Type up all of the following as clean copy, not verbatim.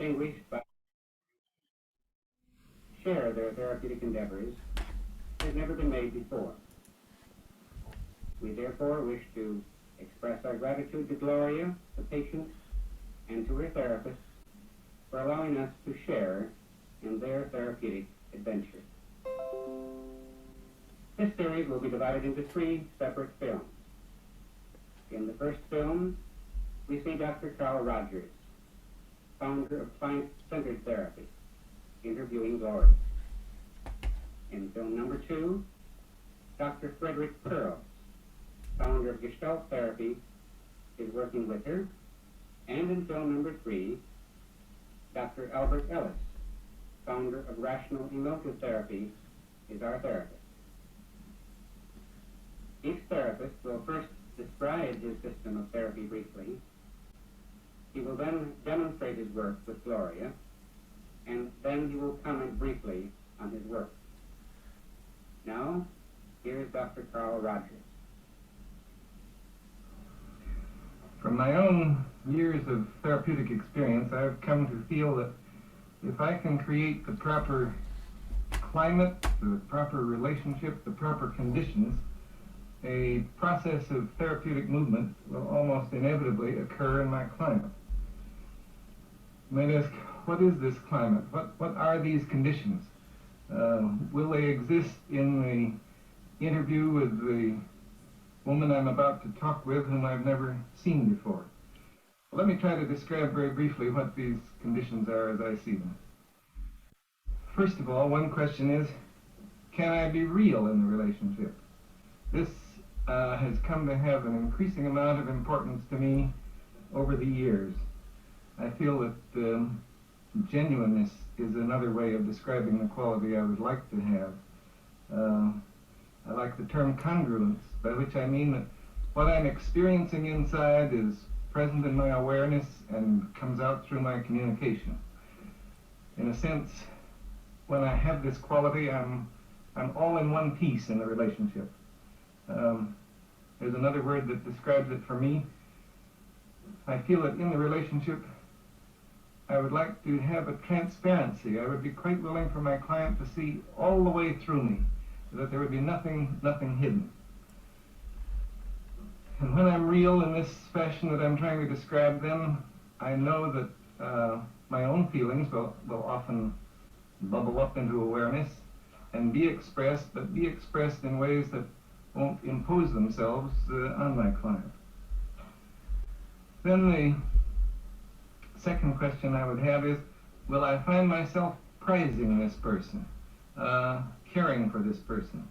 distinguished by share their therapeutic endeavors has never been made before. We therefore wish to express our gratitude to Gloria, the patient, and to her therapist for allowing us to share in their therapeutic adventure. This series will be divided into 3 separate films. In the first film, we see Dr. Carl Rogers, founder of client-centered therapy, interviewing Gloria. In film number 2, Dr. Frederick Pearl, founder of Gestalt therapy, is working with her. And in film number 3, Dr. Albert Ellis, founder of Rational Emotive Therapy, is our therapist. Each therapist will first describe his system of therapy briefly. He will then demonstrate his work with Gloria, and then he will comment briefly on his work. Now, here is Dr. Carl Rogers. From my own years of therapeutic experience, I've come to feel that if I can create the proper climate, the proper relationship, the proper conditions, a process of therapeutic movement will almost inevitably occur in my client. You might ask, what is this climate? What are these conditions? Will they exist in the interview with the woman I'm about to talk with, whom I've never seen before? Let me try to describe very briefly what these conditions are as I see them. First of all, one question is, can I be real in the relationship? This has come to have an increasing amount of importance to me over the years. I feel that genuineness is another way of describing the quality I would like to have. I like the term congruence, by which I mean that what I'm experiencing inside is present in my awareness and comes out through my communication. In a sense, when I have this quality, I'm all in one piece in the relationship. There's another word that describes it for me. I feel that in the relationship, I would like to have a transparency. I would be quite willing for my client to see all the way through me, that there would be nothing hidden. And when I'm real in this fashion that I'm trying to describe, then I know that my own feelings will often bubble up into awareness and be expressed, but be expressed in ways that won't impose themselves on my client. Then the second question I would have is, will I find myself prizing this person, caring for this person?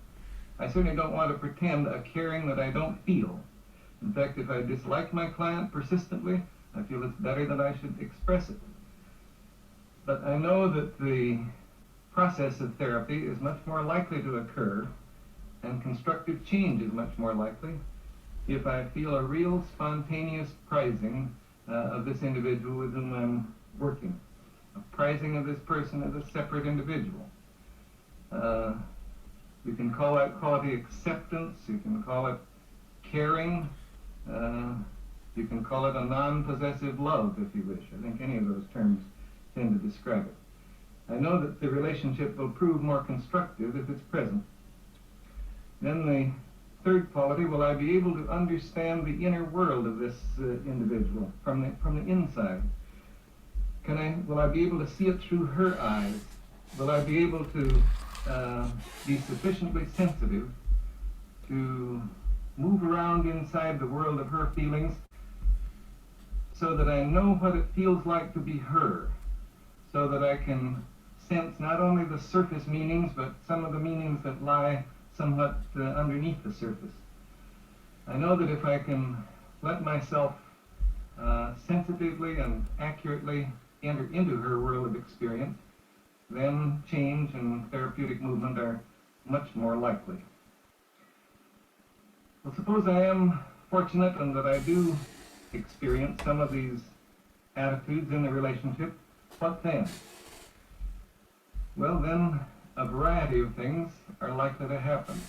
I certainly don't want to pretend a caring that I don't feel. In fact, if I dislike my client persistently, I feel it's better that I should express it. But I know that the process of therapy is much more likely to occur, and constructive change is much more likely, if I feel a real spontaneous prizing of this individual with whom I'm working. A prizing of this person as a separate individual. You can call that quality acceptance, you can call it caring, you can call it a non-possessive love, if you wish. I think any of those terms tend to describe it. I know that the relationship will prove more constructive if it's present. Then the third quality, will I be able to understand the inner world of this individual from the inside? Will I be able to see it through her eyes? Will I be able to be sufficiently sensitive to move around inside the world of her feelings so that I know what it feels like to be her, so that I can sense not only the surface meanings, but some of the meanings that lie somewhat underneath the surface. I know that if I can let myself sensitively and accurately enter into her world of experience, then change and therapeutic movement are much more likely. Well, suppose I am fortunate and that I do experience some of these attitudes in the relationship, what then? Well, then a variety of things are likely to happen,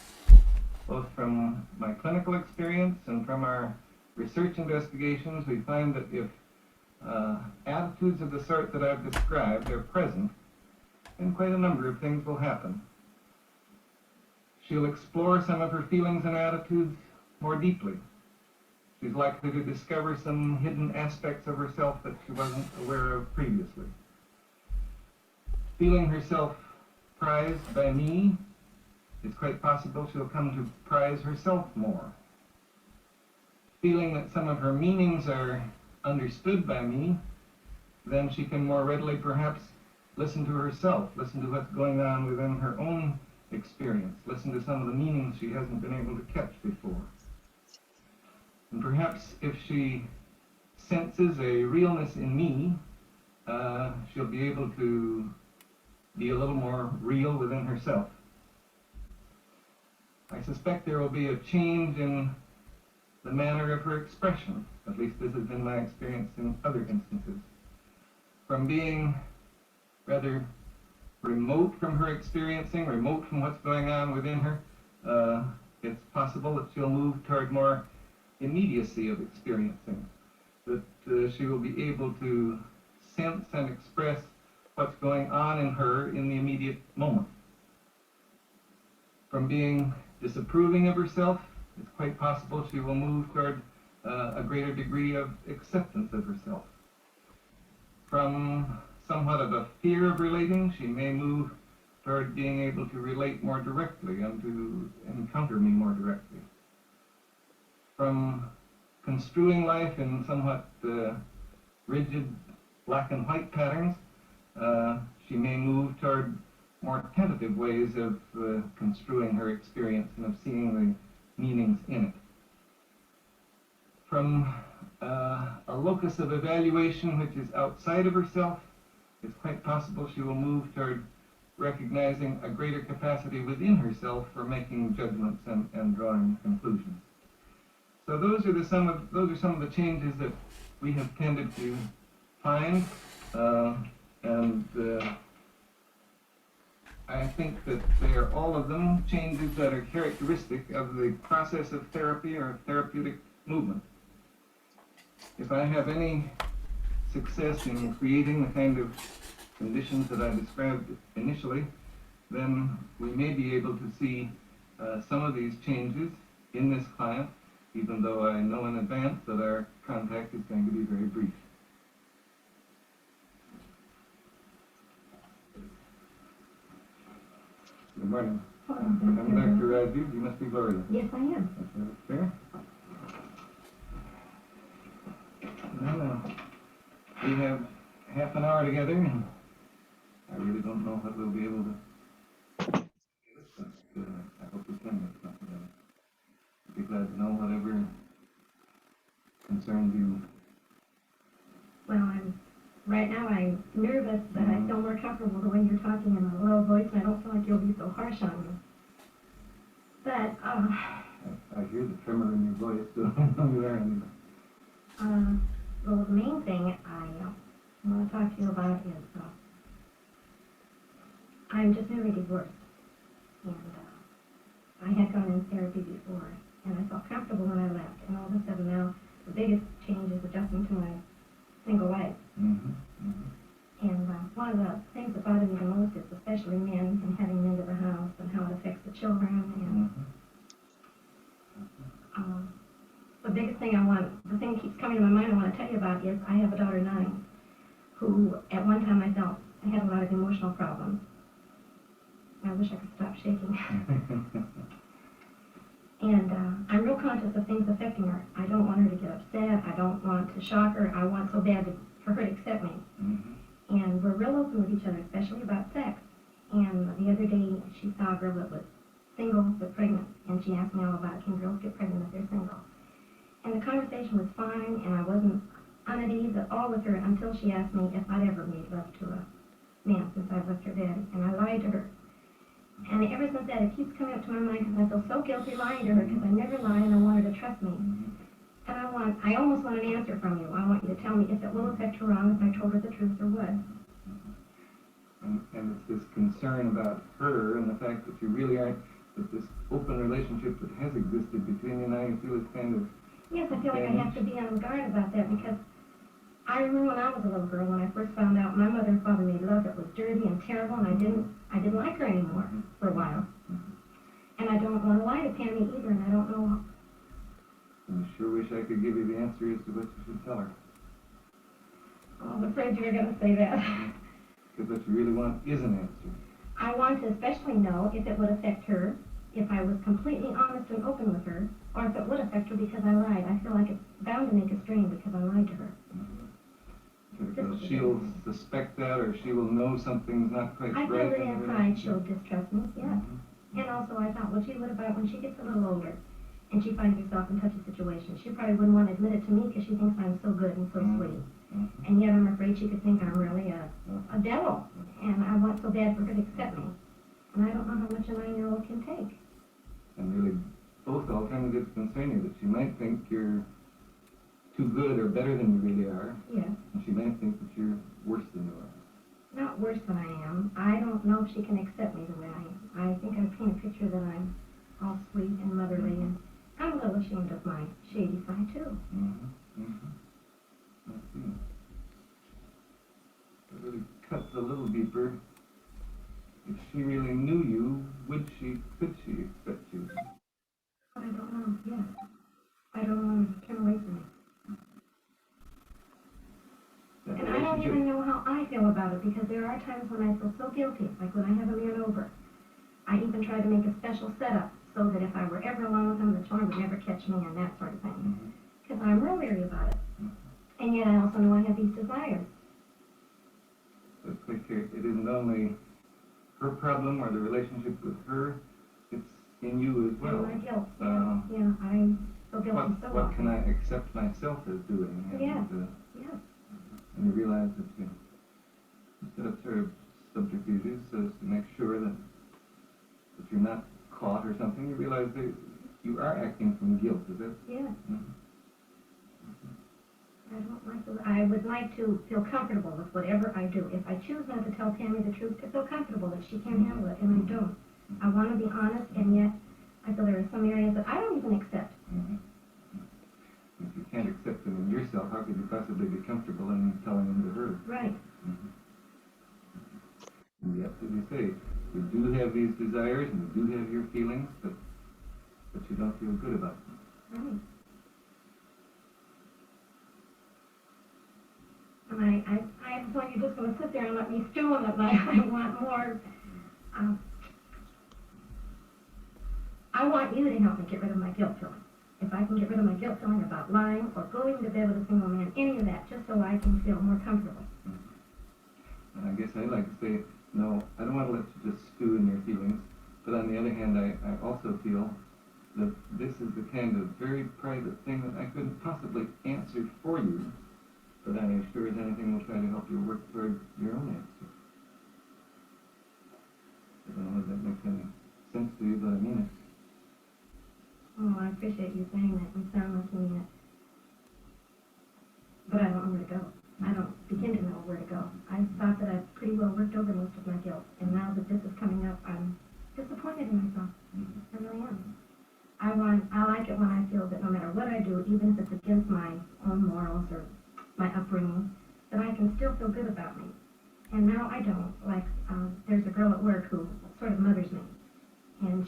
both from my clinical experience and from our research investigations. We find that if attitudes of the sort that I've described are present, then quite a number of things will happen. She'll explore some of her feelings and attitudes more deeply. She's likely to discover some hidden aspects of herself that she wasn't aware of previously. Feeling herself prized by me, it's quite possible she'll come to prize herself more. Feeling that some of her meanings are understood by me, then she can more readily perhaps listen to herself, listen to what's going on within her own experience, listen to some of the meanings she hasn't been able to catch before. And perhaps if she senses a realness in me, she'll be able to be a little more real within herself. I suspect there will be a change in the manner of her expression. At least this has been my experience in other instances. From being rather remote from her experiencing, remote from what's going on within her, it's possible that she'll move toward more immediacy of experiencing, that she will be able to sense and express what's going on in her in the immediate moment. From being disapproving of herself, it's quite possible she will move toward a greater degree of acceptance of herself. From somewhat of a fear of relating, she may move toward being able to relate more directly and to encounter me more directly. From construing life in somewhat rigid black and white patterns, she may move toward more tentative ways of construing her experience and of seeing the meanings in it. From a locus of evaluation which is outside of herself, it's quite possible she will move toward recognizing a greater capacity within herself for making judgments and drawing conclusions. So those are some of the changes that we have tended to find, and I think that they are all of them changes that are characteristic of the process of therapy or therapeutic movement. If I have any success in creating the kind of conditions that I described initially, then we may be able to see some of these changes in this client, even though I know in advance that our contact is going to be very brief. Good morning. Hello, I'm Dr. Raju. You must be Gloria. Yes, I am. That's fair. Well, we have half an hour together, and I really don't know what we'll be able to do, but I hope we can make something of it. I'd be glad to know whatever concerns you. Well, right now I'm nervous, but I feel more comfortable the way you're talking in a low voice, and I don't feel like you'll be so harsh on me. But, I hear the tremor in your voice, so I don't know there anymore. well, the main thing I want to talk to you about is, I'm just newly divorced, and I had gone in therapy before, and I felt comfortable when I left, and all of a sudden now, the biggest change is adjusting to my single life. And one of the things that bother me the most is especially men and having men to the house and how it affects the children. And the biggest thing the thing that keeps coming to my mind I want to tell you about is I have a daughter 9 who at one time I felt had a lot of emotional problems. I wish I could stop shaking. And I'm real conscious of things affecting her. I don't want her to get upset. I don't want to shock her. I want so bad for her to accept me. And we're real open with each other, especially about sex. And the other day, she saw a girl that was single but pregnant, and she asked me all about, can girls get pregnant if they're single? And the conversation was fine, and I wasn't on at ease at all with her until she asked me if I'd ever made love to a man since I left her daddy. And I lied to her. And ever since that, it keeps coming up to my mind because I feel so guilty lying to her because I never lie and I want her to trust me. And I almost want an answer from you. I want you to tell me if it will affect her wrong if I told her the truth or what. And it's this concern about her and the fact that you really aren't, that this open relationship that has existed between you now, you feel it's kind of... Yes, I feel like I have to be on guard about that because I remember when I was a little girl, when I first found out my mother and father made love that was dirty and terrible, and I didn't like her anymore for a while. And I don't want to lie to Tammy either, and I don't know. I sure wish I could give you the answer as to what you should tell her. Oh, I'm afraid you were going to say that. Because what you really want is an answer. I want to especially know if it would affect her, if I was completely honest and open with her, or if it would affect her because I lied. I feel like it's bound to make a strain because I lied to her. Because she'll suspect that, or she will know something's not quite I right. feel that inside she'll distrust me, yes. Mm-hmm. And also I thought, well, gee, what about when she gets a little older and she finds herself in touchy situations? She probably wouldn't want to admit it to me because she thinks I'm so good and so sweet. Mm-hmm. And yet I'm afraid she could think I'm really a devil. And I want so bad for her to accept me. And I don't know how much a 9-year-old can take. And really, both alternatives concern you, that she might think you're too good or better than you really are. Yes. And she might think that you're worse than you are. Not worse than I am. I don't know if she can accept me the way I am. I think I paint a picture that I'm all sweet and motherly, and I'm a little ashamed of my shady side too. Mm-hmm. Mm-hmm. I see. It really cuts a little deeper. If she really knew you, could she accept you? But I don't know, yes. I don't want to turn away from it. That And I don't relationship- even know how I feel about it, because there are times when I feel so guilty, like when I have a man over. I even try to make a special setup so that if I were ever alone with him, the charm would never catch me and that sort of thing. Mm-hmm. Because I'm real leery about it. Mm-hmm. And yet I also know I have these desires. So it's clear it isn't only her problem or the relationship with her, it's in you as well. And my guilt, yeah, I feel guilty so What often. can I accept myself as doing? And, Yeah. And you realize that you instead of sort of subterfuges so as to make sure that you're not caught or something, you realize that you are acting from guilt, is it? Yeah. Mm-hmm. I would like to feel comfortable with whatever I do. If I choose not to tell Tammy the truth, to feel comfortable that she can't handle it, and I don't. I want to be honest, and yet I feel there are some areas that I don't even accept. Mm-hmm. If you can't accept them in yourself, how could you possibly be comfortable in telling them to her? Right. Mm-hmm. And yet, as you say, you do have these desires and you do have your feelings, but you don't feel good about them. Right. And I thought you're just going to sit there and let me stew on it, and I want more. I want you to help me get rid of my guilt feeling. If I can get rid of my guilt feeling about lying or going to bed with a single man, any of that, just so I can feel more comfortable. And I guess I'd like to say, no, I don't want to let you just stew in your feelings, but on the other hand, I also feel that this is the kind of very private thing that I couldn't possibly answer for you, but I sure as anything will try to help you work toward your own answer. I don't know if that makes any sense to you, but I mean it. Oh, I appreciate you saying that. You sound like you mean it. But I don't know where to go. I don't begin to know where to go. I thought that I'd pretty well worked over most of my guilt, and now that this is coming up, I'm disappointed in myself. I really am. I like it when I feel that no matter what I do, even if it's against my own morals or my upbringing, that I can still feel good about me. And now I don't. Like, there's a girl at work who sort of mothers me, and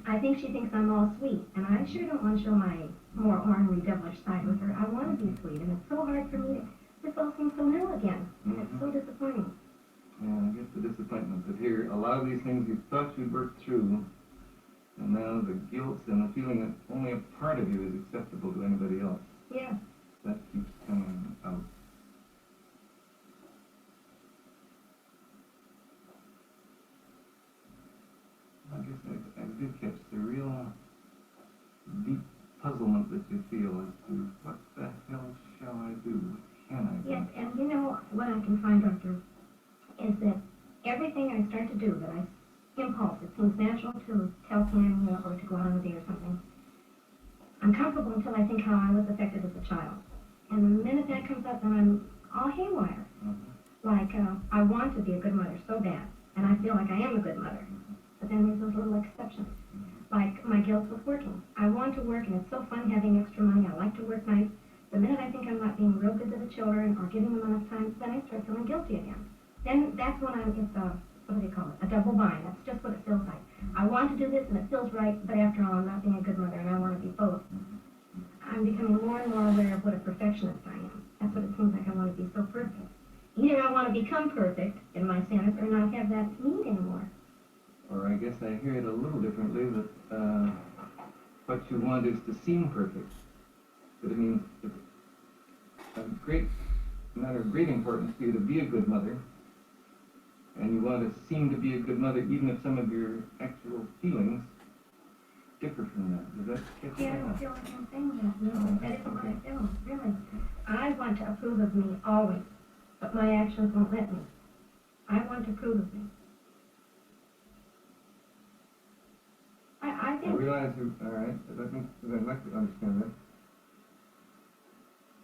I think she thinks I'm all sweet, and I sure don't want to show my more ornery, devilish side with her. I want to be sweet, and it's so hard for me. This all seems so new again, and it's so disappointing. Yeah, I guess the disappointment that here, a lot of these things you thought you'd worked through, and now the guilt and the feeling that only a part of you is acceptable to anybody else. Yeah. That keeps coming out. I guess I did catch the real deep puzzlement that you feel as to what the hell shall I do? What can I do? Yes, and you know what I can find, Doctor, is that everything I start to do, that I impulse, it seems natural to tell Tammy or to go out on a date or something. I'm comfortable until I think how I was affected as a child. And the minute that comes up, then I'm all haywire. Like, I want to be a good mother so bad, and I feel like I am a good mother. But then there's those little exceptions. Like my guilt with working. I want to work, and it's so fun having extra money. I like to work nights, The minute I think I'm not being real good to the children or giving them enough time, then I start feeling guilty again. Then that's when it's a, what do they call it? A double bind. That's just what it feels like. I want to do this and it feels right, but after all, I'm not being a good mother and I want to be both. I'm becoming more and more aware of what a perfectionist I am. That's what it seems like. I want to be so perfect. Either I want to become perfect in my sense or not have that need anymore. Or I guess I hear it a little differently, that what you want is to seem perfect. But it means it's a matter of great importance to you to be a good mother, and you want to seem to be a good mother even if some of your actual feelings differ from that. Does that catch you? Yeah, I don't feel like I'm saying that. No, that isn't what I feel, really. I want to approve of me always, but my actions won't let me. I want to approve of me. I I think... realize all right, I'd like to understand that.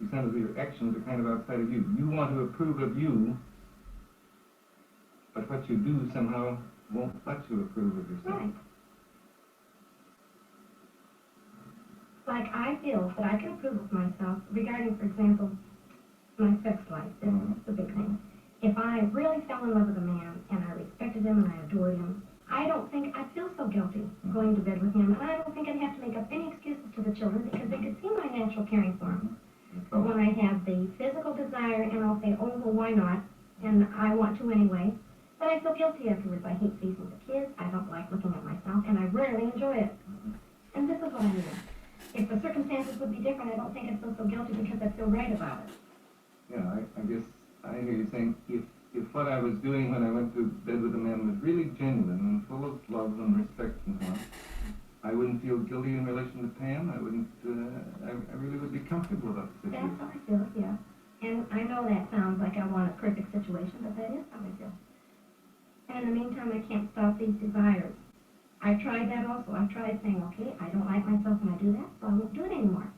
You sound as though your actions are kind of outside of you. You want to approve of you, but what you do somehow won't let you approve of yourself. Right. Like, I feel that I can approve of myself regarding, for example, my sex life. This is the big thing. If I really fell in love with a man and I respected him and I adored him, I don't think I'd feel so guilty going to bed with him, and I don't think I'd have to make up any excuses to the children because they could see my natural caring for them. But when I have the physical desire and I'll say, oh, well, why not? And I want to anyway, then I feel guilty afterwards. I hate facing the kids. I don't like looking at myself, and I rarely enjoy it. And this is what I mean. If the circumstances would be different, I don't think I'd feel so guilty because I feel right about it. Yeah, I guess I hear you saying if what I was doing when I went to bed with a man was really genuine and full of love and respect and so on, I wouldn't feel guilty in relation to Pam. I wouldn't. I really would be comfortable about the situation. That's how I feel, yeah. And I know that sounds like I want a perfect situation, but that is how I feel. And in the meantime, I can't stop these desires. I've tried that also. I've tried saying, okay, I don't like myself when I do that, so I won't do it anymore.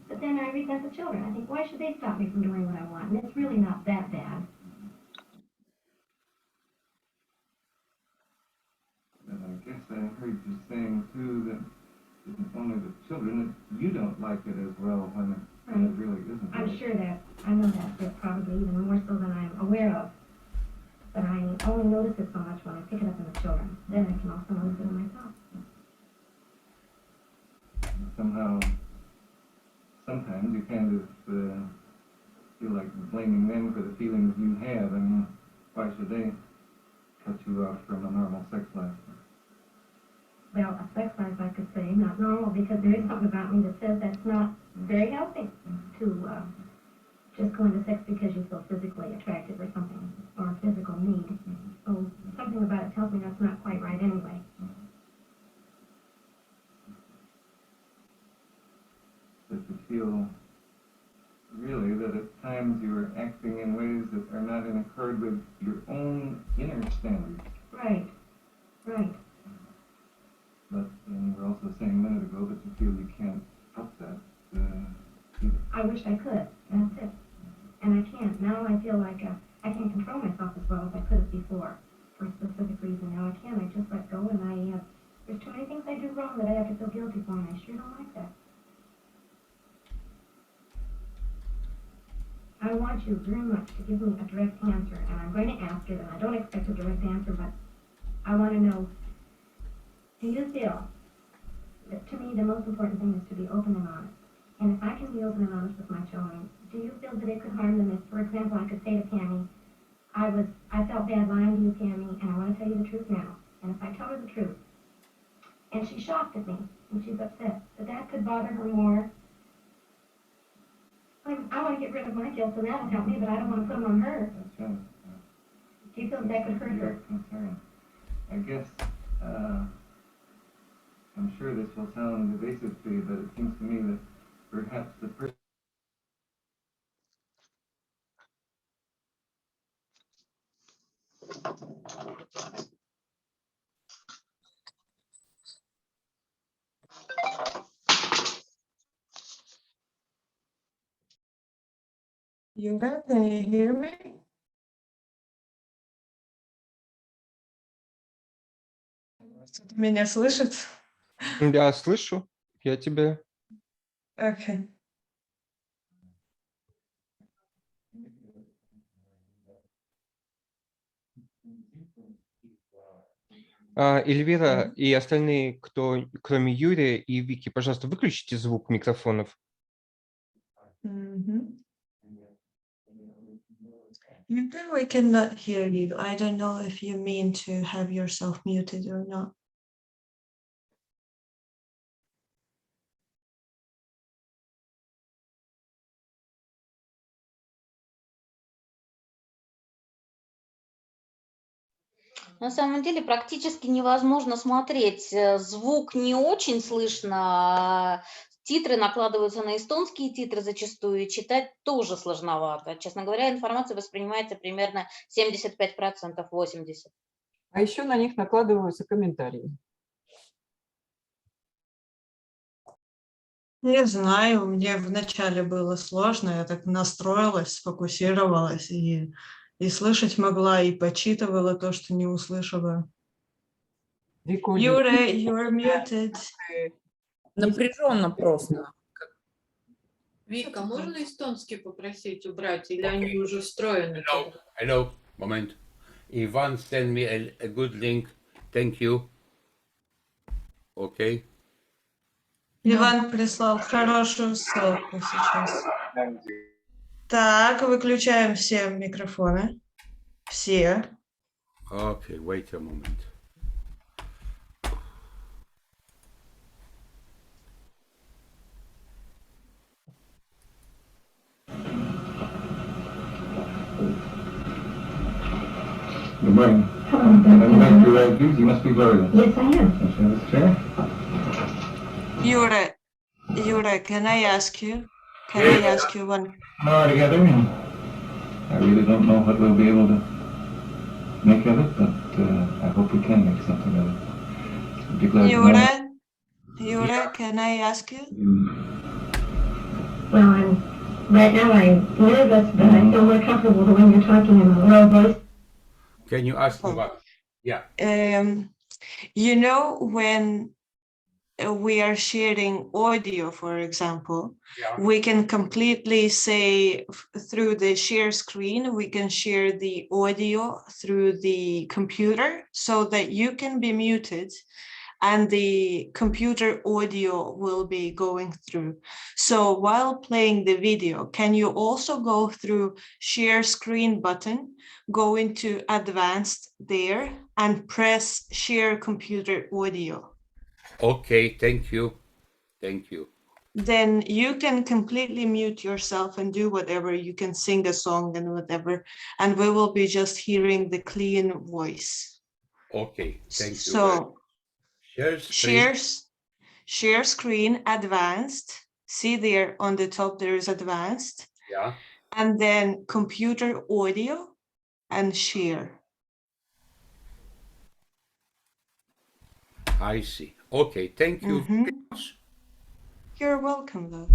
But then I resent the children. I think, why should they stop me from doing what I want? And it's really not that bad. And I guess I heard you saying, too, that it isn't only the children, that you don't like it as well when it really isn't. I'm right. sure that, I know that probably even more so than I'm aware of. But I only notice it so much when I pick it up in the children. Then I can also notice it in myself. Somehow, sometimes you kind of feel like blaming them for the feelings you have, and why should they cut you off from a normal sex life? Well, a sex life, I could say, not normal, because there is something about me that says that's not very healthy to just go into sex because you feel physically attractive or something, or a physical need. So something about it tells me that's not quite right anyway. That you feel really that at times you are acting in ways that are not in accord with your own inner standards. Right, right. But you were also saying a minute ago that you feel you can't help that either. I wish I could. That's it. And I can't. Now I feel like I can't control myself as well as I could have before for a specific reason. Now I can't. I just let go, and there's too many things I do wrong that I have to feel guilty for, and I sure don't like that. I want you very much to give me a direct answer, and I'm going to ask it, and I don't expect a direct answer, but I want to know, do you feel that to me the most important thing is to be open and honest? And if I can be open and honest with my children, do you feel that it could harm them if, for example, I could say to Tammy, I felt bad lying to you, Tammy, and I want to tell you the truth now. And if I tell her the truth, and she's shocked at me, and she's upset, that could bother her more. I want to get rid of my guilt, and that'll help me, but I don't want to put them on her. That's right. Do you feel that could hurt her? Concern. I guess, I'm sure this will sound evasive to you, but it seems to me that perhaps the person Юра, can you hear me? Кто-то меня слышит? Я слышу, я тебя. Okay. Эльвира и остальные, кто, кроме Юрия и Вики, пожалуйста, выключите звук микрофонов. Maybe we cannot hear you. I don't know if you mean to have yourself muted or not. На самом деле практически невозможно смотреть. Звук не очень слышно, а титры накладываются на эстонские титры зачастую, и читать тоже сложновато. Честно говоря, информация воспринимается примерно 75%, 80%. А еще на них накладываются комментарии. Не знаю, мне вначале было сложно, я так настроилась, сфокусировалась и слышать могла, и почитывала то, что не услышала. Викуль, Юра, you're muted. Напряженно просто. Вика, можно эстонский попросить убрать, или они уже встроены? Hello, moment. Ivan sent me a good link. Thank you. Okay. Иван прислал хорошую ссылку сейчас. Так, выключаем все микрофоны. Все. Okay, wait a moment. Good morning. Hello, I'm back Dr. to Hughes. You must be Gloria. Yes, I am. Yes, have this chair. Юра, can I ask you? Can I ask you one? More together, and I really don't know what we'll be able to make of it, but I hope we can make something of it. I'd be glad to know. Юра, can I ask you? Well, right now I'm nervous, but I feel more comfortable when you're talking in a low voice. Can you ask me what? Yeah. You know, when we are sharing audio, for example, Yeah. we can completely say through the share screen, we can share the audio through the computer so that you can be muted and the computer audio will be going through. So while playing the video, can you also go through share screen button, go into advanced there and press share computer audio? Okay, thank you. Thank you. Then you can completely mute yourself and do whatever. You can sing a song and whatever, and we will be just hearing the clean voice. Okay, thank you. So Share share screen, advanced. See there on the top, there is advanced. Yeah. And then computer audio and share. I see. Okay, thank you very much. You're welcome, love.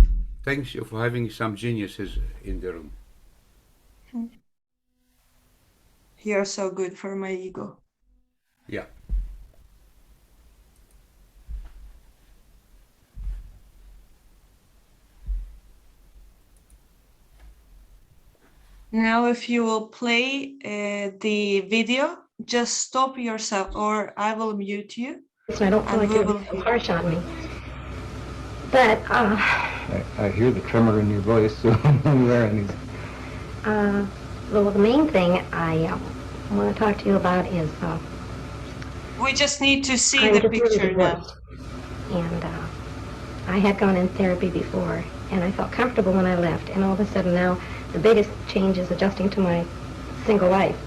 Thanks you for having some geniuses in the room. You're so good for my ego. Yeah. Now, if you will play the video, just stop yourself or I will mute you. So I don't feel like you're so harsh on me. But, I hear the tremor in your voice, so where these. well, the main thing I want to talk to you about is We just need to see I'm the just really picture now. divorced. And I had gone in therapy before, and I felt comfortable when I left. And all of a sudden now, the biggest change is adjusting to my single life.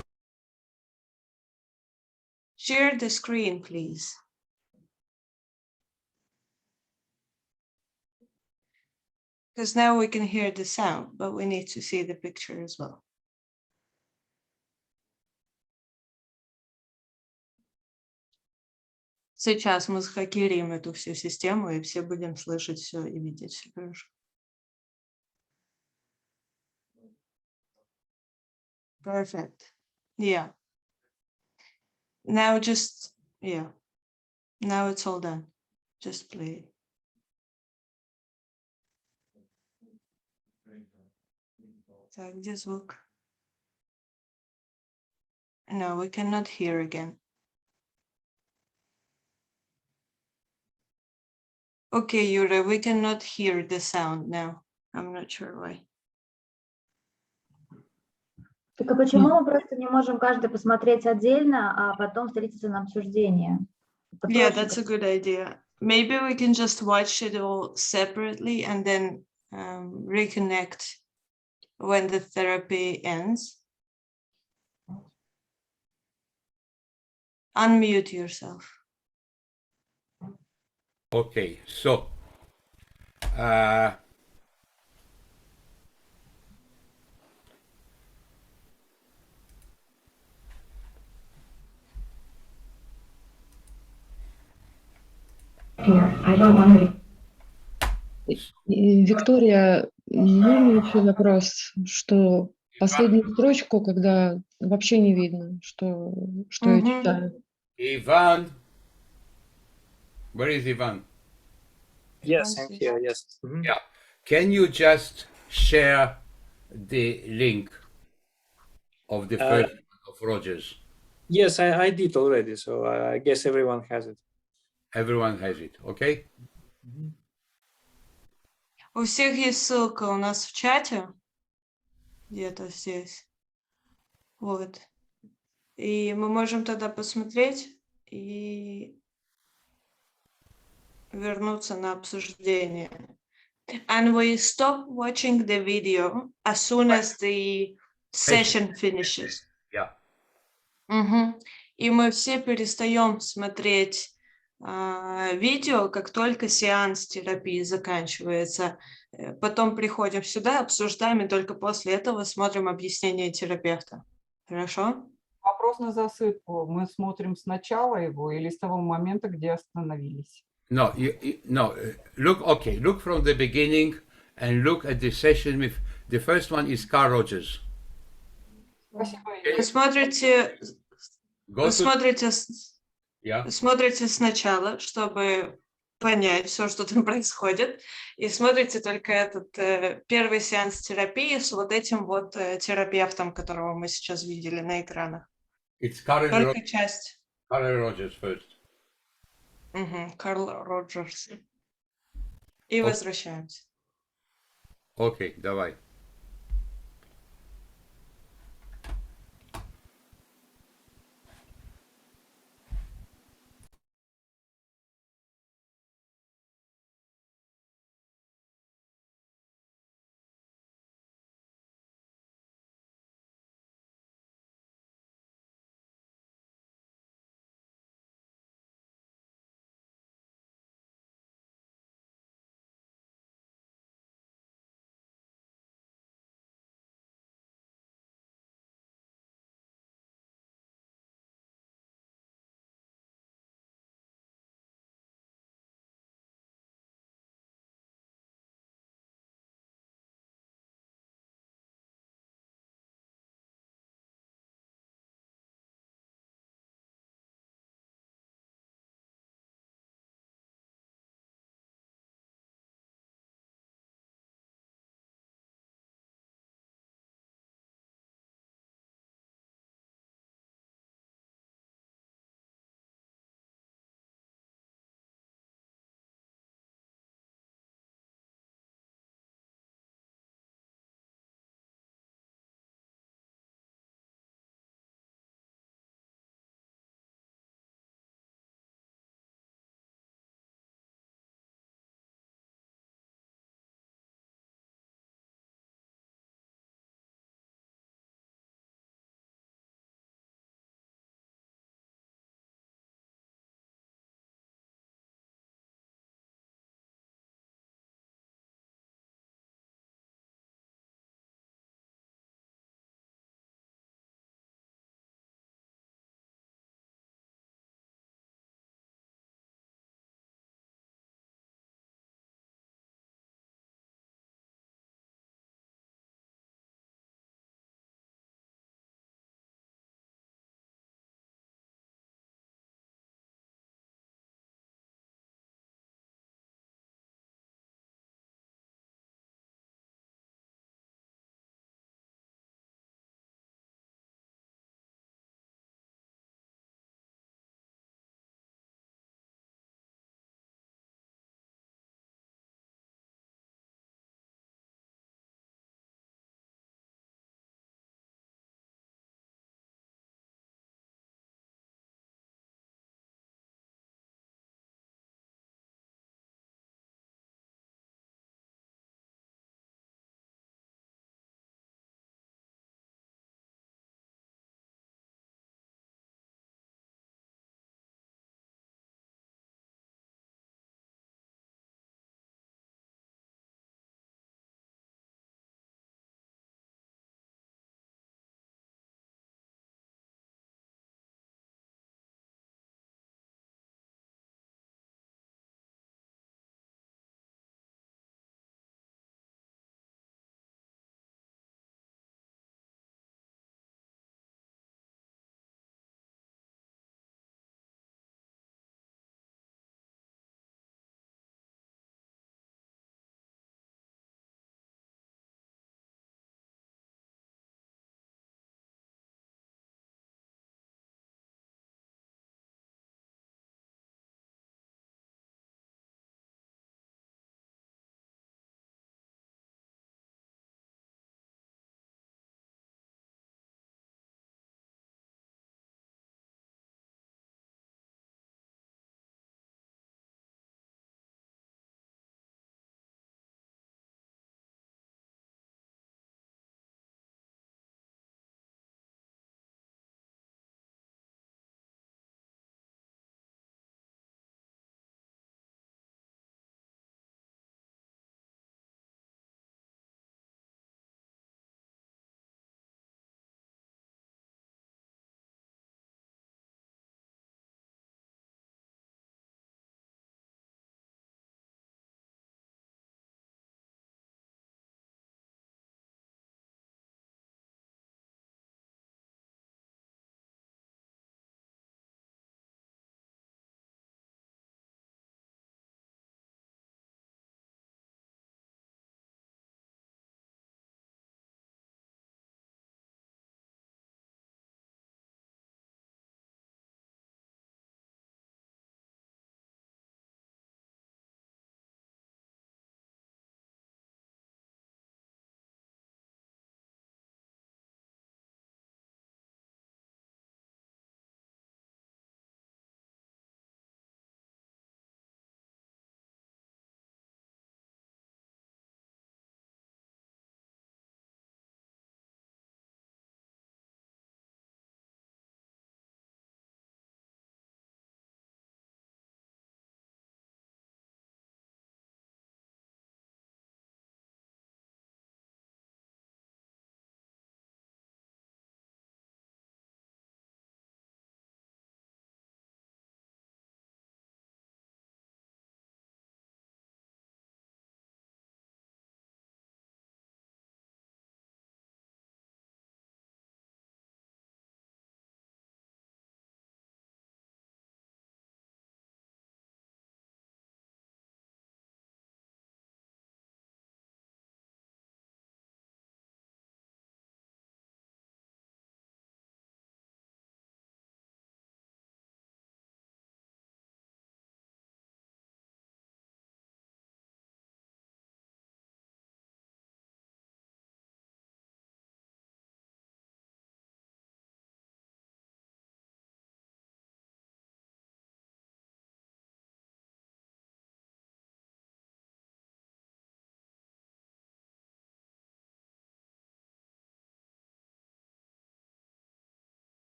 Share the screen, please. Because now we can hear the sound, but we need to see the picture as well. Сейчас мы схакерим эту всю систему, и все будем слышать все и видеть все хорошо. Perfect. Yeah. Now just, yeah. Now it's all done. Just play. Так, где звук? No, we cannot hear again. Okay, Yura, we cannot hear the sound now. I'm not sure why. Так а почему мы просто не можем каждый посмотреть отдельно, а потом встретиться на обсуждение? Это Yeah, проще that's a good idea. Maybe we can just watch it all separately and then reconnect when the therapy ends. Unmute yourself. Okay, so I don't want her to Виктория, можно еще вопрос, что последнюю строчку, когда вообще не видно, что я читаю. Ivan, where is Ivan? Yes, I'm here. Yes. Mhm. Yeah. Can you just share the link of the first of Rogers? Yes, I did already. So I guess everyone has it. Everyone has it, okay? У всех есть ссылка у нас в чате. Где-то здесь. Вот. И мы можем тогда посмотреть и вернуться на обсуждение. And we stop watching the video as soon as the session finishes. Yeah. И мы все перестаем смотреть видео, как только сеанс терапии заканчивается. Потом приходим сюда, обсуждаем, и только после этого смотрим объяснение терапевта. Хорошо? Вопрос на засыпку. Мы смотрим сначала его или с того момента, где остановились? No, no. Look from the beginning and look at the session with the first one is Carl Rogers. Спасибо. Вы смотрите Yeah. смотрите сначала, чтобы понять все, что там происходит, и смотрите только этот первый сеанс терапии с вот этим вот терапевтом, которого мы сейчас видели на экранах. It's Carl Только часть. Rogers first. Карл Роджерс. И возвращаемся. Окей, давай.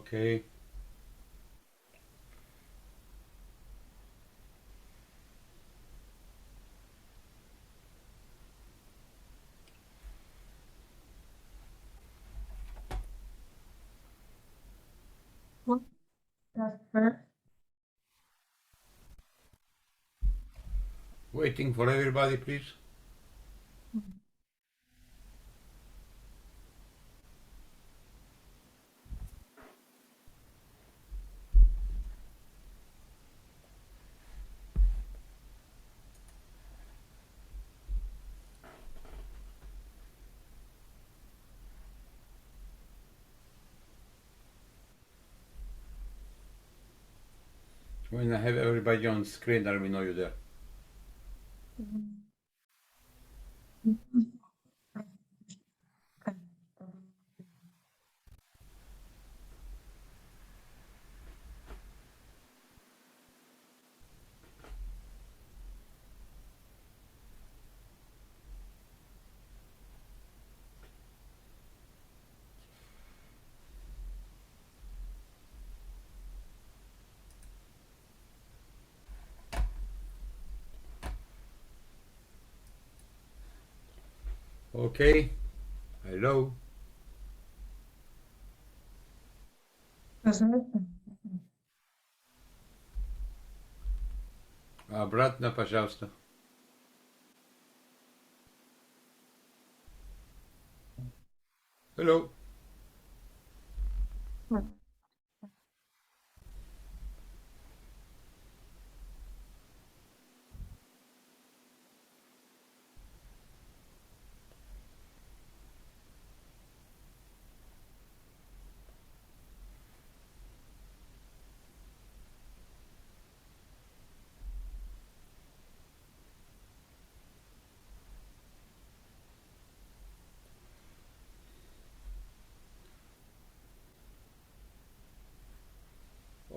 Okay. Waiting for everybody, please. When I have everybody on screen, I will know you there. Okay. Hello. Обратно, пожалуйста. Hello.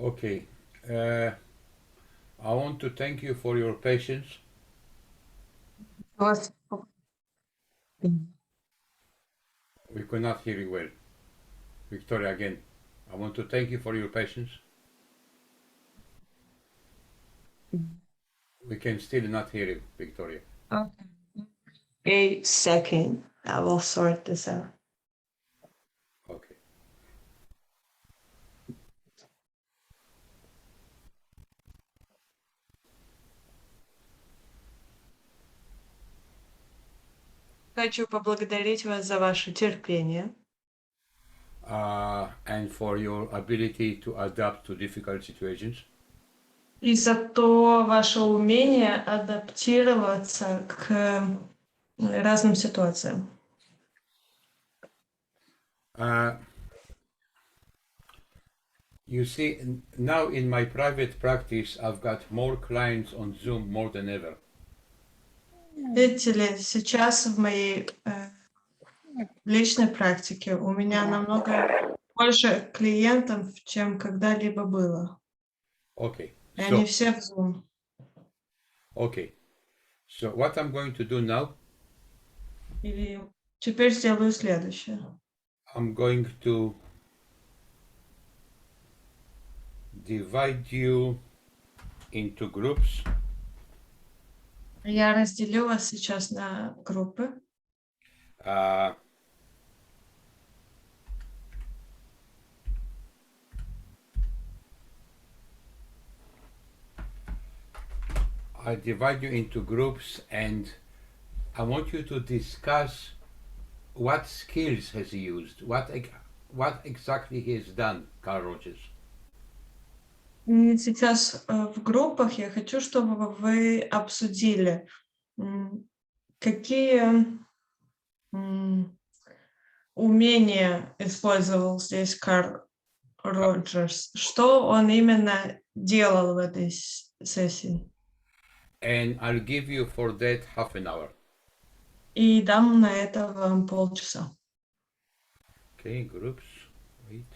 Okay. I want to thank you for your patience. We could not hear you well. Victoria, again, I want to thank you for your patience. We can still not hear you, Victoria. A second, I will sort this out. Okay. Хочу поблагодарить вас за ваше терпение And for your ability to adapt to difficult situations. и за то ваше умение адаптироваться к разным ситуациям. You see, now in my private practice, I've got more clients on Zoom more than ever. Видите ли, сейчас в моей личной практике у меня намного больше клиентов, чем когда-либо было. Okay. И они все в Zoom. Okay. So what I'm going to do now? И теперь сделаю следующее. I'm going to divide you into groups. Я разделю вас сейчас на группы. I divide you into groups, and I want you to discuss what skills has he used, what exactly he has done, Carl Rogers. И сейчас в группах я хочу, чтобы вы обсудили, какие умения использовал здесь Карл Роджерс, что он именно делал в этой сессии. And I'll give you for that half an hour. И дам на это вам полчаса. Okay, groups, wait.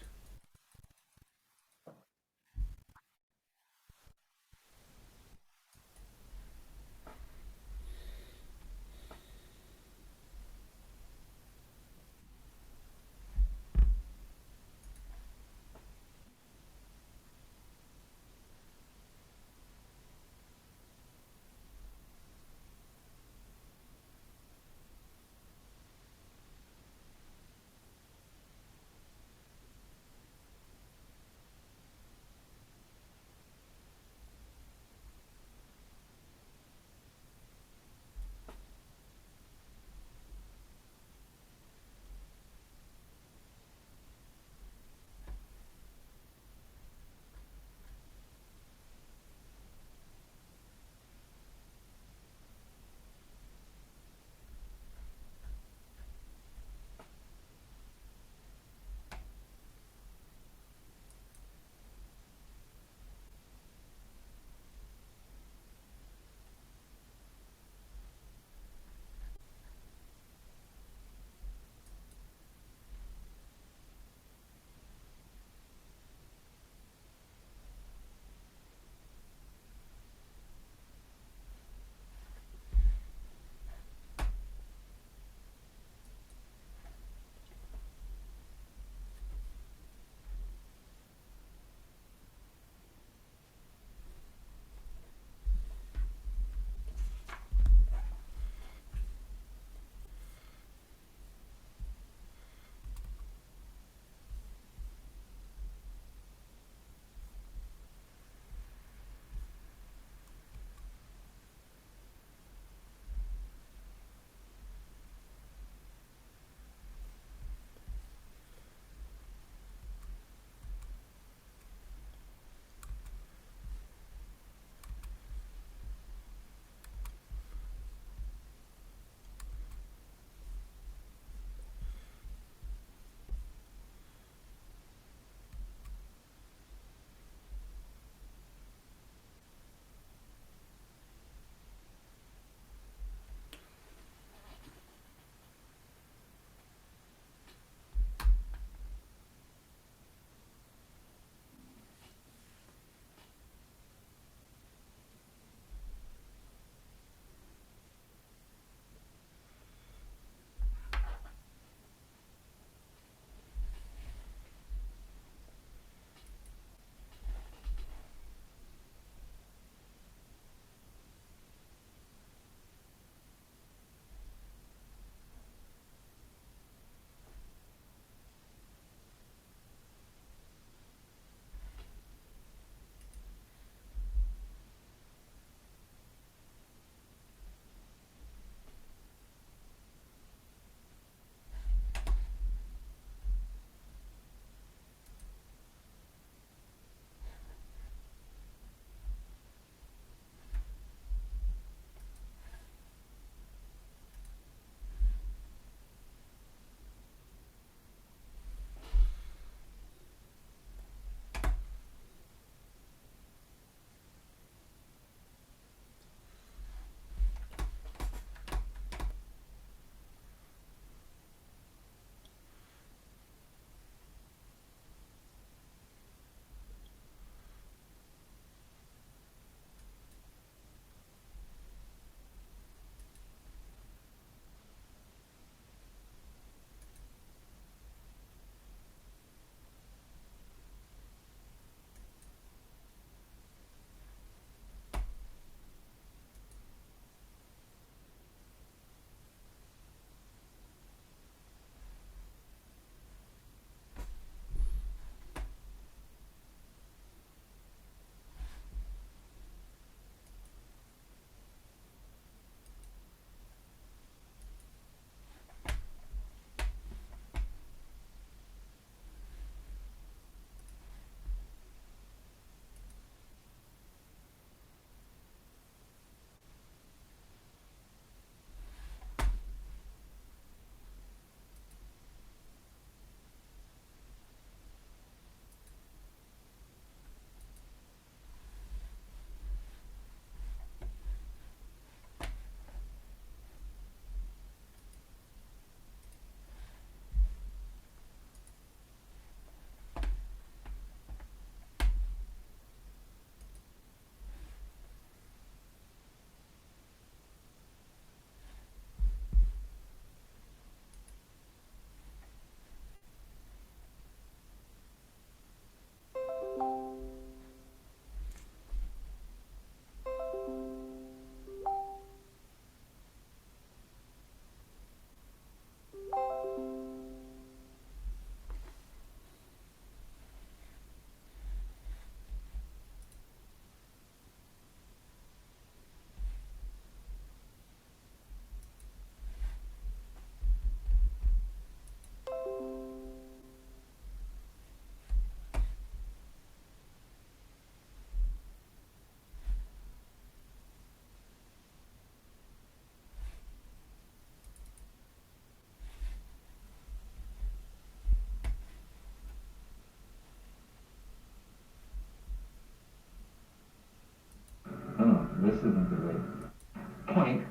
isn't the point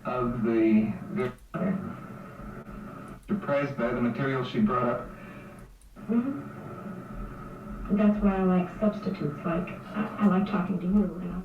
of the surprised by the material she brought up. That's why I like substitutes. Like I like talking to you, and I like.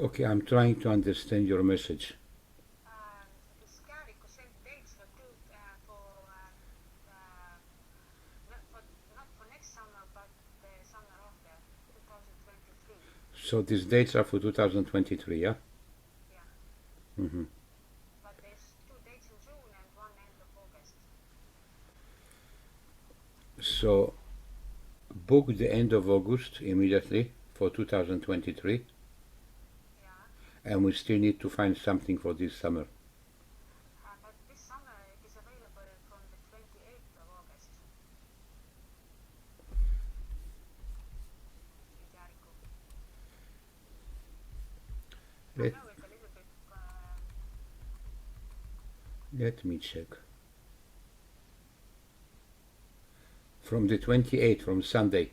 Okay, I'm trying to understand your message. So these dates are for 2023, yeah? Yeah. Mm-hmm. But there's 2 dates in June and 1 end of August. So book the end of August immediately for 2023. Yeah. And we still need to find something for this summer. But this summer it is available from the 28th of August. Let me check. From the 28th, from Sunday.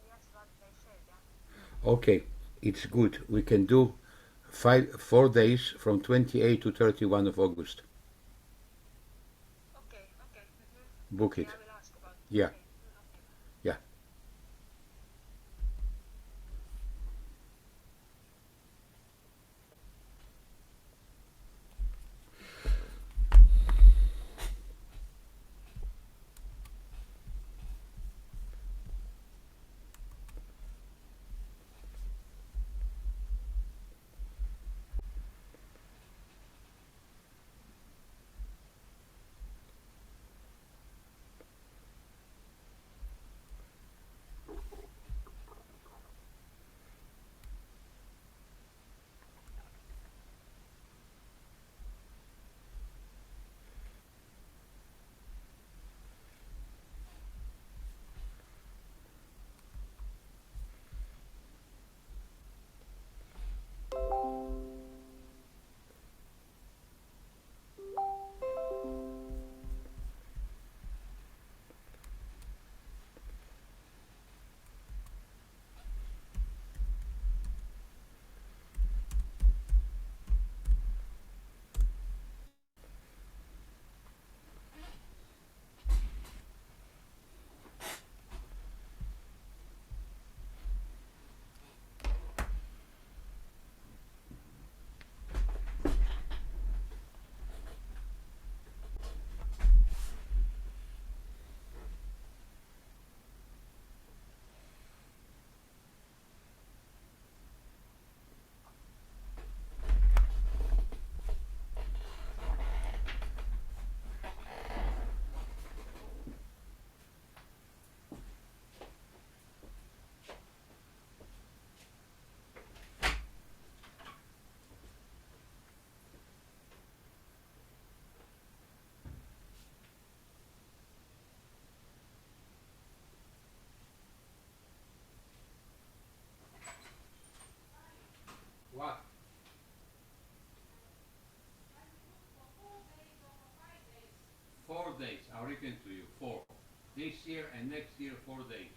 That's what they said, yeah. Okay, it's good. We can do 4 days from 28 to 31 of August. Okay, okay. Mm-hmm. Book it. I will ask about it. Yeah. Okay. Yeah. written to you. 4. This year and next year, 4 days.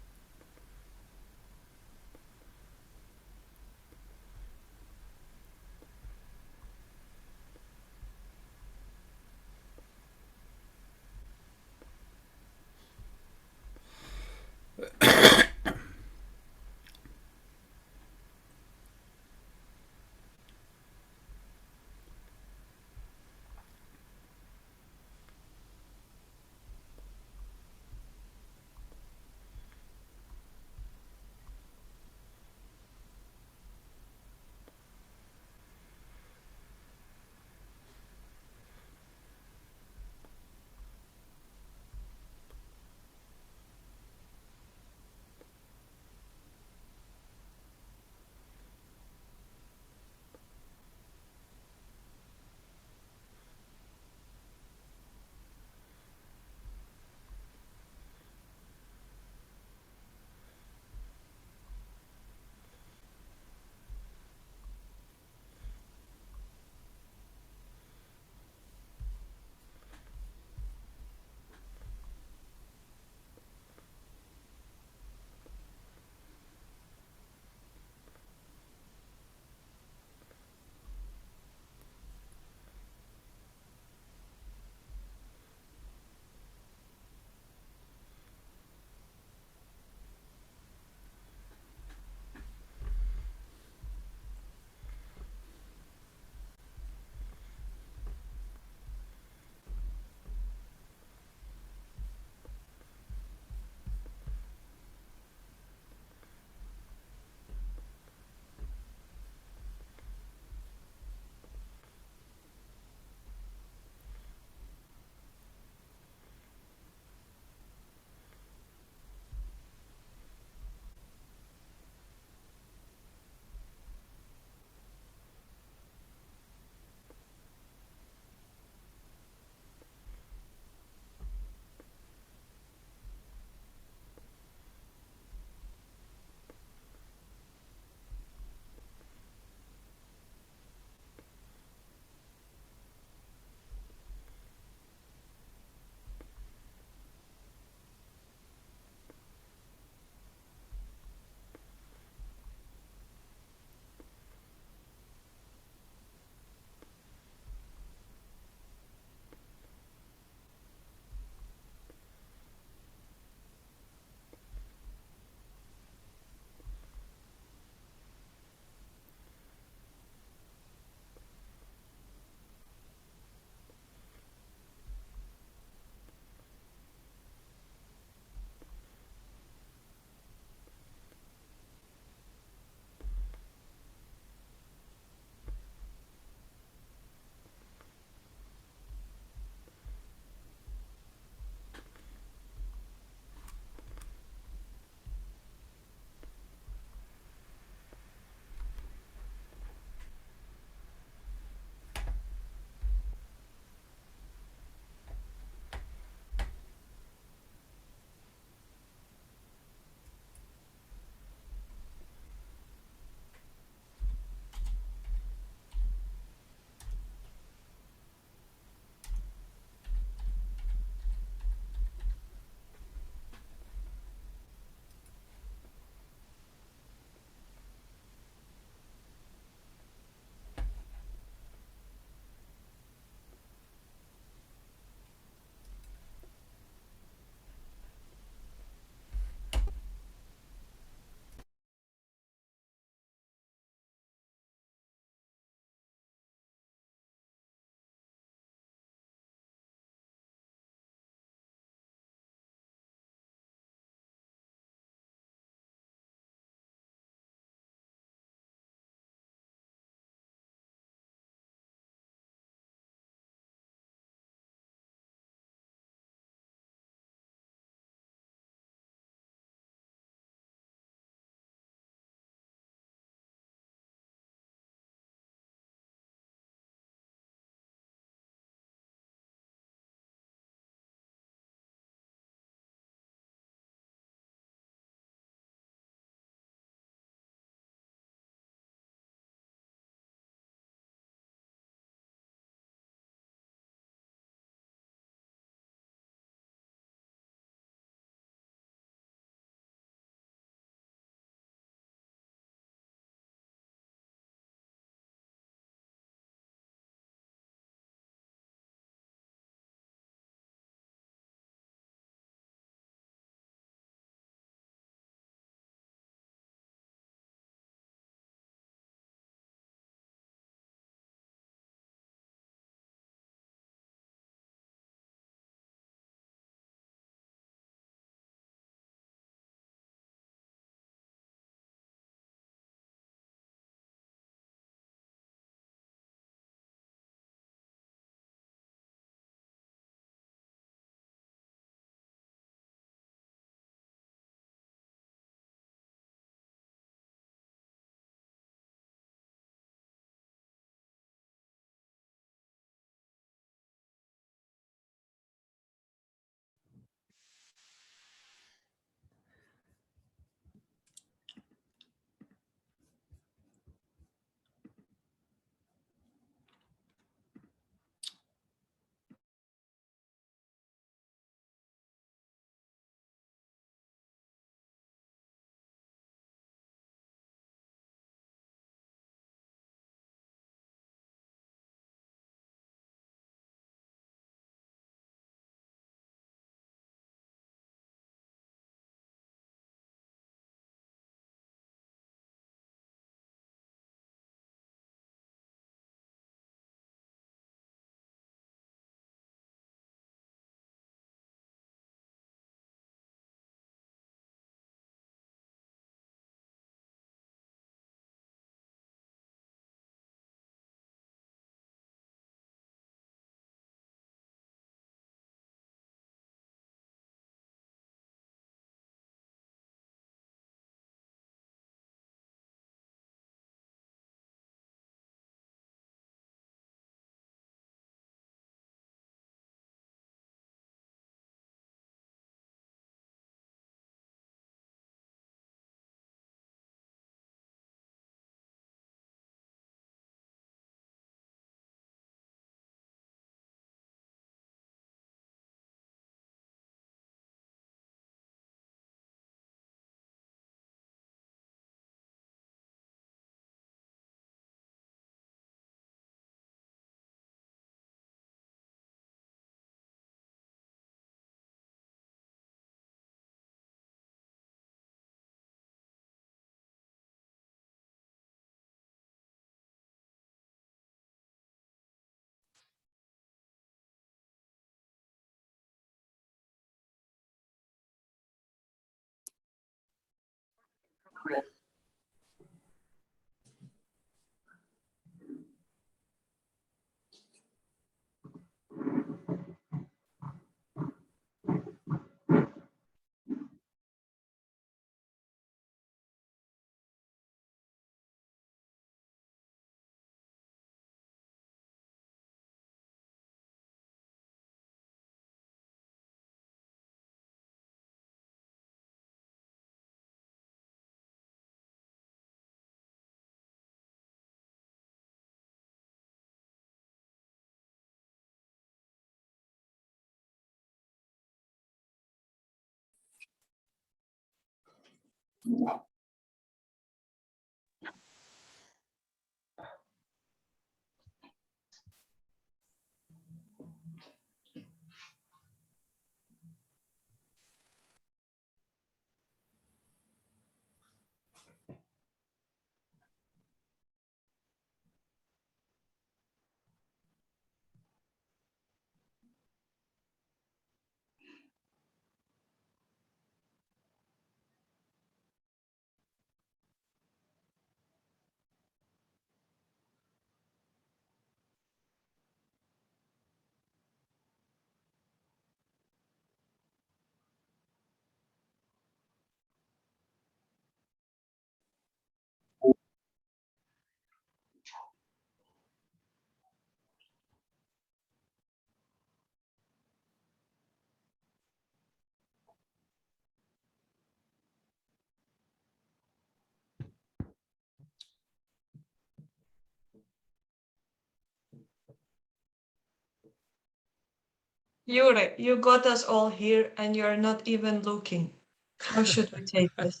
Yuri, you got us all here and you're not even looking. How should we take this?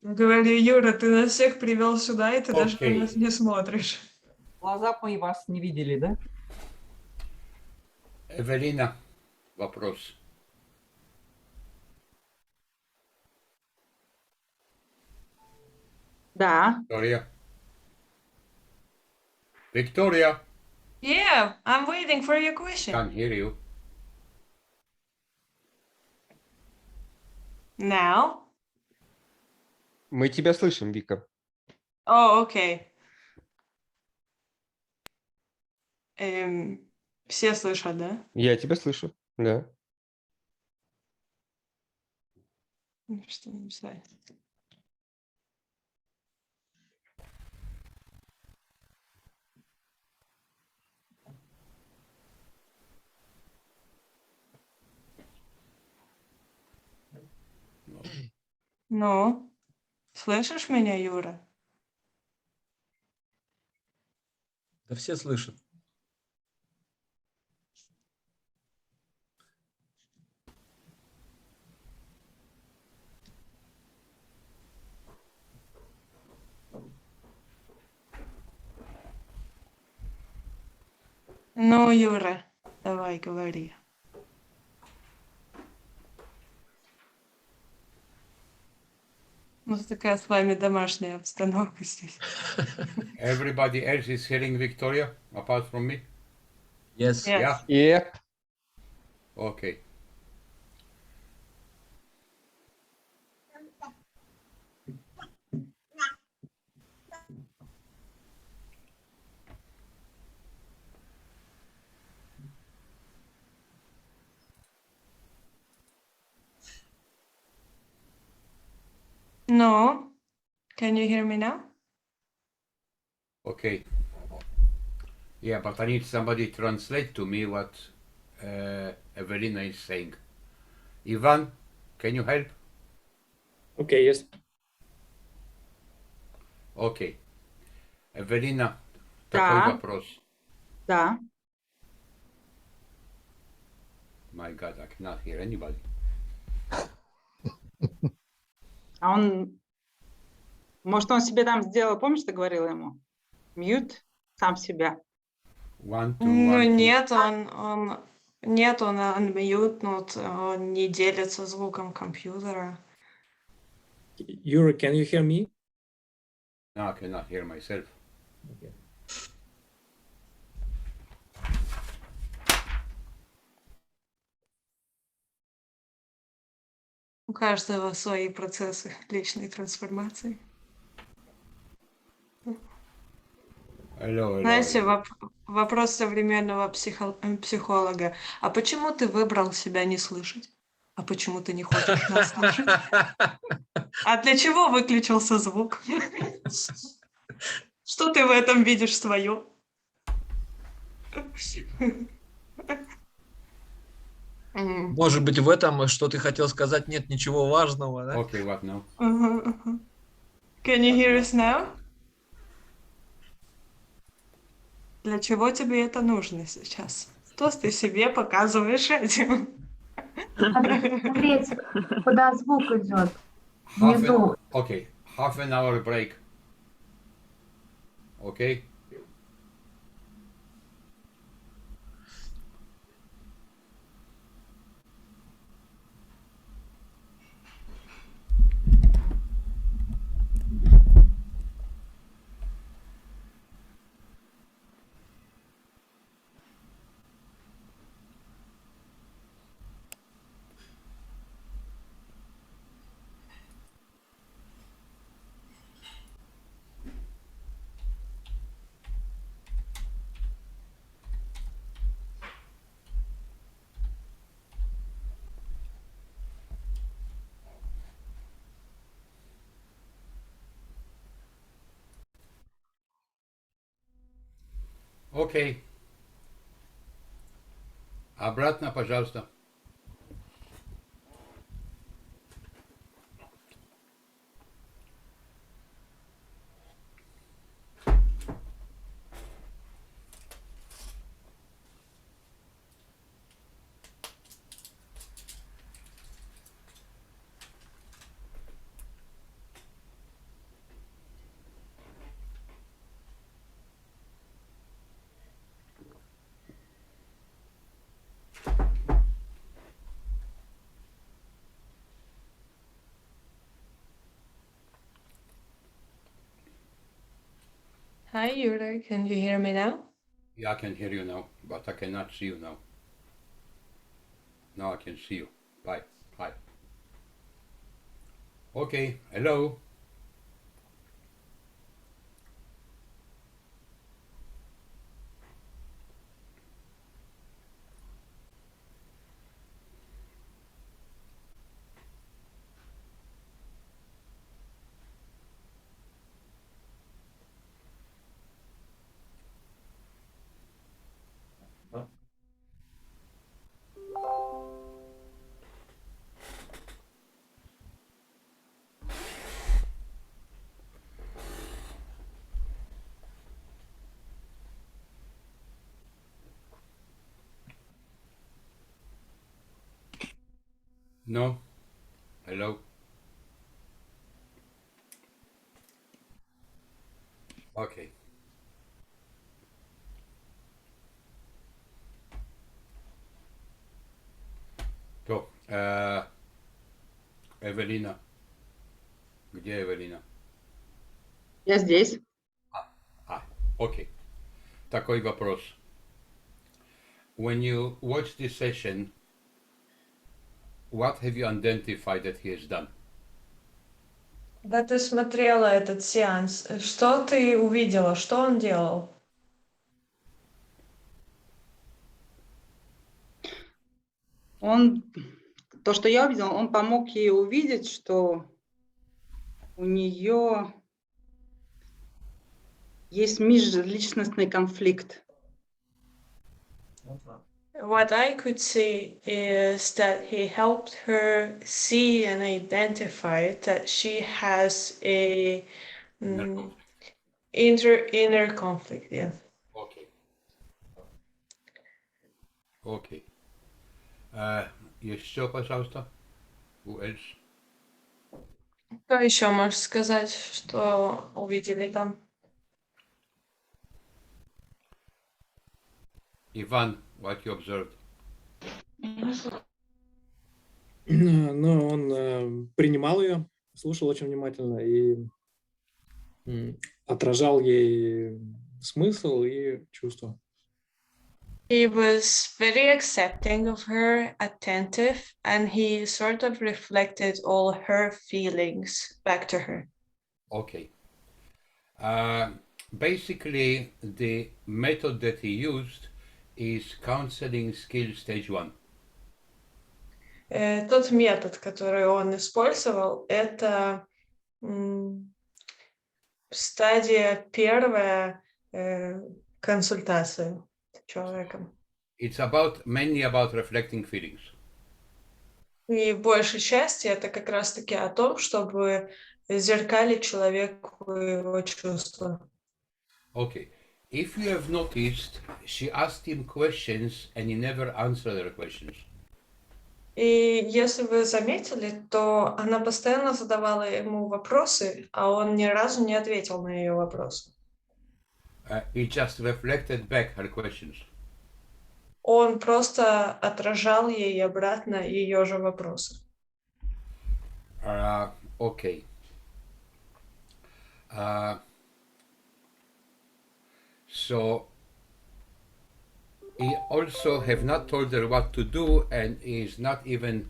Говорю, Юра, ты нас всех привел сюда, и ты даже на нас не смотришь. Глаза мои вас не видели, да? Эвелина, вопрос. Да. Victoria. Victoria. Yeah, I'm waiting for your question. Can't hear you. Now? Мы тебя слышим, Вика. Oh, okay. Все слышат, да? Я тебя слышу, да. Что написать? Ну, слышишь меня, Юра? Да все слышат. Ну, Юра, давай, говори. У нас такая с вами домашняя обстановка здесь. Everybody else is hearing Victoria apart from me? Yes. Yeah? Yeah. Okay. No, can you hear me now? Okay. Yeah, but I need somebody to translate to me what Evelina is saying. Ivan, can you help? Okay, yes. Okay. Evelina, такой вопрос. Да. My God, I cannot hear anybody. А он, может, он себе там сделал, помнишь, ты говорила ему? Мьют сам себя. One, two, Ну, one, two. нет, он unmute, он не делится звуком компьютера. Yuri, can you hear me? No, I cannot hear myself. Okay. У каждого свои процессы личной трансформации. Hello, hello, Знаете, hello. вопрос современного психолога. А почему ты выбрал себя не слышать? А почему ты не хочешь нас слышать? А для чего выключился звук? Что ты в этом видишь свое? Может быть, в этом, что ты хотел сказать, нет ничего важного, да? Okay, what now? Can you hear us now? Для чего тебе это нужно сейчас? Что ты себе показываешь этим? Смотрите, куда звук идет. Half Внизу. an, okay, half an hour break. Okay? Окей. Обратно, пожалуйста. Hi, Yura. Can you hear me now? Yeah, I can hear you now, but I cannot see you now. Now I can see you. Bye. Hi. Okay. Hello. No. Hello. Okay. То, Эвелина. Где Эвелина? Я здесь. Окей. Такой вопрос. When you watch this session, what have you identified that he has done? Когда ты смотрела этот сеанс, что ты увидела? Что он делал? То, что я увидела, он помог ей увидеть, что у нее есть межличностный конфликт. What I could see is that he helped her see and identify that she has a inner conflict. Yeah. Окей. Окей. Еще, пожалуйста. Who else? Что еще можешь сказать, что увидели там? Иван, what you observed? Ну, он принимал ее, слушал очень внимательно и отражал ей смысл и чувства. He was very accepting of her, attentive, and he sort of reflected all her feelings back to her. Okay. Basically, the method that he used is counseling skill stage 1. Тот метод, который он использовал, это стадия первая консультации с человеком. It's mainly about reflecting feelings. И большей части это как раз-таки о том, чтобы зеркалить человеку его чувства. Okay. If you have noticed, she asked him questions and he never answered her questions. И если вы заметили, то она постоянно задавала ему вопросы, а он ни разу не ответил на ее вопросы. He just reflected back her questions. Он просто отражал ей обратно ее же вопросы. Okay. So he also have not told her what to do, and is not even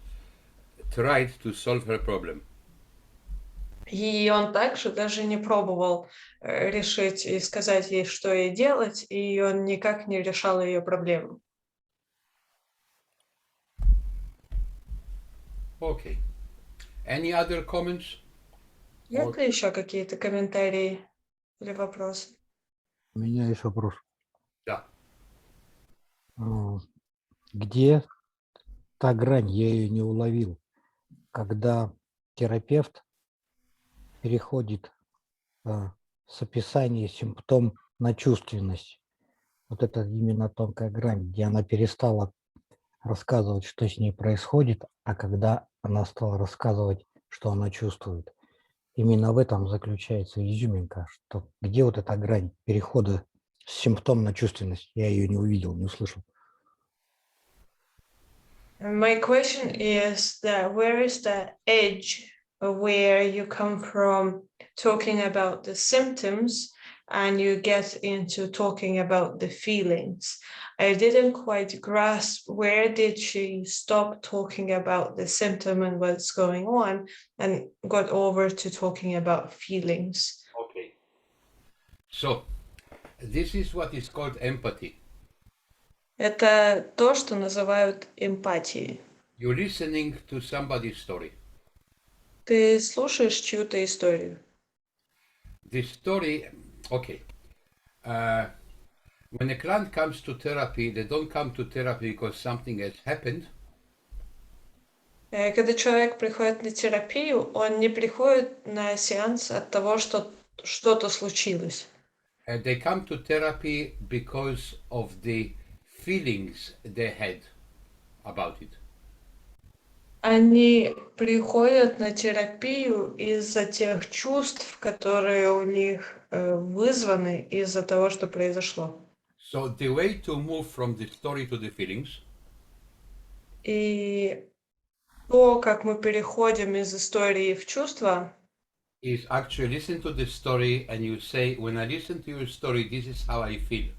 tried to solve her problem. И он также даже не пробовал решить и сказать ей, что ей делать, и он никак не решал ее проблему. Okay. Any other comments? Есть ли еще какие-то комментарии или вопросы? У меня есть вопрос. Да. Где та грань, я ее не уловил, когда терапевт переходит с описания симптом на чувственность. Вот это именно тонкая грань, где она перестала рассказывать, что с ней происходит, а когда она стала рассказывать, что она чувствует. Именно в этом заключается изюминка, что где вот эта грань перехода с симптом на чувственность. Я ее не увидел, не услышал. My question is that where is the edge where you come from talking about the symptoms and you get into talking about the feelings? I didn't quite grasp where did she stop talking about the symptom and what's going on and got over to talking about feelings. Okay. So this is what is called empathy. Это то, что называют эмпатией. You're listening to somebody's story. Ты слушаешь чью-то историю. The story, okay. When a client comes to therapy, they don't come to therapy because something has happened. Когда человек приходит на терапию, он не приходит на сеанс от того, что что-то случилось. They come to therapy because of the feelings they had about it. Они приходят на терапию из-за тех чувств, которые у них вызваны из-за того, что произошло. So the way to move from the story to the feelings И то, как мы переходим из истории в чувства, is actually listen to the story and you say, when I listen to your story, this is how I feel.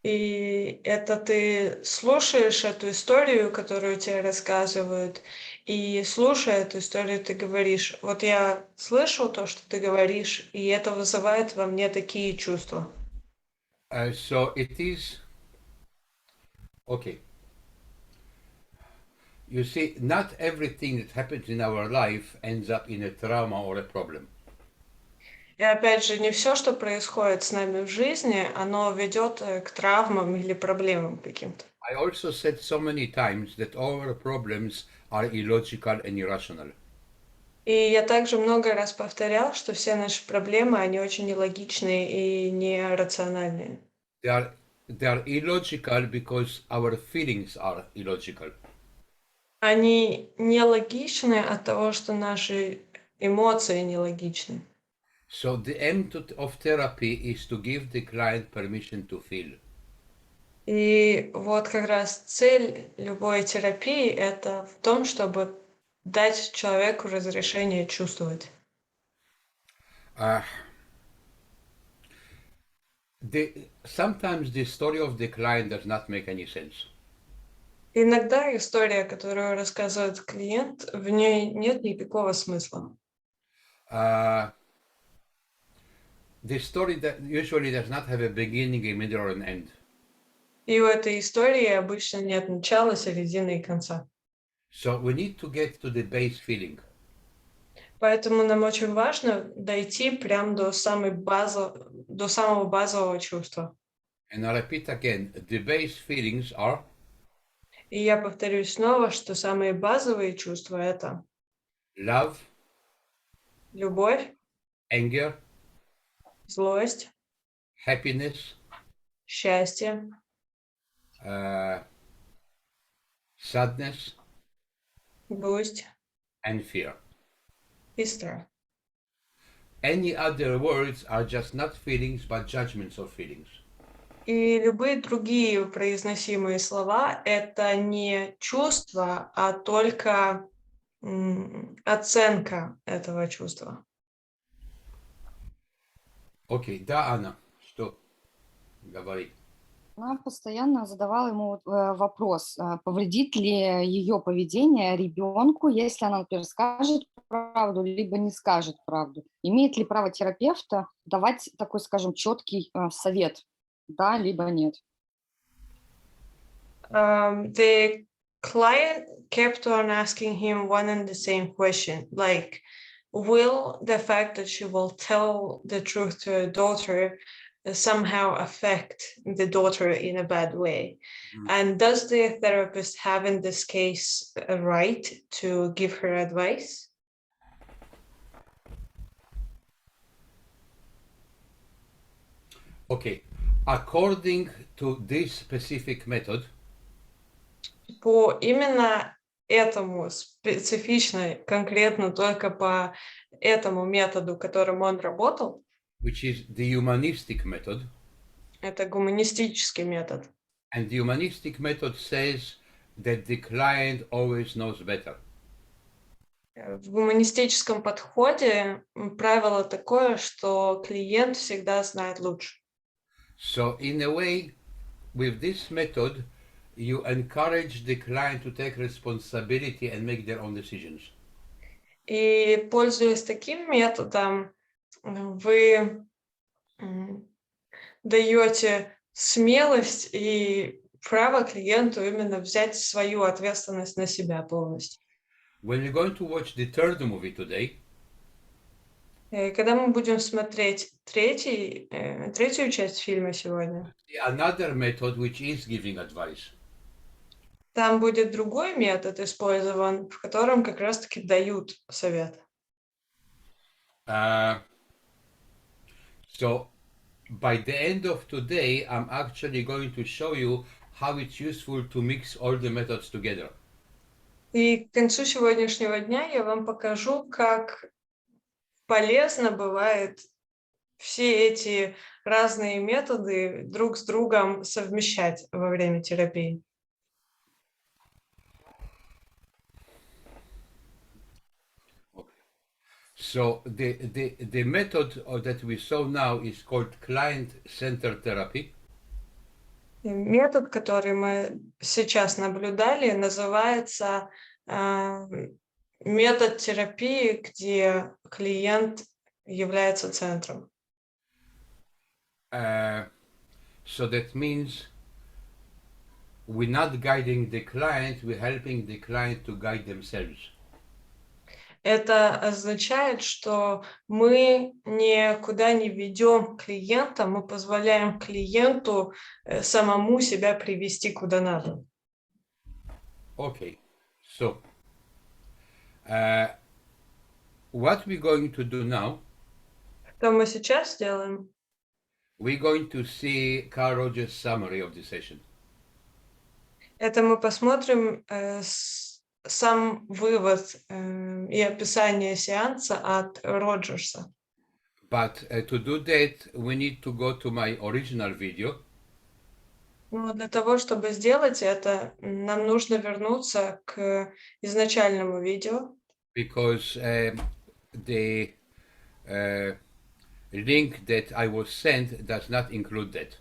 и это ты слушаешь эту историю, которую тебе рассказывают, и слушая эту историю, ты говоришь, вот я слышу то, что ты говоришь, и это вызывает во мне такие чувства. So it is, okay. You see, not everything that happens in our life ends up in a trauma or a problem. И опять же, не все, что происходит с нами в жизни, оно ведет к травмам или проблемам каким-то. I also said so many times that all our problems are illogical and irrational. И я также много раз повторял, что все наши проблемы, они очень нелогичные и нерациональные. They are illogical because our feelings are illogical. Они нелогичны от того, что наши эмоции нелогичны. So the aim of therapy is to give the client permission to feel. И вот как раз цель любой терапии – это в том, чтобы дать человеку разрешение чувствовать. The Sometimes the story of the client does not make any sense. Иногда история, которую рассказывает клиент, в ней нет никакого смысла. The story that usually does not have a beginning, a middle, or an end. И у этой истории обычно нет начала, середины и конца. So we need to get to the base feeling. Поэтому нам очень важно дойти прямо до самого базового чувства. And I repeat again, the base feelings are И я повторюсь снова, что самые базовые чувства — это love, любовь, anger, злость, happiness, счастье, sadness, грусть and fear. и страх. Any other words are just not feelings, but judgments of feelings. И любые другие произносимые слова — это не чувства, а только оценка этого чувства. Окей, да, Анна, что? Говори. Она постоянно задавала ему вопрос, повредит ли ее поведение ребенку, если она, например, скажет правду, либо не скажет правду. Имеет ли право терапевта давать такой, скажем, четкий совет, да, либо нет? The client kept on asking him one and the same question, like, will the fact that she will tell the truth to her daughter somehow affect the daughter in a bad way? And does the therapist have in this case a right to give her advice? Okay, according to this specific method, По именно этому специфично, конкретно только по этому методу, которым он работал, which is the humanistic method, это гуманистический метод. and the humanistic method says that the client always knows better. В гуманистическом подходе правило такое, что клиент всегда знает лучше. So in a way, with this method, you encourage the client to take responsibility and make their own decisions. И, пользуясь таким методом, вы даете смелость и право клиенту именно взять свою ответственность на себя полностью. When we're going to watch the third movie today, Когда мы будем смотреть третью часть фильма сегодня, another method which is giving advice. там будет другой метод использован, в котором как раз-таки дают совет. So by the end of today, I'm actually going to show you how it's useful to mix all the methods together. И к концу сегодняшнего дня я вам покажу, как полезно бывает все эти разные методы друг с другом совмещать во время терапии. So the method that we saw now is called client-centered therapy. Метод, который мы сейчас наблюдали, называется метод терапии, где клиент является центром. So that means we're not guiding the client, we're helping the client to guide themselves. Это означает, что мы никуда не ведем клиента, мы позволяем клиенту самому себя привести куда надо. Okay, so what we're going to do now, Что мы сейчас сделаем? we're going to see Carl Rogers' summary of the session. Это мы посмотрим сам вывод и описание сеанса от Роджерса. But to do that, we need to go to my original video. Но для того, чтобы сделать это, нам нужно вернуться к изначальному видео. Because link that I was sent does not include that.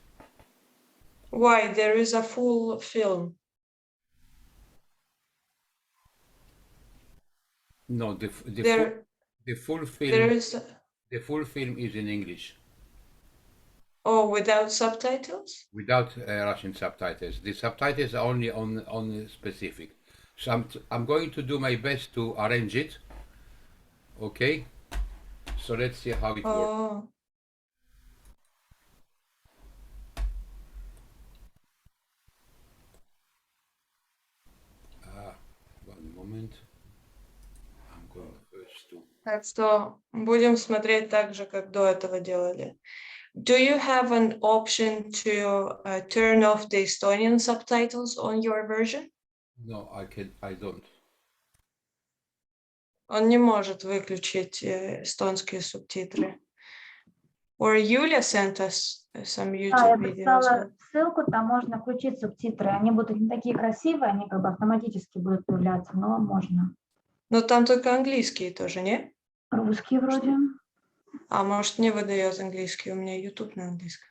Why? There is a full film. No, the full There film. is. The full film is in English. Oh, without subtitles? Without Russian subtitles. The subtitles are only on specific. So I'm going to do my best to arrange it. Okay. So let's see how it works. One moment. I'm going first to. Так что будем смотреть так же, как до этого делали. Do you have an option to turn off the Estonian subtitles on your version? No, I don't. Он не может выключить эстонские субтитры. Or Yulia sent us some Да, я YouTube videos. прислала ссылку, там можно включить субтитры. Они будут не такие красивые, они как бы автоматически будут появляться, но можно. Но там только английские тоже, не? Русские вроде. А может, не выдает английский, у меня YouTube на английском.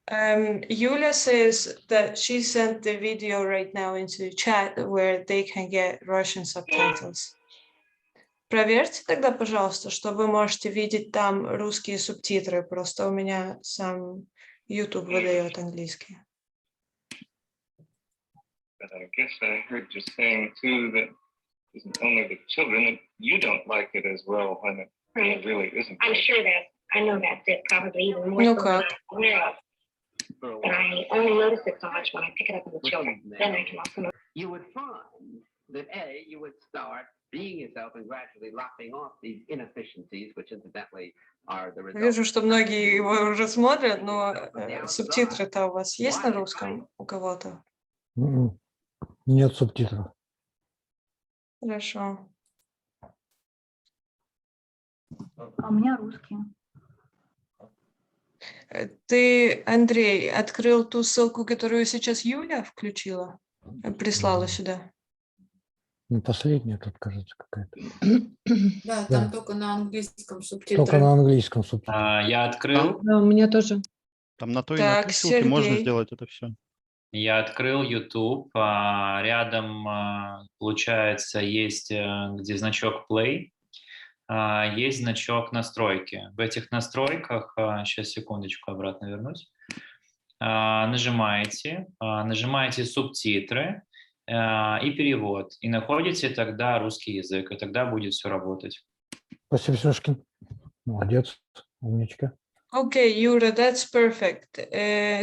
Yulia says that she sent the video right now into the chat where they can get Russian subtitles. Проверьте тогда, пожалуйста, что вы можете видеть там русские субтитры. Просто у меня сам YouTube выдает английский. But I guess I heard you saying too that it isn't only the children. You don't like it as well when it really isn't. I'm sure that I know that's it, probably even more so than I'm aware of. But I only notice it so much when I pick it up with the children. Then I can also notice. You would find that you would start being yourself and gradually lopping off these inefficiencies, which incidentally are the result. Вижу, что многие его уже смотрят, но субтитры-то у вас есть на русском у кого-то? Нет субтитров. Хорошо. А у меня русские. Ты, Андрей, открыл ту ссылку, которую сейчас Юля включила, прислала сюда? Ну, последняя тут, кажется, какая-то. Да, там только на английском субтитры. Только на английском субтитры. Я открыл. Да, у меня тоже. Там на той и на той ссылке можно сделать это все. Я открыл YouTube. Рядом, получается, есть где значок Play. Есть значок настройки. В этих настройках, сейчас секундочку, обратно вернусь, нажимаете субтитры и перевод, и находите тогда русский язык, и тогда будет все работать. Спасибо, Сёшкин. Молодец, умничка. Okay, Yura, that's perfect.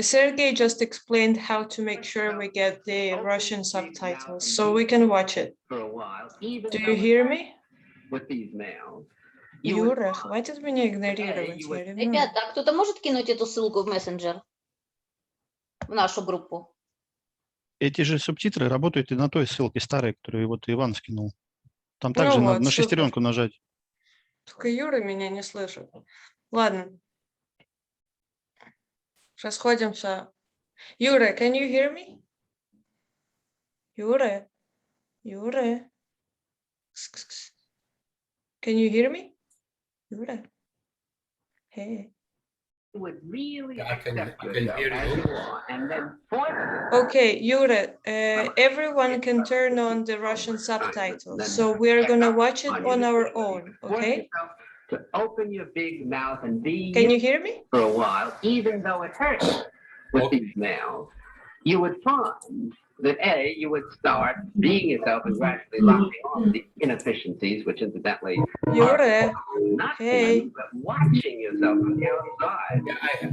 Sergey just explained how to make sure we get the Russian subtitles, so we can watch it. Do you hear me? Юра, хватит меня игнорировать. Ребята, а кто-то может кинуть эту ссылку в мессенджер? В нашу группу? Эти же субтитры работают и на той ссылке старой, которую вот Иван скинул. Там также вот, надо на шестеренку нажать. Только Юра меня не слышит. Ладно. Расходимся. Юра, can you hear me? Юра? Юра? Can you hear me? Юра? Hey. I can hear you. Okay, Yura, everyone can turn on the Russian subtitles, so we're gonna watch it on our own, okay? To open your big mouth and be Can you hear me? For a while, even though it hurts with these mouths, you would find that you would start being yourself and gradually locking off the inefficiencies, which incidentally are not you, but watching yourself on the outside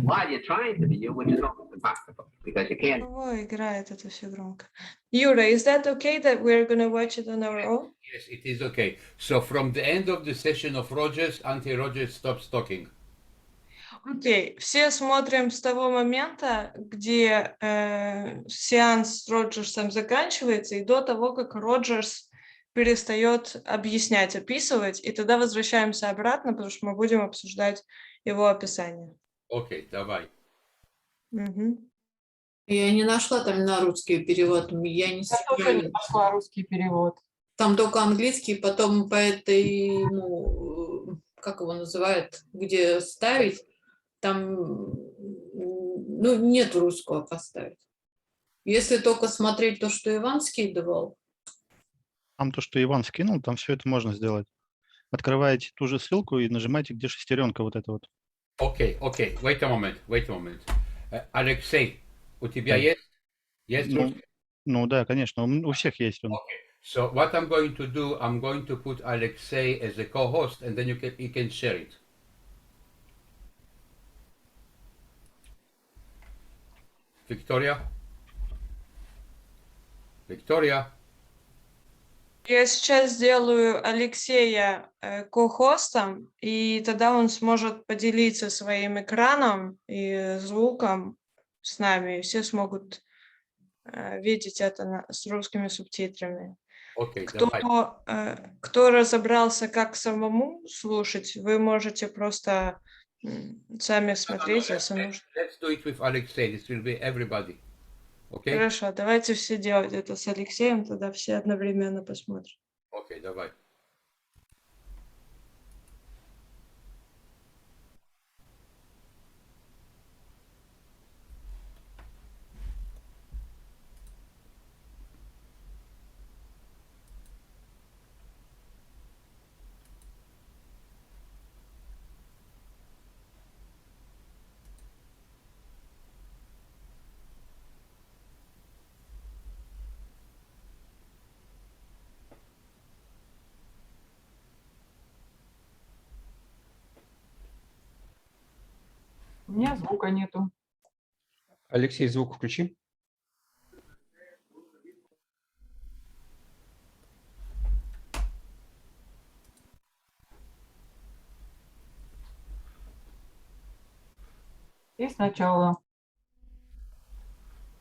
while you're trying to be you, which is almost impossible because you can't. Ой, играет это все громко. Юра, is that okay that we're gonna watch it on our own? Yes, it is okay. So from the end of the session of Rogers until Rogers stops talking. Окей, все смотрим с того момента, где сеанс с Роджерсом заканчивается, и до того, как Роджерс перестает объяснять, описывать, и тогда возвращаемся обратно, потому что мы будем обсуждать его описание. Окей, давай. Угу. Я не нашла там на русский перевод. Я тоже не нашла русский перевод. Там только английский, потом по как его называют, где ставить, там, ну, нет русского поставить. Если только смотреть то, что Иван скидывал. Там то, что Иван скинул, там все это можно сделать. Открываете ту же ссылку и нажимаете, где шестеренка вот эта вот. Окей, wait a moment. Алексей, у тебя есть? Есть русский? Ну да, конечно, у всех есть он. Okay. So what I'm going to do, I'm going to put Alexei as a co-host, and then you can share it. Victoria? Я сейчас сделаю Алексея ко-хостом, и тогда он сможет поделиться своим экраном и звуком с нами, и все смогут видеть это с русскими субтитрами. Окей, Кто разобрался, как самому слушать, вы можете просто сами смотреть, если нужно. Let's do it with Alexei. This will be everybody. Okay? Хорошо, давайте все делать это с Алексеем, тогда все одновременно посмотрят. Окей, давай. У меня звука нету. Алексей, звук включи. И сначала.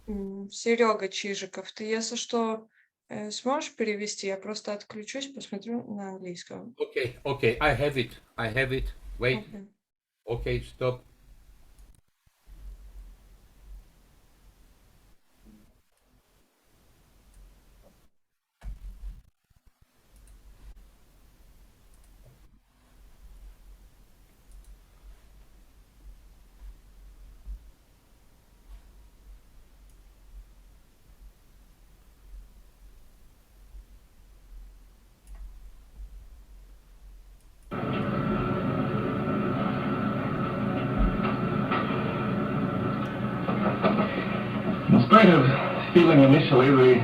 Серега Чижиков, ты, если что, сможешь перевести? Я просто отключусь, посмотрю на английском. Okay, I have it. Wait. Okay, stop. In spite of feeling initially the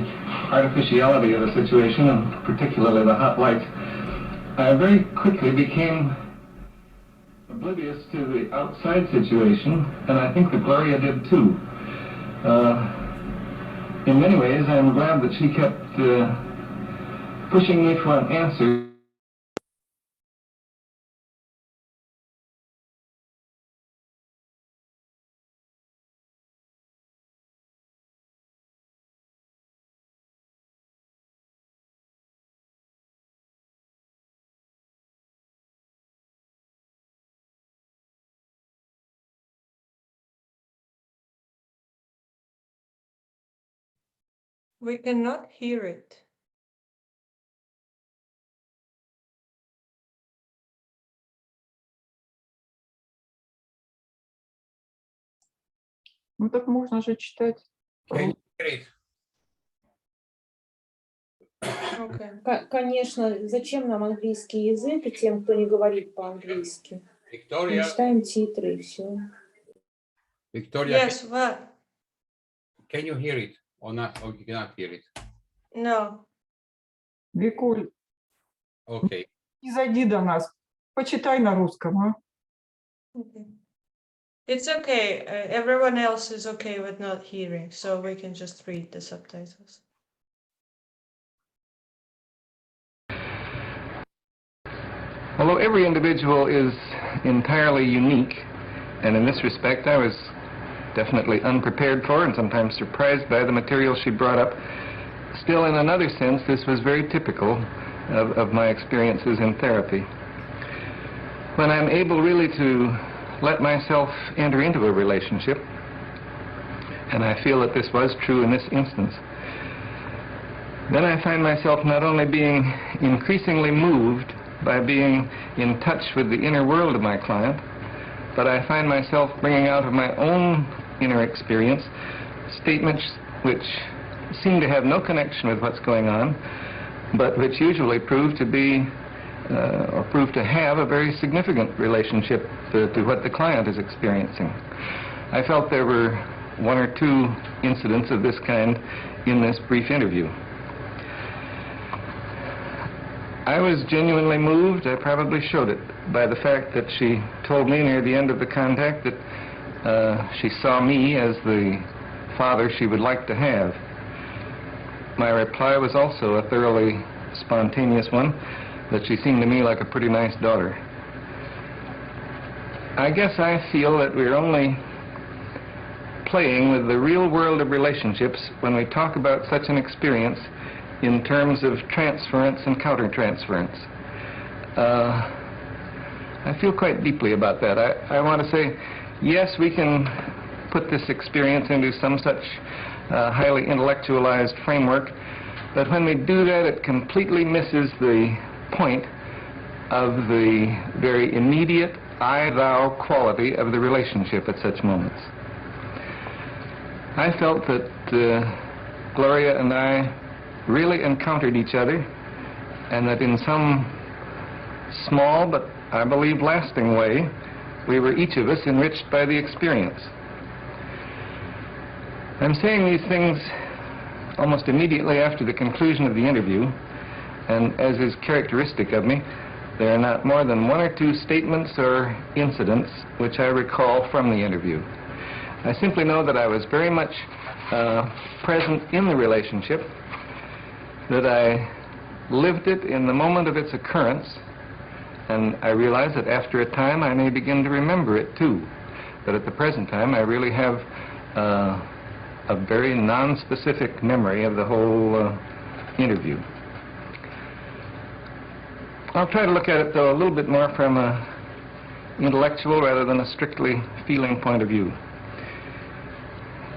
artificiality of the situation, and particularly the hot lights, I very quickly became oblivious to the outside situation, and I think that Gloria did too. In many ways, I'm glad that she kept pushing me for an answer. We cannot hear it. Ну так можно же читать. Конечно, зачем нам английский язык и тем, кто не говорит по-английски? Мы читаем титры и все. Victoria, Yes, what? Can you hear it or not? Or you cannot hear it? No. Викуль, Okay. не зайди до нас. Почитай на русском, а? Okay. It's okay. Everyone else is okay with not hearing, so we can just read the subtitles. Although every individual is entirely unique, and in this respect I was definitely unprepared for and sometimes surprised by the material she brought up, still in another sense this was very typical of my experiences in therapy. When I'm able really to let myself enter into a relationship, and I feel that this was true in this instance, then I find myself not only being increasingly moved by being in touch with the inner world of my client, but I find myself bringing out of my own inner experience statements which seem to have no connection with what's going on, but which usually prove to be or prove to have a very significant relationship to what the client is experiencing. I felt there were one or two incidents of this kind in this brief interview. I was genuinely moved, I probably showed it, by the fact that she told me near the end of the contact that she saw me as the father she would like to have. My reply was also a thoroughly spontaneous one, that she seemed to me like a pretty nice daughter. I guess I feel that we're only playing with the real world of relationships when we talk about such an experience in terms of transference and countertransference. I feel quite deeply about that. I want to say, yes, we can put this experience into some such highly intellectualized framework, but when we do that, it completely misses the point of the very immediate I-thou quality of the relationship at such moments. I felt that Gloria and I really encountered each other, and that in some small but I believe lasting way, we were each of us enriched by the experience. I'm saying these things almost immediately after the conclusion of the interview, and as is characteristic of me, there are not more than one or two statements or incidents which I recall from the interview. I simply know that I was very much present in the relationship, that I lived it in the moment of its occurrence, and I realize that after a time I may begin to remember it too. But at the present time I really have a very non-specific memory of the whole interview. I'll try to look at it, though, a little bit more from an intellectual rather than a strictly feeling point of view.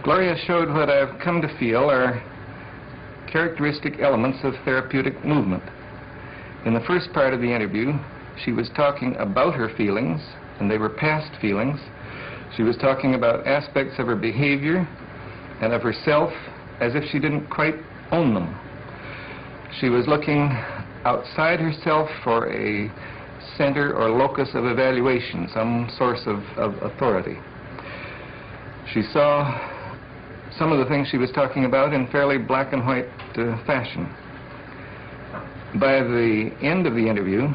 Gloria showed what I've come to feel are characteristic elements of therapeutic movement. In the first part of the interview, she was talking about her feelings, and they were past feelings. She was talking about aspects of her behavior and of herself as if she didn't quite own them. She was looking outside herself for a center or locus of evaluation, some source of authority. She saw some of the things she was talking about in fairly black and white fashion. By the end of the interview,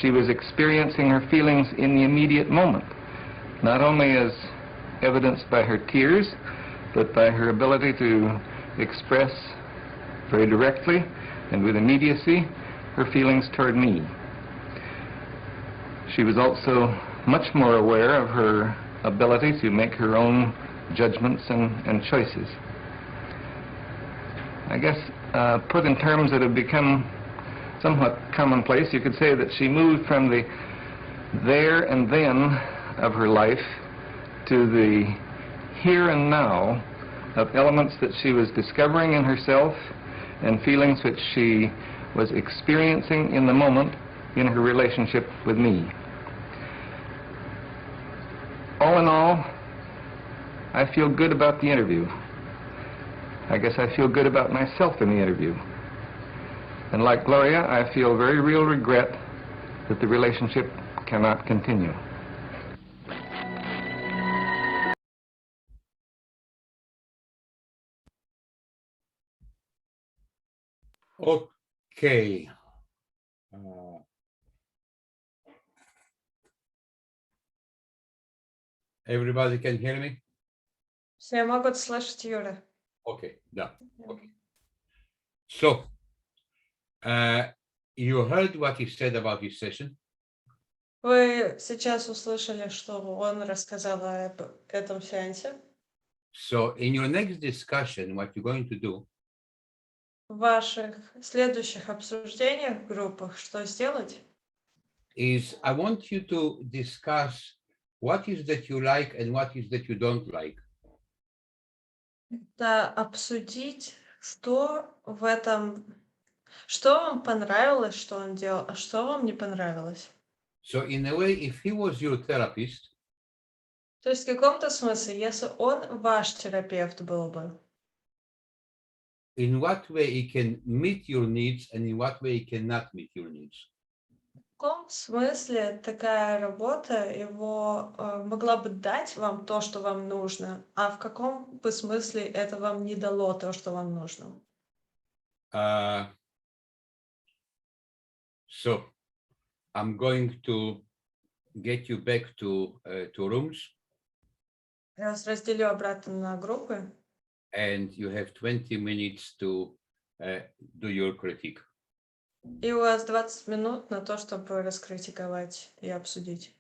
she was experiencing her feelings in the immediate moment, not only as evidenced by her tears, but by her ability to express very directly and with immediacy her feelings toward me. She was also much more aware of her ability to make her own judgments and choices. I guess put in terms that have become somewhat commonplace, you could say that she moved from the there and then of her life to the here and now of elements that she was discovering in herself and feelings which she was experiencing in the moment in her relationship with me. All in all, I feel good about the interview. I guess I feel good about myself in the interview. And like Gloria, I feel very real regret that the relationship cannot continue. Okay. Everybody can hear me? Все могут слышать Юра. Okay, да. Okay. So, you heard what he said about this session? Вы сейчас услышали, что он рассказал об этом сеансе. So, in your next discussion, what you're going to do В ваших следующих обсуждениях в группах что сделать? is I want you to discuss what is that you like and what is that you don't like. Это обсудить, что в этом Что вам понравилось, что он делал, а что вам не понравилось? So in a way, if he was your therapist, То есть в каком-то смысле, если он ваш терапевт был бы, in what way he can meet your needs and in what way he cannot meet your needs? в каком смысле такая работа его могла бы дать вам то, что вам нужно, а в каком бы смысле это вам не дало то, что вам нужно? So I'm going to get you back to rooms, Я вас разделю обратно на группы, and you have 20 minutes to do your critique. и у вас 20 минут на то, чтобы раскритиковать и обсудить.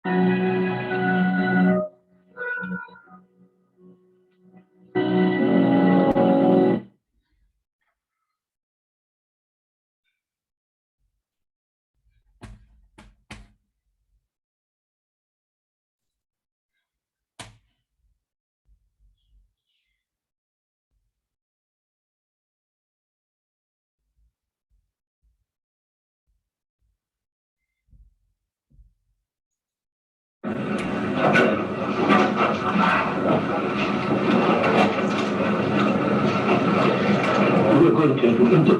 We're going to enter.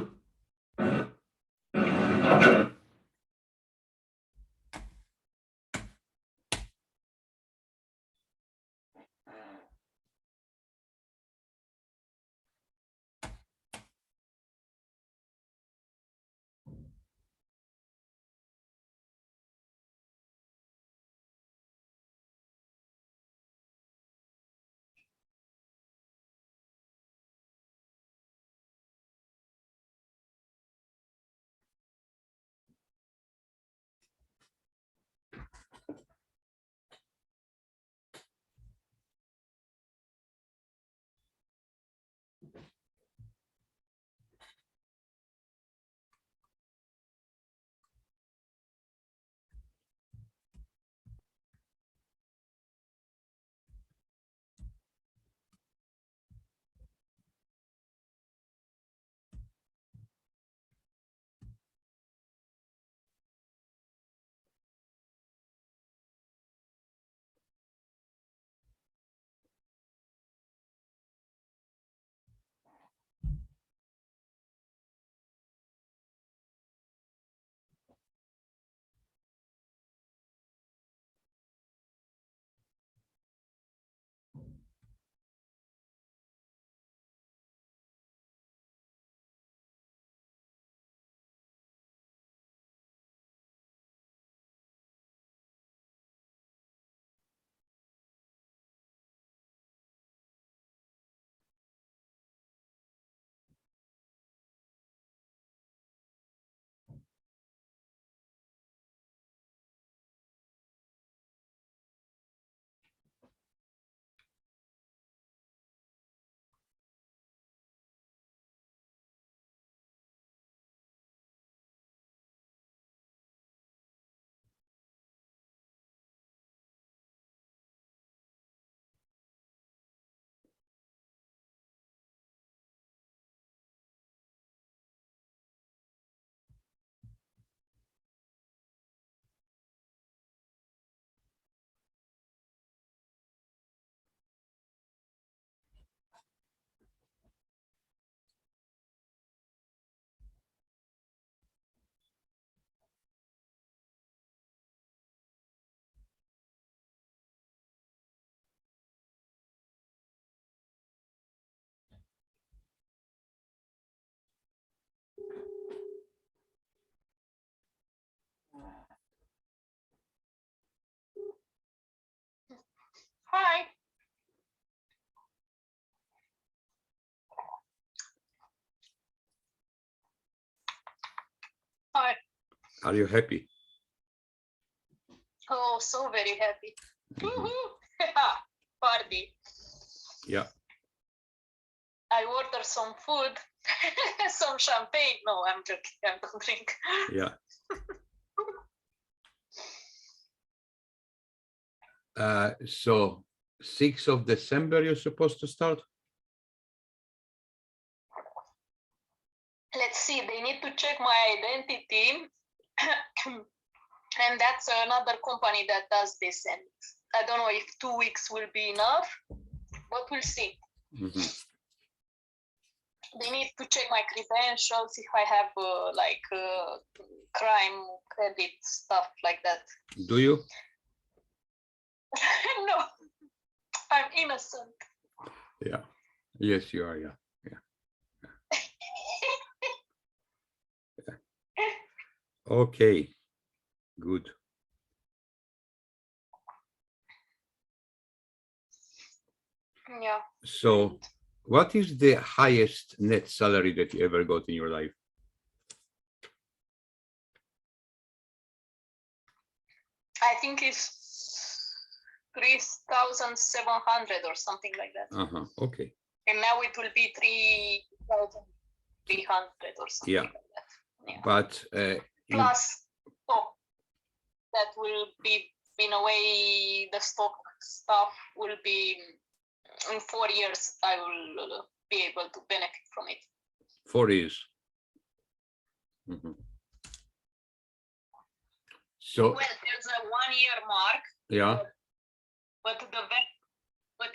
Hi. Hi. Are you happy? Oh, so very happy. Yeah, party. Yeah. I ordered some food, some champagne. No, I'm joking. I don't drink. Yeah. So 6th of December, you're supposed to start? Let's see, they need to check my identity. And that's another company that does this. And I don't know if 2 weeks will be enough, but we'll see. Mm-hmm. They need to check my credentials, if I have crime credit, stuff like that. Do you? No, I'm innocent. Yeah. Yes, you are. Yeah. Okay. Good. Yeah. So, what is the highest net salary that you ever got in your life? I think it's 3,700 or something like that. Okay. And now it will be 3,300 or something Yeah. like that. Yeah. But Plus stock that will be, in a way, the stock stuff will be in 4 years. I will be able to benefit from it. 4 years. So well, there's a 1 year mark. Yeah. But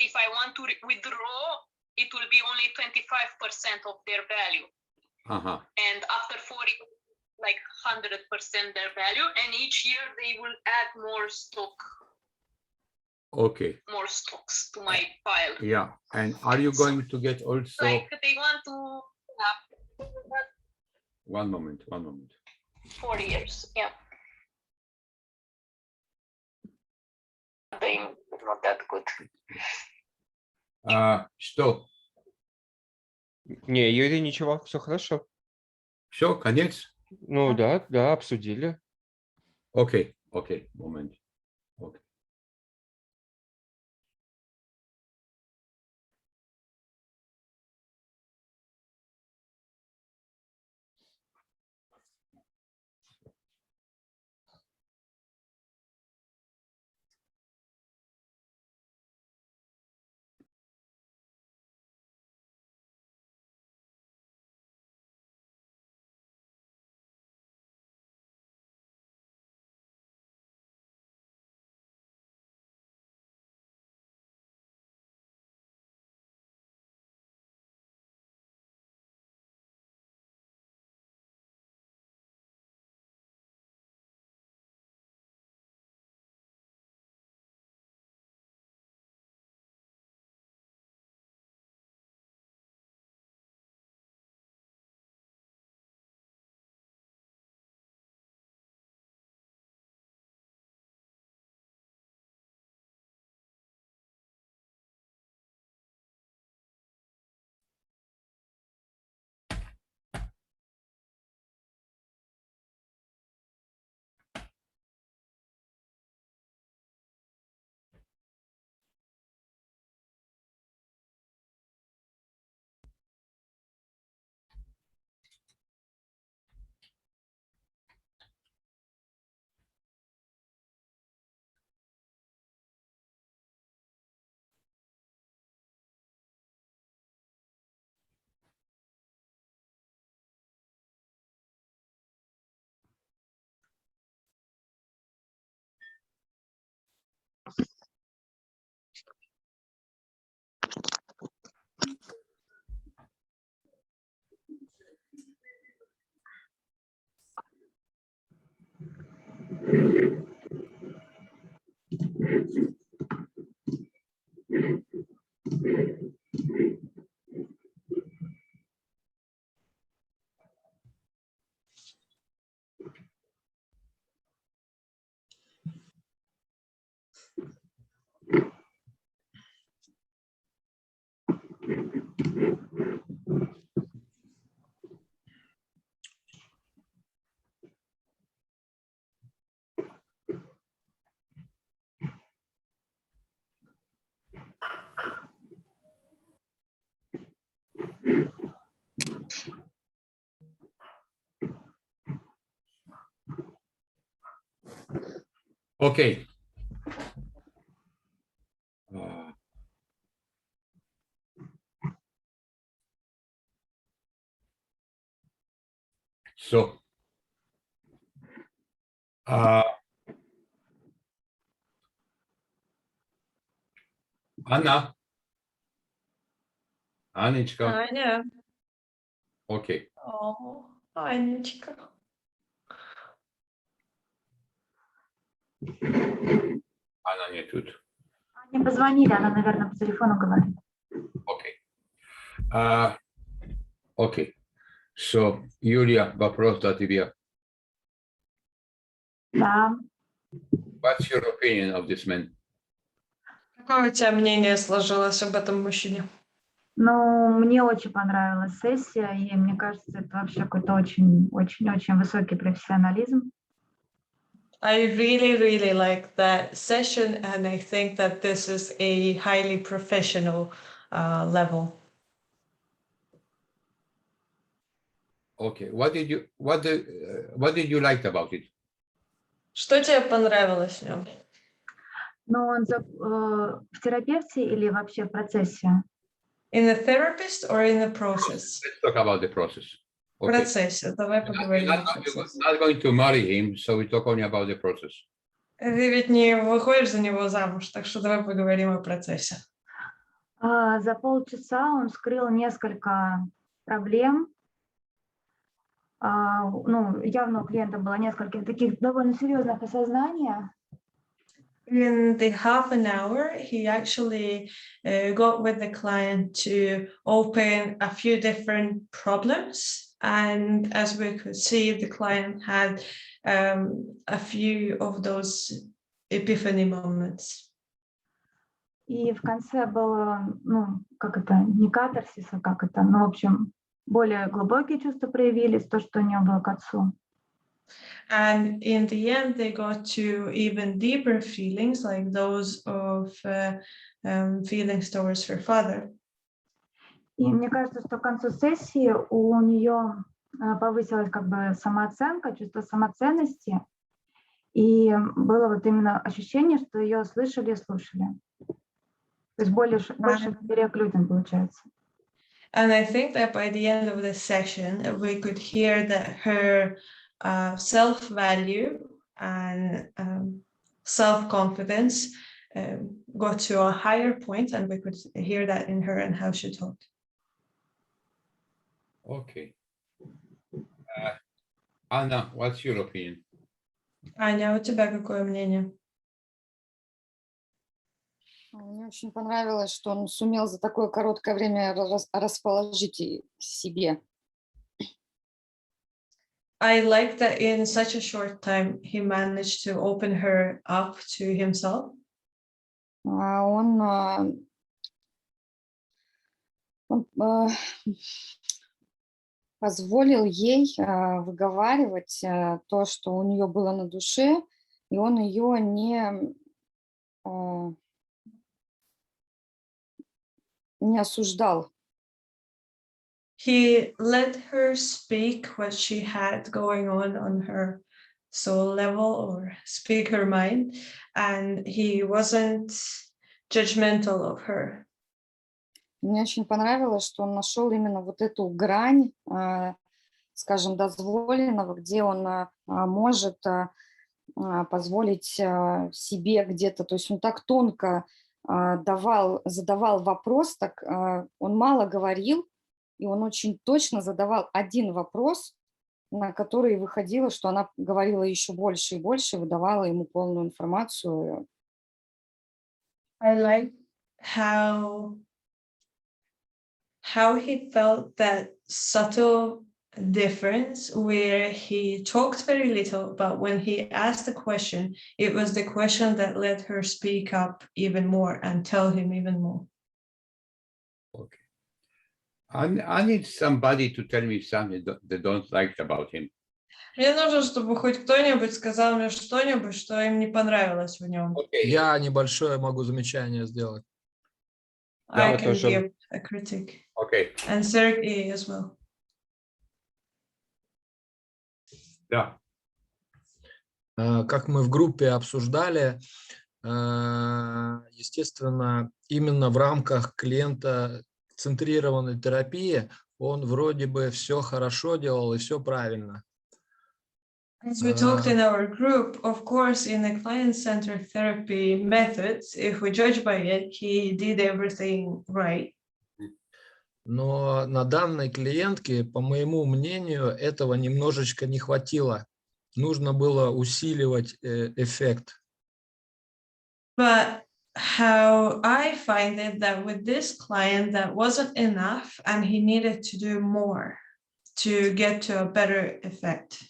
if I want to withdraw, it will be only 25% of their value. And after 4 years, like 100% their value, and each year they will add more stock. Okay. More stocks to my pile. Yeah. And are you going to get also? Like they want to. 1 moment. 4 years. Yeah. They not that good. Что? Не, Юрий, ничего, все хорошо. Все, конец? Ну да, обсудили. Окей, момент. Okay. Okay. So, Анна? Анечка? Аня. Окей. О, Анечка. Она не тут. Не позвонили, она, наверное, по телефону говорит. Окей. Окей. So, Юлия, вопрос для тебя. Да. What's your opinion of this man? Какое у тебя мнение сложилось об этом мужчине? Ну, мне очень понравилась сессия, и мне кажется, это вообще какой-то очень высокий профессионализм. I really like that session, and I think that this is a highly professional level. Okay. What did you like about it? Что тебе понравилось в нем? Но он в терапевте или вообще в процессе? In the therapist or in the process? Let's talk about the process. В процессе. Давай поговорим о процессе. You're not going to marry him, so we talk only about the process. Ты ведь не выходишь за него замуж, так что давай поговорим о процессе. За полчаса он вскрыл несколько проблем. Ну, явно у клиента было несколько таких довольно серьезных осознаний. In the half an hour, he actually got with the client to open a few different problems. And as we could see, the client had a few of those epiphany moments. И в конце было, ну, как это, не катарсис, а как это, ну, в общем, более глубокие чувства проявились, то, что у него было к отцу. And in the end, they got to even deeper feelings, like those of feelings towards her father. И мне кажется, что к концу сессии у нее повысилась как бы самооценка, чувство самоценности, и было вот именно ощущение, что ее слышали и слушали. То есть больше доверия к людям получается. And I think that by the end of the session, we could hear that her self-value and self-confidence got to a higher point, and we could hear that in her and how she talked. Okay. Anna, what's your opinion? Аня, у тебя какое мнение? Мне очень понравилось, что он сумел за такое короткое время расположить себе. I like that in such a short time he managed to open her up to himself. Он позволил ей выговаривать то, что у нее было на душе, и он ее не осуждал. He let her speak what she had going on her soul level, or speak her mind, and he wasn't judgmental of her. Мне очень понравилось, что он нашел именно вот эту грань, скажем, дозволенного, где он может позволить себе где-то, то есть он так тонко задавал вопрос, так он мало говорил, и он очень точно задавал один вопрос, на который выходило, что она говорила еще больше и больше, выдавала ему полную информацию. I like how he felt that subtle difference where he talked very little, but when he asked a question, it was the question that let her speak up even more and tell him even more. Okay. I need somebody to tell me something they don't like about him. Мне нужно, чтобы хоть кто-нибудь сказал мне что-нибудь, что им не понравилось в нем. Я небольшое могу замечание сделать. I can give a critique. Okay. And Sergey as well. Да. Как мы в группе обсуждали, естественно, именно в рамках клиентоцентрированной терапии он вроде бы все хорошо делал и все правильно. As we talked in our group, of course, in the client-centered therapy methods, if we judge by it, he did everything right. Но на данной клиентке, по моему мнению, этого немножечко не хватило. Нужно было усиливать эффект. But how I find it that with this client, that wasn't enough, and he needed to do more to get to a better effect.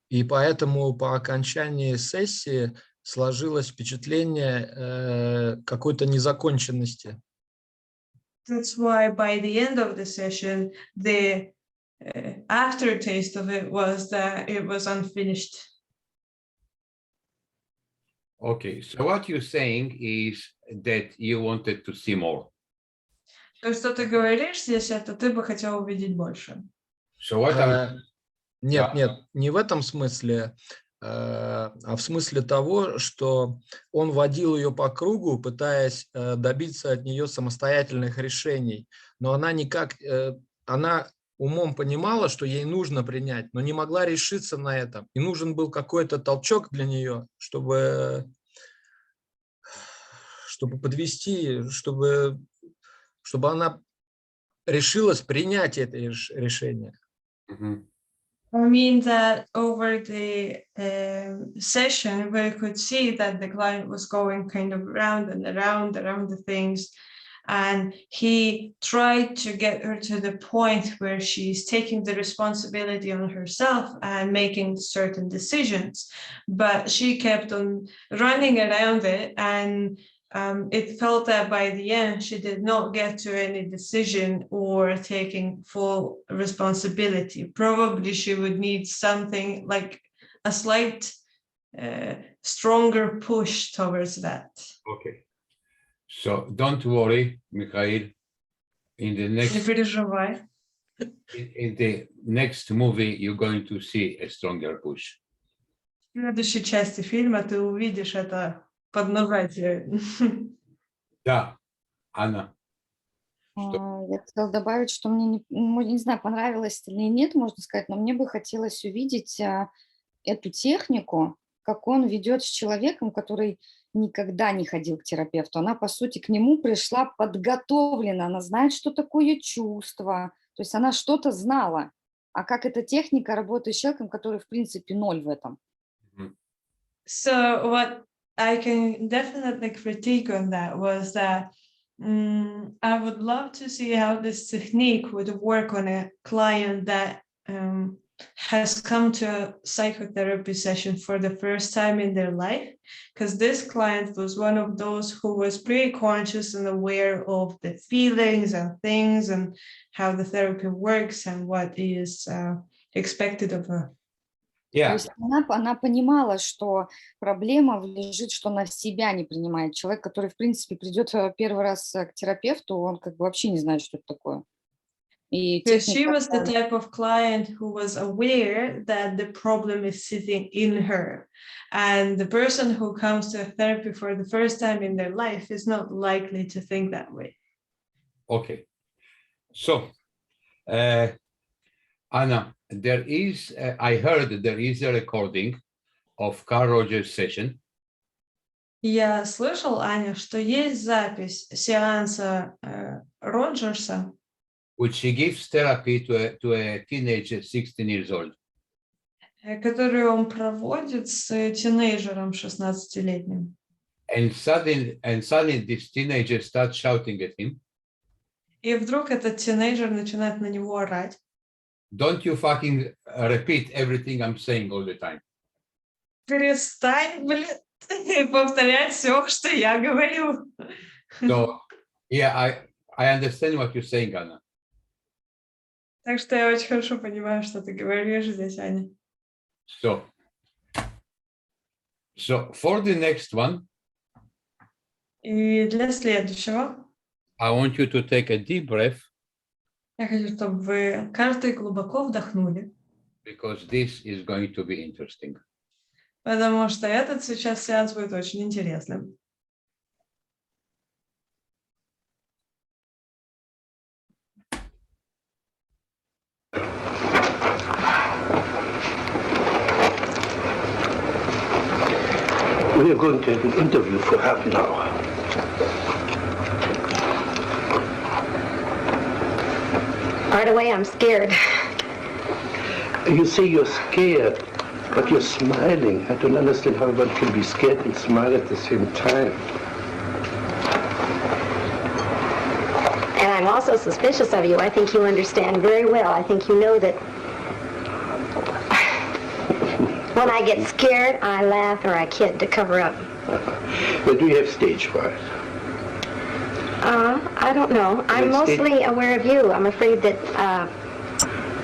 И поэтому по окончании сессии сложилось впечатление какой-то незаконченности. That's why by the end of the session, the aftertaste of it was that it was unfinished. Okay, so what you're saying is that you wanted to see more. То, что ты говоришь здесь, это ты бы хотел увидеть больше. So what Нет, нет, не в этом смысле, а в смысле того, что он водил ее по кругу, пытаясь добиться от нее самостоятельных решений, но она никак, она умом понимала, что ей нужно принять, но не могла решиться на это. И нужен был какой-то толчок для нее, чтобы подвести, чтобы она решилась принять это решение. I mean that over the session, we could see that the client was going kind of around and around the things, and he tried to get her to the point where she's taking the responsibility on herself and making certain decisions, but she kept on running around it, and it felt that by the end she did not get to any decision or taking full responsibility. Probably she would need something like a slight stronger push towards that. Okay. So don't worry, Mikhail. In the next in the next movie, you're going to see a stronger push. В следующей части фильма ты увидишь это поднажатие. Да, Анна. Я хотела добавить, что мне не знаю, понравилось или нет, можно сказать, но мне бы хотелось увидеть эту технику, как он ведет с человеком, который никогда не ходил к терапевту. Она, по сути, к нему пришла подготовлена, она знает, что такое чувство, то есть она что-то знала. А как эта техника работает с человеком, который, в принципе, ноль в этом? So what I can definitely critique on that was that I would love to see how this technique would work on a client that has come to a psychotherapy session for the first time in their life, because this client was one of those who was pretty conscious and aware of the feelings and things and how the therapy works and what is expected of her. То есть она понимала, что проблема лежит, что она себя не принимает. Человек, который, в принципе, придет первый раз к терапевту, он как бы вообще не знает, что это такое. Because she was the type of client who was aware that the problem is sitting in her. And the person who comes to therapy for the first time in their life is not likely to think that way. Okay. So, Anna, there is, I heard there is a recording of Carl Rogers' session. Я слышал, Аня, что есть запись сеанса Роджерса, which he gives therapy to a teenager 16 years old. Которую он проводит с тинейджером 16-летним. And suddenly this teenager starts shouting at him. И вдруг этот тинейджер начинает на него орать. Don't you fucking repeat everything I'm saying all the time. Перестань, блин, повторять все, что я говорю. So, yeah, I understand what you're saying, Anna. Так что я очень хорошо понимаю, что ты говоришь здесь, Аня. So for the next one, и для следующего, I want you to take a deep breath. Я хочу, чтобы вы каждый глубоко вдохнули. Because this is going to be interesting. Потому что этот сейчас сеанс будет очень интересным. We are going to have an interview for half an hour. Right away, I'm scared. You say you're scared, but you're smiling. I don't understand how one can be scared and smile at the same time. And I'm also suspicious of you. I think you understand very well. I think you know that when I get scared, I laugh or I kid to cover up. But do you have stage fright? I don't know. I'm mostly aware of you. I'm afraid that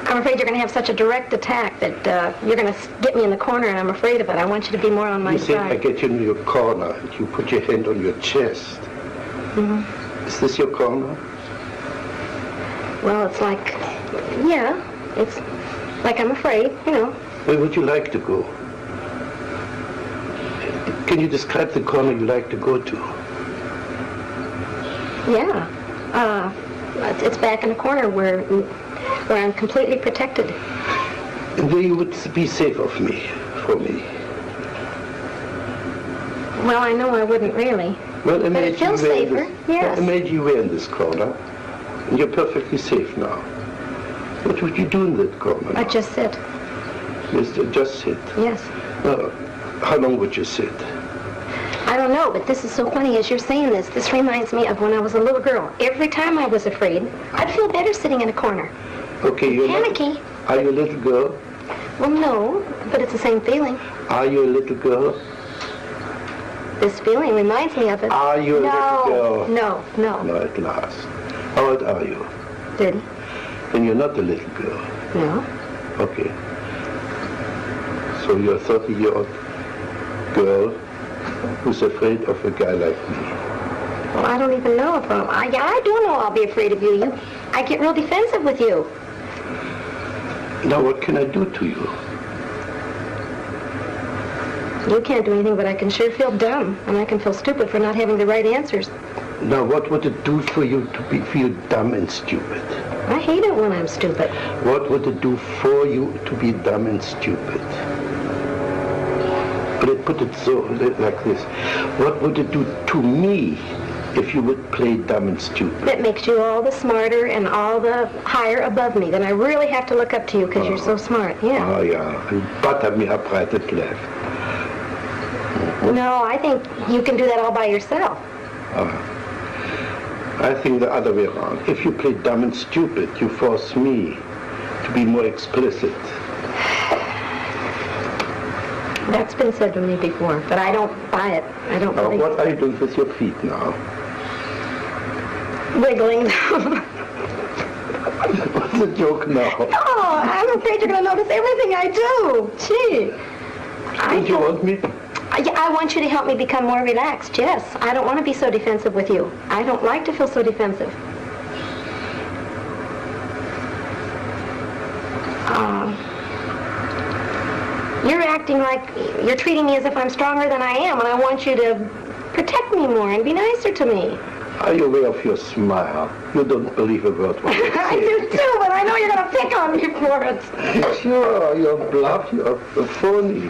I'm afraid you're going to have such a direct attack that you're going to get me in the corner, and I'm afraid of it. I want you to be more on my You say I side. get you in your corner, and you put your hand on your chest. Mm-hmm. Is this your corner? Well, it's like, yeah, it's like I'm afraid, you know. Where would you like to go? Can you describe the corner you like to go to? Yeah. It's back in the corner where I'm completely protected. And where you would be safe of me, for me. Well, I know I wouldn't really. Well, But it feels safer, yes. Imagine you were in this corner, and you're perfectly safe now. What would you do in that corner? I'd just sit. Just sit? Yes. How long would you sit? I don't know, but this is so funny as you're saying this. This reminds me of when I was a little girl. Every time I was afraid, I'd feel better sitting in a corner. Okay, you're Panicky. Are you a little girl? Well, no, but it's the same feeling. Are you a little girl? This feeling reminds me of it. Are you a little girl? No. No, at last. How old are you? 30. Then you're not a little girl. No. Okay. So you're a 30-year-old girl who's afraid of a guy like me. Well, I don't even know if I do know I'll be afraid of you. I get real defensive with you. Now what can I do to you? You can't do anything, but I can sure feel dumb, and I can feel stupid for not having the right answers. Now what would it do for you to feel dumb and stupid? I hate it when I'm stupid. What would it do for you to be dumb and stupid? Put it so, like this. What would it do to me if you would play dumb and stupid? That makes you all the smarter and all the higher above me. Then I really have to look up to you because you're so smart. Yeah. Oh, yeah. You butter me up right and left. No, I think you can do that all by yourself. I think the other way around. If you play dumb and stupid, you force me to be more explicit. That's been said to me before, but I don't buy it. I don't believe What are you doing with your feet now? Wiggling. What's the joke now? Oh, I'm afraid you're going to notice everything I do. Gee. Don't you want me? I want you to help me become more relaxed, yes. I don't want to be so defensive with you. I don't like to feel so defensive. You're acting like you're treating me as if I'm stronger than I am, and I want you to protect me more and be nicer to me. Are you aware of your smile? You don't believe a word what you say. I do too, but I know you're going to pick on me for it. Sure, you're bluff, you're phony.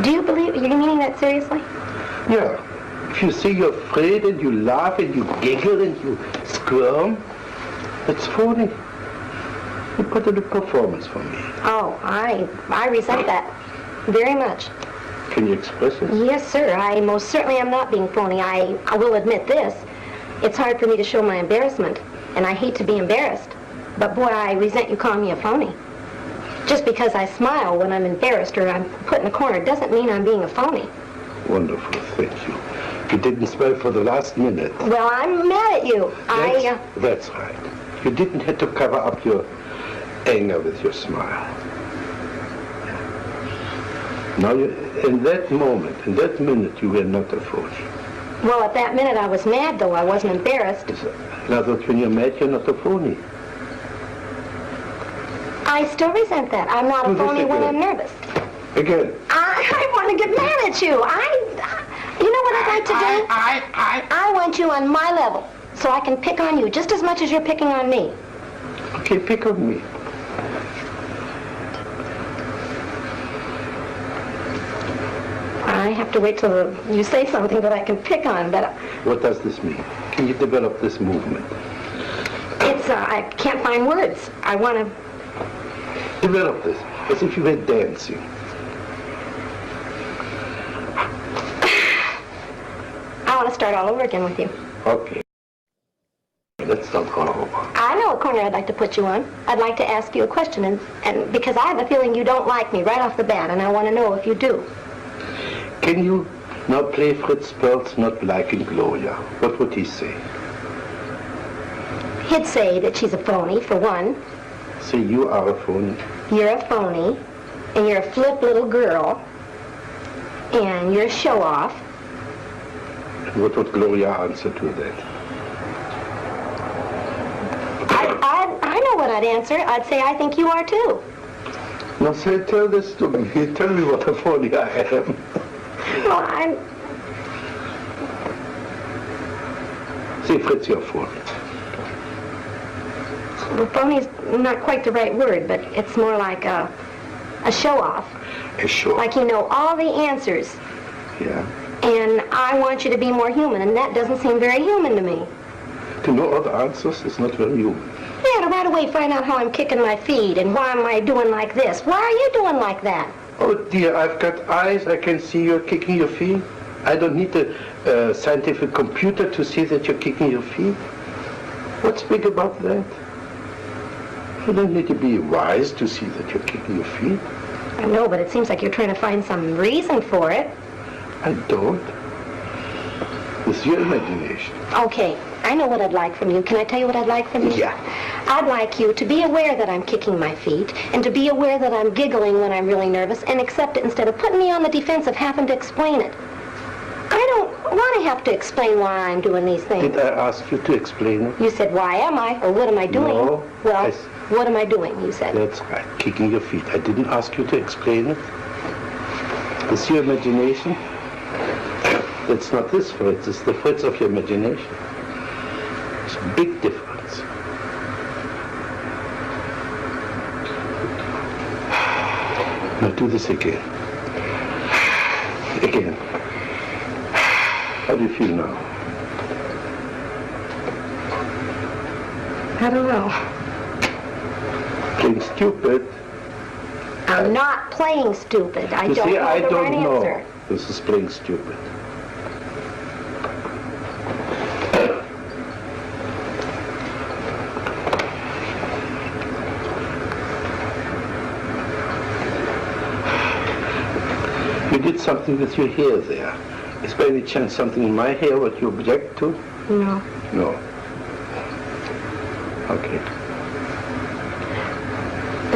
Do you believe, you're meaning that seriously? Yeah. If you say you're afraid and you laugh and you giggle and you squirm, it's phony. You put in a performance for me. Oh, I resent that very much. Can you express it? Yes, sir. I most certainly am not being phony. I will admit this. It's hard for me to show my embarrassment, and I hate to be embarrassed. But boy, I resent you calling me a phony. Just because I smile when I'm embarrassed or I'm put in a corner doesn't mean I'm being a phony. Wonderful, thank you. You didn't smile for the last minute. Well, I'm mad at you. That's right. You didn't have to cover up your anger with your smile. Now, in that moment, in that minute, you were not a phony. Well, at that minute I was mad, though. I wasn't embarrassed. In other words, when you're mad, you're not a phony. I still resent that. I'm not a phony when I'm nervous. Again. I want to get mad at you. You know what I'd like to do? I want you on my level, so I can pick on you just as much as you're picking on me. Okay, pick on me. I have to wait till you say something that I can pick on, but... What does this mean? Can you develop this movement? I can't find words. I want to... Develop this, as if you were dancing. I want to start all over again with you. Okay. Let's start all over. I know a corner I'd like to put you on. I'd like to ask you a question, and because I have a feeling you don't like me right off the bat, and I want to know if you do. Can you now play Fritz Perls Not Liking Gloria? What would he say? He'd say that she's a phony, for one. So you are a phony. You're a phony, and you're a flip little girl, and you're a show-off. What would Gloria answer to that? I know what I'd answer. I'd say I think you are too. Now say, tell this to me. Tell me what a phony I am. Well, I'm... See, Fritz, you're a phony. Well, phony's not quite the right word, but it's more like a show-off. A show-off. Like you know all the answers. Yeah. And I want you to be more human, and that doesn't seem very human to me. To know all the answers is not very human. Yeah, to right away find out how I'm kicking my feet, and why am I doing like this? Why are you doing like that? Oh dear, I've got eyes, I can see you're kicking your feet. I don't need a scientific computer to see that you're kicking your feet. What's big about that? You don't need to be wise to see that you're kicking your feet. I know, but it seems like you're trying to find some reason for it. I don't. It's your imagination. Okay, I know what I'd like from you. Can I tell you what I'd like from you? Yeah. I'd like you to be aware that I'm kicking my feet, and to be aware that I'm giggling when I'm really nervous, and accept it instead of putting me on the defense of having to explain it. I don't want to have to explain why I'm doing these things. Did I ask you to explain it? You said, why am I? Or what am I doing? No. Well, what am I doing, you said. That's right, kicking your feet. I didn't ask you to explain it. It's your imagination. It's not this Fritz, it's the Fritz of your imagination. It's a big difference. Now do this again. Again. How do you feel now? I don't know. Playing stupid. I'm not playing stupid. I You don't see, know I the don't right know. answer. This is playing stupid. You did something with your hair there. Is by any chance something in my hair what you object to? No. No. Okay.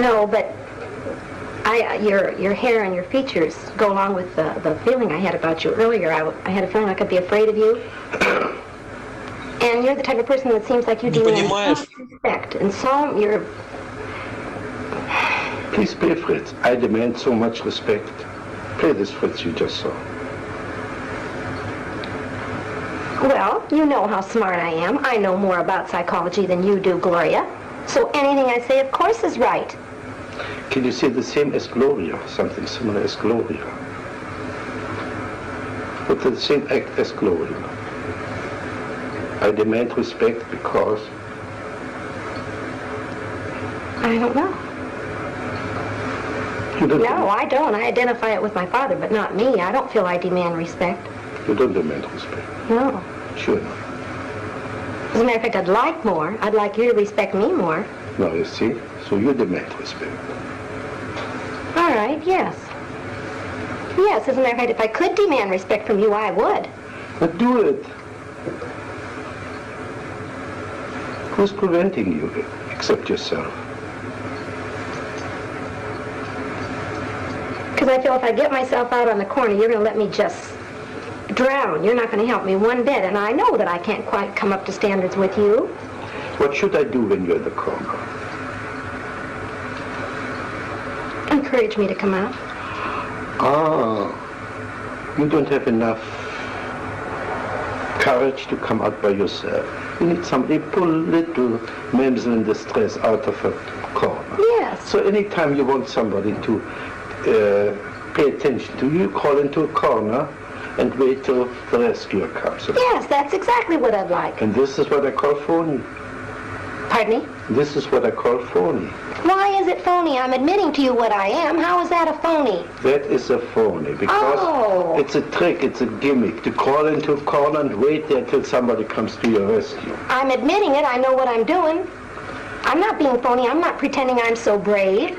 No, but your hair and your features go along with the feeling I had about you earlier. I had a feeling I could be afraid of you. And you're the type of person that seems like you demand so much respect. And so you're... Please play, Fritz. I demand so much respect. Play this Fritz you just saw. Well, you know how smart I am. I know more about psychology than you do, Gloria. So anything I say, of course, is right. Can you say the same as Gloria? Something similar as Gloria? But the same act as Gloria. I demand respect because... I don't know. You don't No, I don't. I identify it with my father, but not me. I don't feel I demand respect. You don't demand respect. No. Sure not. As a matter of fact, I'd like more. I'd like you to respect me more. No, you see? So you demand respect. All right, yes. Yes, as a matter of fact, if I could demand respect from you, I would. But do it. Who's preventing you except yourself? Because I feel if I get myself out on the corner, you're going to let me just drown. You're not going to help me one bit, and I know that I can't quite come up to standards with you. What should I do when you're in the corner? Encourage me to come out. Ah, you don't have enough courage to come out by yourself. You need somebody to pull little mamsel in distress out of a corner. Yes. So anytime you want somebody to pay attention to, you call into a corner and wait till the rescuer comes. Yes, that's exactly what I'd like. And this is what I call phony. Pardon me? This is what I call phony. Why is it phony? I'm admitting to you what I am. How is that a phony? That is a phony because it's a trick, it's a gimmick to crawl into a corner and wait there till somebody comes to your rescue. I'm admitting it. I know what I'm doing. I'm not being phony. I'm not pretending I'm so brave.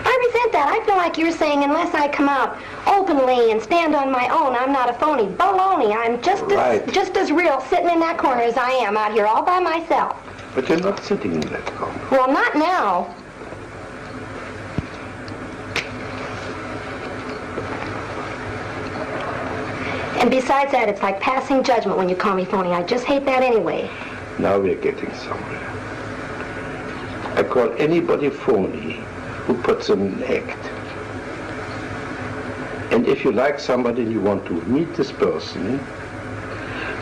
I resent that. I feel like you're saying unless I come out openly and stand on my own, I'm not a phony. Baloney. I'm just as real sitting in that corner as I am out here all by myself. But you're not sitting in that corner. Well, not now. And besides that, it's like passing judgment when you call me phony. I just hate that anyway. Now we're getting somewhere. I call anybody phony who puts on an act. And if you like somebody and you want to meet this person,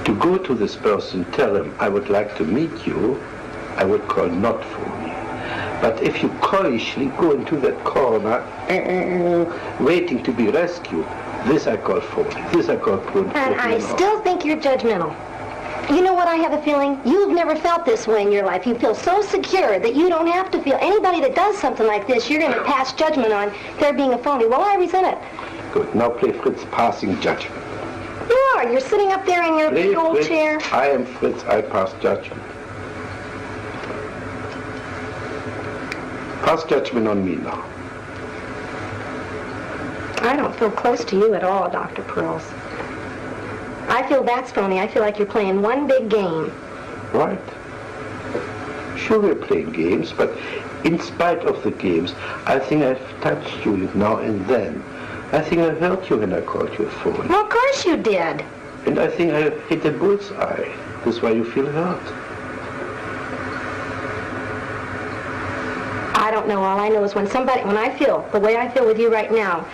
to go to this person, tell him, I would like to meet you, I would call not phony. But if you coyishly go into that corner, waiting to be rescued, this I call phony. This I call phony. And I still think you're judgmental. You know what I have a feeling? You've never felt this way in your life. You feel so secure that you don't have to feel. Anybody that does something like this, you're going to pass judgment on their being a phony. Well, I resent it. Good. Now play Fritz passing judgment. You are. You're sitting up there in your big old Fritz, chair. I am Fritz. I pass judgment. Pass judgment on me now. I don't feel close to you at all, Dr. Pearls. I feel that's phony. I feel like you're playing one big game. Right. Sure, we're playing games, but in spite of the games, I think I've touched you now and then. I think I hurt you when I called you a phony. Well, of course you did. And I think I hit a bullseye. That's why you feel hurt. I don't know. All I know is when I feel the way I feel with you right now,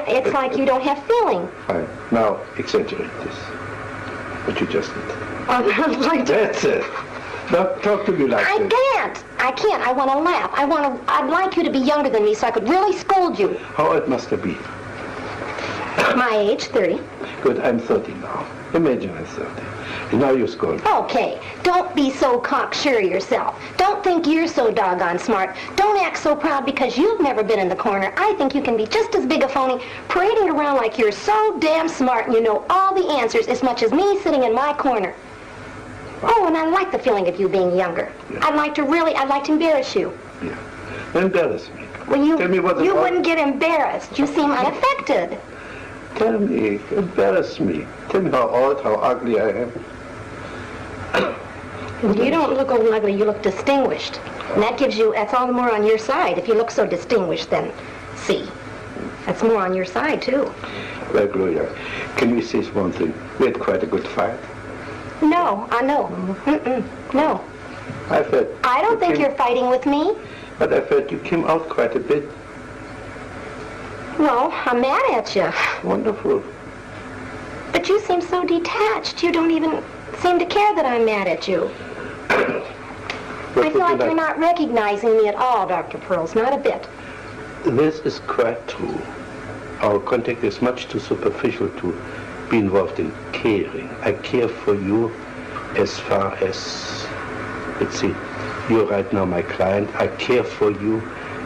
it's like you don't have feeling. Fine. Now, exaggerate this. What you just did. That's it. Now, talk to me like this. I can't. I want to laugh. I'd like you to be younger than me so I could really scold you. How old must I be? My age, 30. Good, I'm 30 now. Imagine I'm 30. And now you're scolding. Okay, don't be so cocksure of yourself. Don't think you're so doggone smart. Don't act so proud because you've never been in the corner. I think you can be just as big a phony, parading around like you're so damn smart and you know all the answers as much as me sitting in my corner. Oh, and I like the feeling of you being younger. Yeah. I'd like to embarrass you. Yeah. Embarrass me. Well, you Tell me what you wouldn't get embarrassed. You seem unaffected. Tell me, embarrass me. Tell me how old, how ugly I am. You don't look old and ugly, you look distinguished. And that's all the more on your side. If you look so distinguished, then see. That's more on your side, too. Well, Gloria, can we say one thing? We had quite a good fight. No, I know. No. I don't think you're fighting with me. But I felt you came out quite a bit. Well, I'm mad at you. Wonderful. But you seem so detached. You don't even seem to care that I'm mad at you. I feel like you're not recognizing me at all, Dr. Pearls, not a bit. This is quite true. Our contact is much too superficial to be involved in caring. I care for you as far as, let's see, you're right now my client. I care for you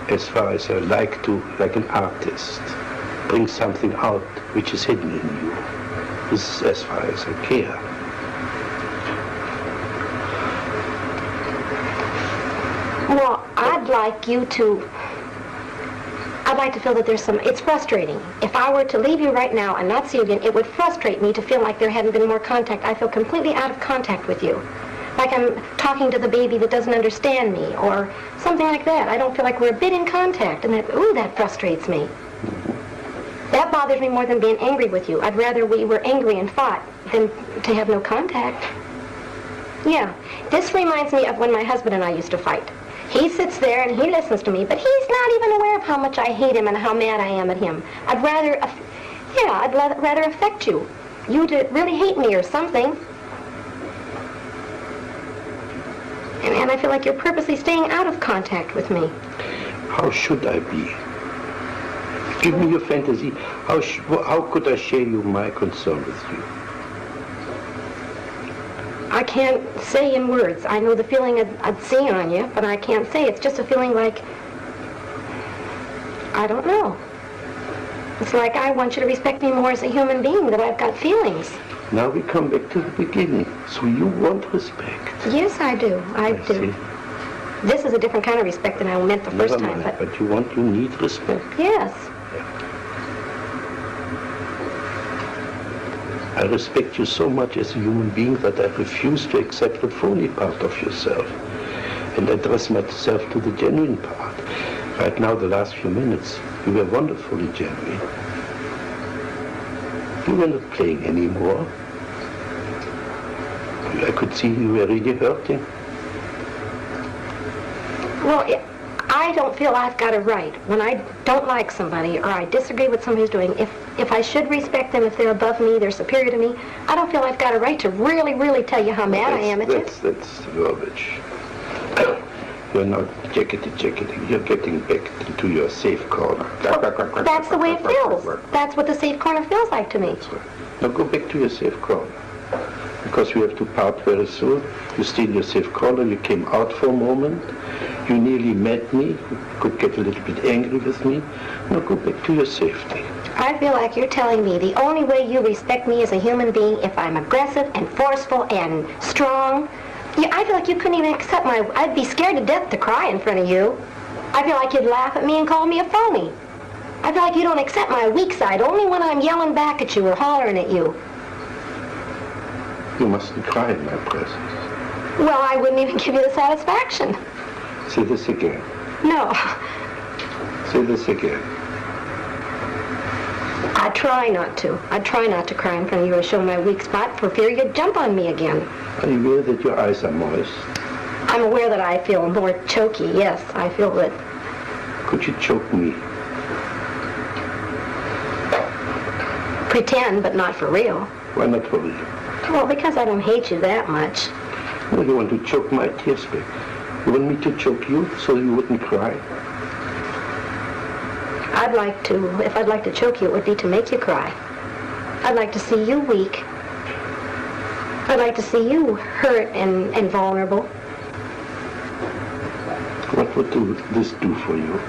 as far as I like to, like an artist, bring something out which is hidden in you. This is as far as I care. Well, I'd like to feel that there's it's frustrating. If I were to leave you right now and not see you again, it would frustrate me to feel like there hadn't been more contact. I feel completely out of contact with you. Like I'm talking to the baby that doesn't understand me or something like that. I don't feel like we're a bit in contact, and that frustrates me. That bothers me more than being angry with you. I'd rather we were angry and fought than to have no contact. Yeah, this reminds me of when my husband and I used to fight. He sits there and he listens to me, but he's not even aware of how much I hate him and how mad I am at him. I'd rather affect you. You to really hate me or something. And I feel like you're purposely staying out of contact with me. How should I be? Give me your fantasy. How could I share my concern with you? I can't say in words. I know the feeling I'd see on you, but I can't say. It's just a feeling like, I don't know. It's like I want you to respect me more as a human being, that I've got feelings. Now we come back to the beginning. So you want respect. Yes, I do. I do. See. This is a different kind of respect than I meant the first Never time. mind, but you need respect. Yes. I respect you so much as a human being that I refuse to accept the phony part of yourself and address myself to the genuine part. Right now, the last few minutes, you were wonderfully genuine. You were not playing anymore. I could see you were really hurting. Well, I don't feel I've got a right when I don't like somebody or I disagree with somebody who's doing. If I should respect them, if they're above me, they're superior to me, I don't feel I've got a right to really, really tell you how mad I am at you. That's rubbish. You're not jacketing. You're getting back into your safe corner. That's the way it feels. That's what the safe corner feels like to me. That's right. Now go back to your safe corner. Because we have to part very soon. You stay in your safe corner. You came out for a moment. You nearly met me. You could get a little bit angry with me. Now go back to your safety. I feel like you're telling me the only way you respect me as a human being if I'm aggressive and forceful and strong. I feel like you couldn't even accept I'd be scared to death to cry in front of you. I feel like you'd laugh at me and call me a phony. I feel like you don't accept my weak side only when I'm yelling back at you or hollering at you. You mustn't cry in my presence. Well, I wouldn't even give you the satisfaction. Say this again. No. Say this again. I try not to. I try not to cry in front of you or show my weak spot for fear you'd jump on me again. Are you aware that your eyes are moist? I'm aware that I feel more choky, yes. I feel that. Could you choke me? Pretend, but not for real. Why not for real? Well, because I don't hate you that much. Well, you want to choke my tears back. You want me to choke you so you wouldn't cry? I'd like to, if I'd like to choke you, it would be to make you cry. I'd like to see you weak. I'd like to see you hurt and vulnerable. What would this do for you?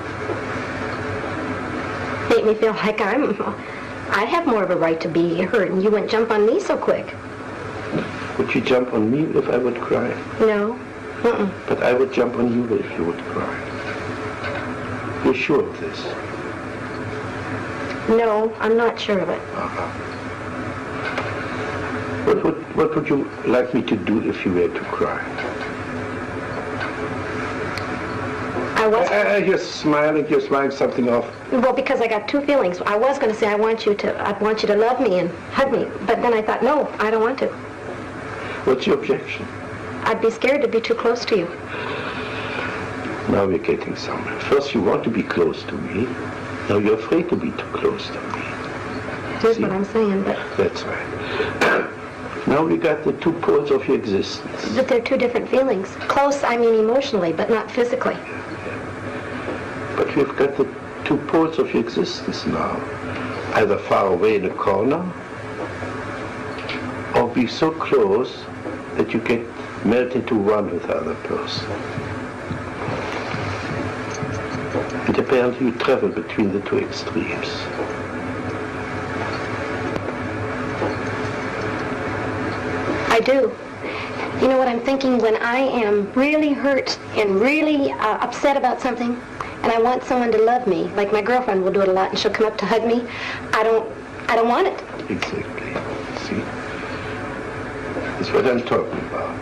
Make me feel like I have more of a right to be hurt and you wouldn't jump on me so quick. Would you jump on me if I would cry? No. But I would jump on you if you would cry. You're sure of this? No, I'm not sure of it. What would you like me to do if you were to cry? You're smiling something off. Well, because I got two feelings. I was going to say I want you to love me and hug me, but then I thought, no, I don't want to. What's your objection? I'd be scared to be too close to you. Now we're getting somewhere. First you want to be close to me. Now you're afraid to be too close to me. Here's what I'm saying, but... That's right. Now we got the two poles of your existence. But they're two different feelings. Close, I mean emotionally, but not physically. But we've got the two poles of your existence now. Either far away in a corner, or be so close that you get melt into one with the other person. And apparently you travel between the two extremes. I do. You know what I'm thinking? When I am really hurt and really upset about something, and I want someone to love me, like my girlfriend will do it a lot, and she'll come up to hug me, I don't want it. Exactly. See? That's what I'm talking about.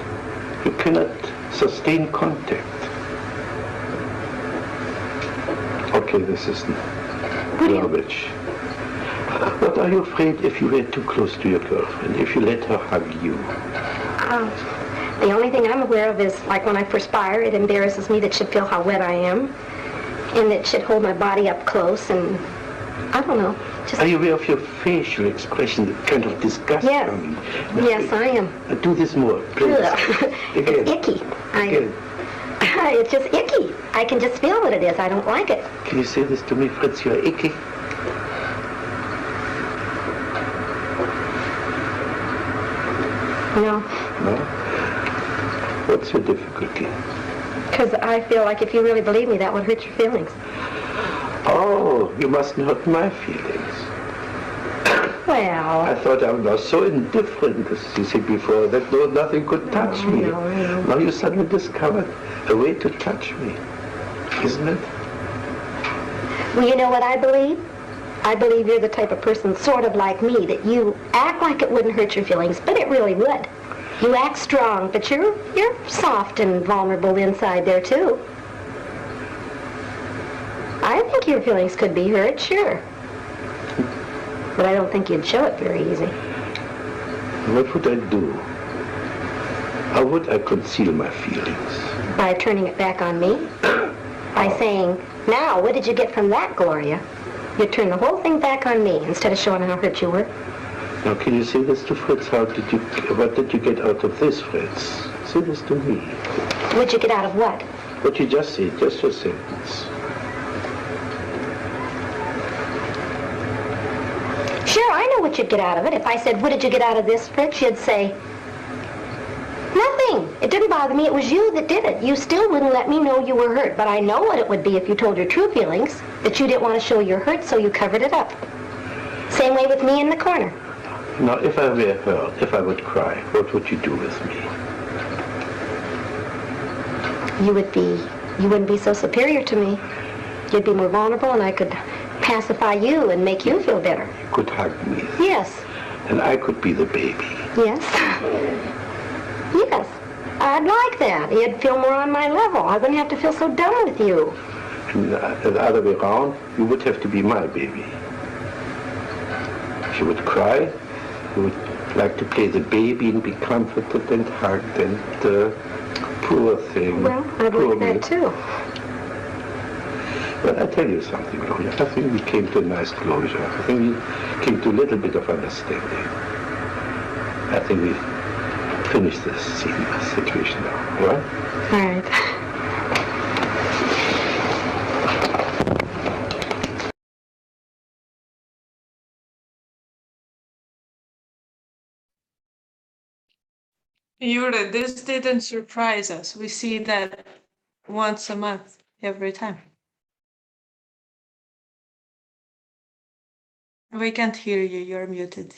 You cannot sustain contact. Okay, this is garbage. What are you afraid if you were too close to your girlfriend, if you let her hug you? The only thing I'm aware of is, like when I perspire, it embarrasses me that she'd feel how wet I am, and that she'd hold my body up close, and I don't know. Are you aware of your facial expression, the kind of disgust? Yes. Yes, I am. Do this more, please. Again. It's icky. Again. It's just icky. I can just feel what it is. I don't like it. Can you say this to me, Fritz? You're icky. No. No? What's your difficulty? Because I feel like if you really believe me, that would hurt your feelings. Oh, you mustn't hurt my feelings. Well... I thought I was so indifferent, as you said before, that nothing could touch me. No. Now you suddenly discovered a way to touch me, isn't it? Well, you know what I believe? I believe you're the type of person sort of like me, that you act like it wouldn't hurt your feelings, but it really would. You act strong, but you're soft and vulnerable inside there too. I think your feelings could be hurt, sure. But I don't think you'd show it very easy. What would I do? How would I conceal my feelings? By turning it back on me? By saying, now, what did you get from that, Gloria? You turn the whole thing back on me instead of showing how hurt you were. Now, can you say this to Fritz? What did you get out of this, Fritz? Say this to me. What'd you get out of what? What you just said, just your sentence. Sure, I know what you'd get out of it. If I said, what did you get out of this, Fritz? You'd say, nothing. It didn't bother me. It was you that did it. You still wouldn't let me know you were hurt, but I know what it would be if you told your true feelings, that you didn't want to show your hurt, so you covered it up. Same way with me in the corner. Now, if I were hurt, if I would cry, what would you do with me? You wouldn't be so superior to me. You'd be more vulnerable, and I could pacify you and make you feel better. You could hug me. Yes. And I could be the baby. Yes. Yes. I'd like that. You'd feel more on my level. I wouldn't have to feel so dumb with you. And the other way around, you would have to be my baby. If you would cry, you would like to play the baby and be comforted and hugged and poor thing. Well, I'd like that too. But I tell you something, Gloria. I think we came to a nice closure. I think we came to a little bit of understanding. I think we finished this situation now, all right? All right. Yura, this didn't surprise us. We see that once a month, every time. We can't hear you, you're muted.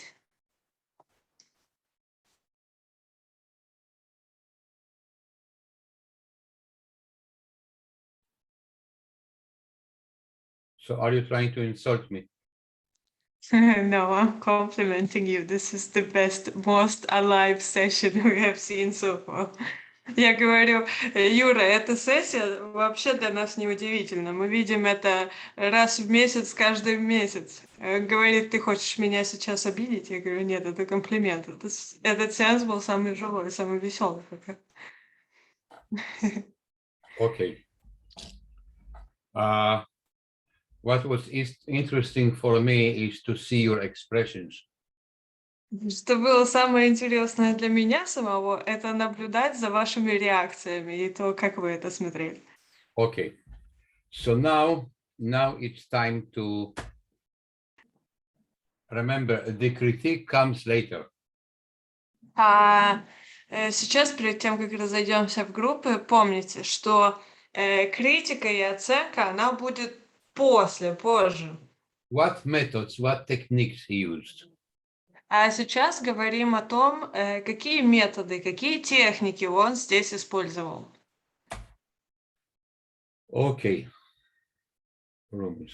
So are you trying to insult me? No, I'm complimenting you. This is the best, most alive session we have seen so far. Я говорю, Юра, эта сессия вообще для нас не удивительна. Мы видим это раз в месяц, каждый месяц. Говорит, ты хочешь меня сейчас обидеть? Я говорю, нет, это комплимент. Этот сеанс был самый живой, самый веселый. Okay. What was interesting for me is to see your expressions. Что было самое интересное для меня самого, это наблюдать за вашими реакциями и то, как вы это смотрели. Okay. So now it's time to remember the critique comes later. Сейчас, перед тем, как разойдемся в группы, помните, что критика и оценка, она будет позже. What methods, what techniques he used? А сейчас говорим о том, какие методы, какие техники он здесь использовал. Okay. Rooms.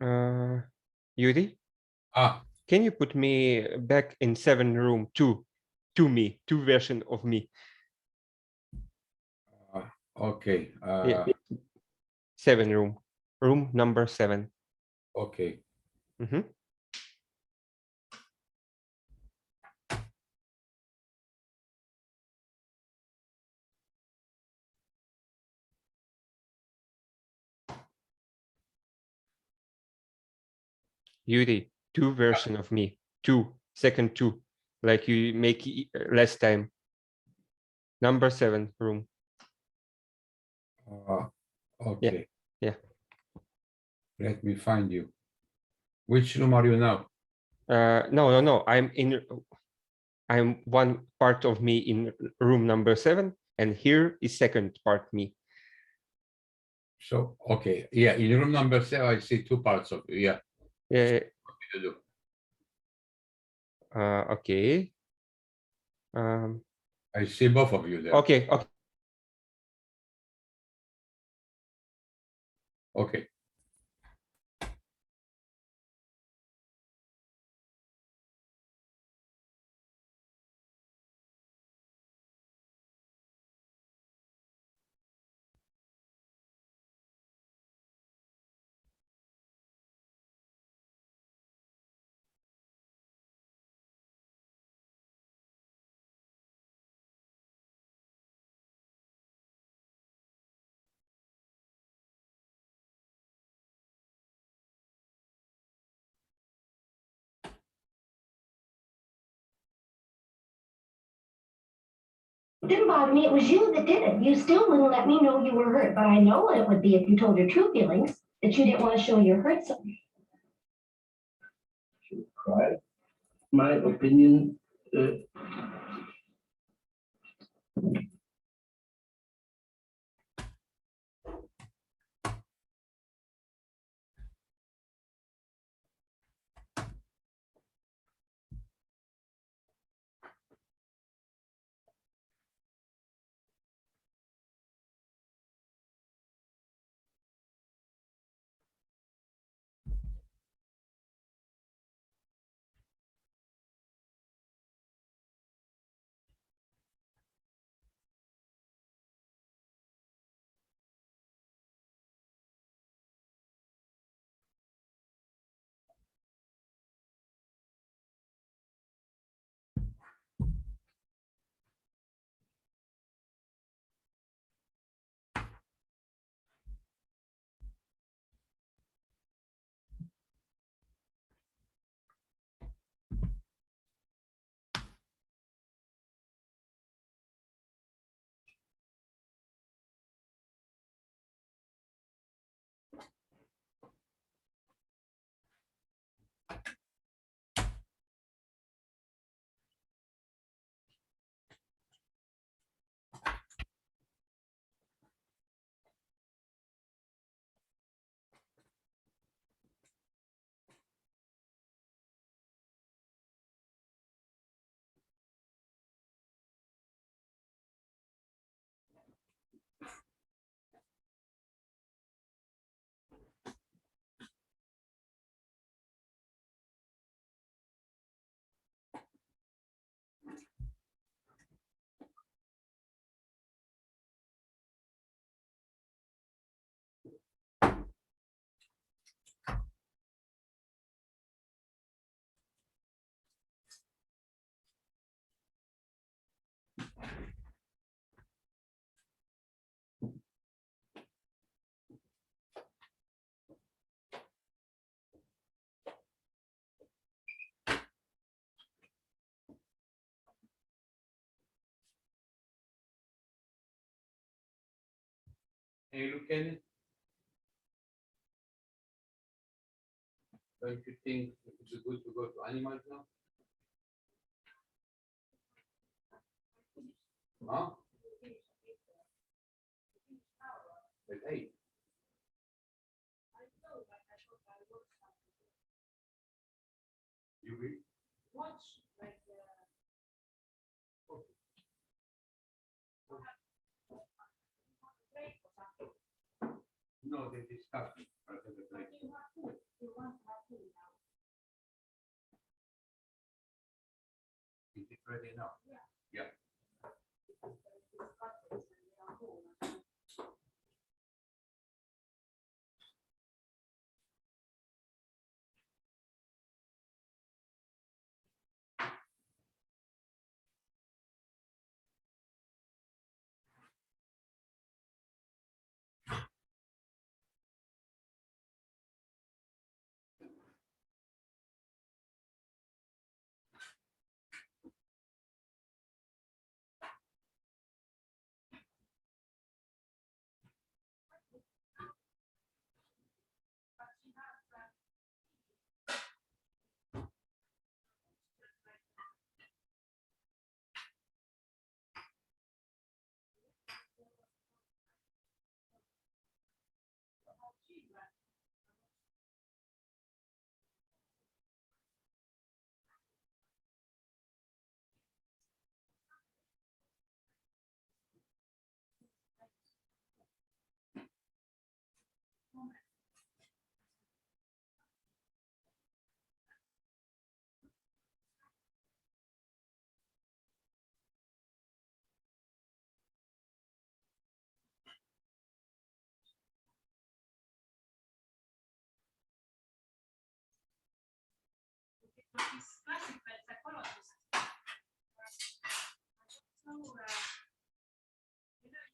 Yuri, can you put me back in 7 room two version of me? Okay. Yeah. 7 room number 7. Okay. Yuri, 2 version of me, 2, 2, like you make last time. Number 7 room. Okay. Yeah. Let me find you. Which room are you now? No. I'm one part of me in room number 7, and here is second part me. So, okay. Yeah, in room number 7, I see 2 parts of you. Yeah. Yeah. What do you do? Okay. I see both of you there. Okay. Okay. It didn't bother me. It was you that did it. You still wouldn't let me know you were hurt, but I know what it would be if you told your true feelings, that you didn't want to show you're hurt something. Right. My opinion. Hey, Lucan. Don't you think it's good to go to animals now? Huh? But hey. You will? No, they discussed it. Is it ready now? Yeah.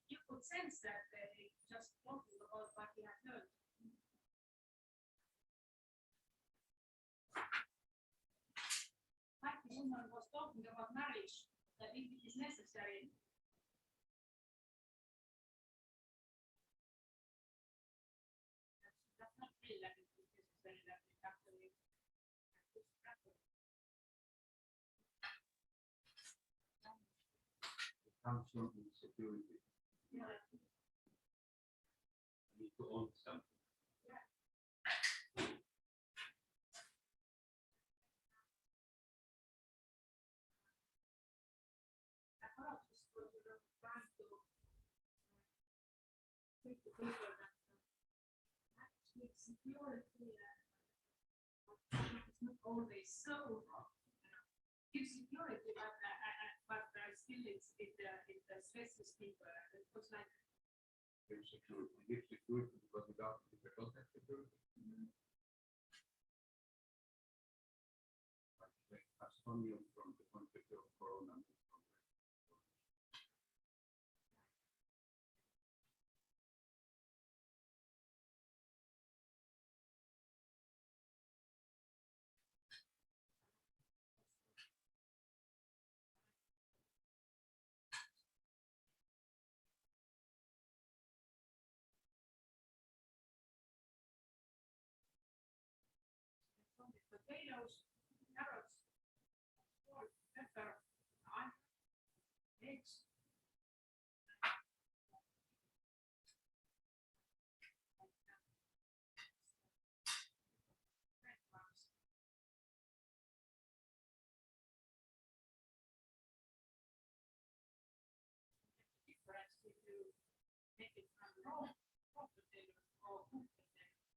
You could sense that he just talking about what he had learned. Like the woman was talking about marriage, that if it is necessary, that's not really that it is necessary that it actually Comes from insecurity. yeah. I need to own something. Security it's not always so gives security, but still it stresses people. It was like Give security because without it, they don't have security. Like Estonia from the point of view of Corona. potatoes, carrots, salt, pepper, eggs. Difference if you make it from raw potatoes or cooked potatoes.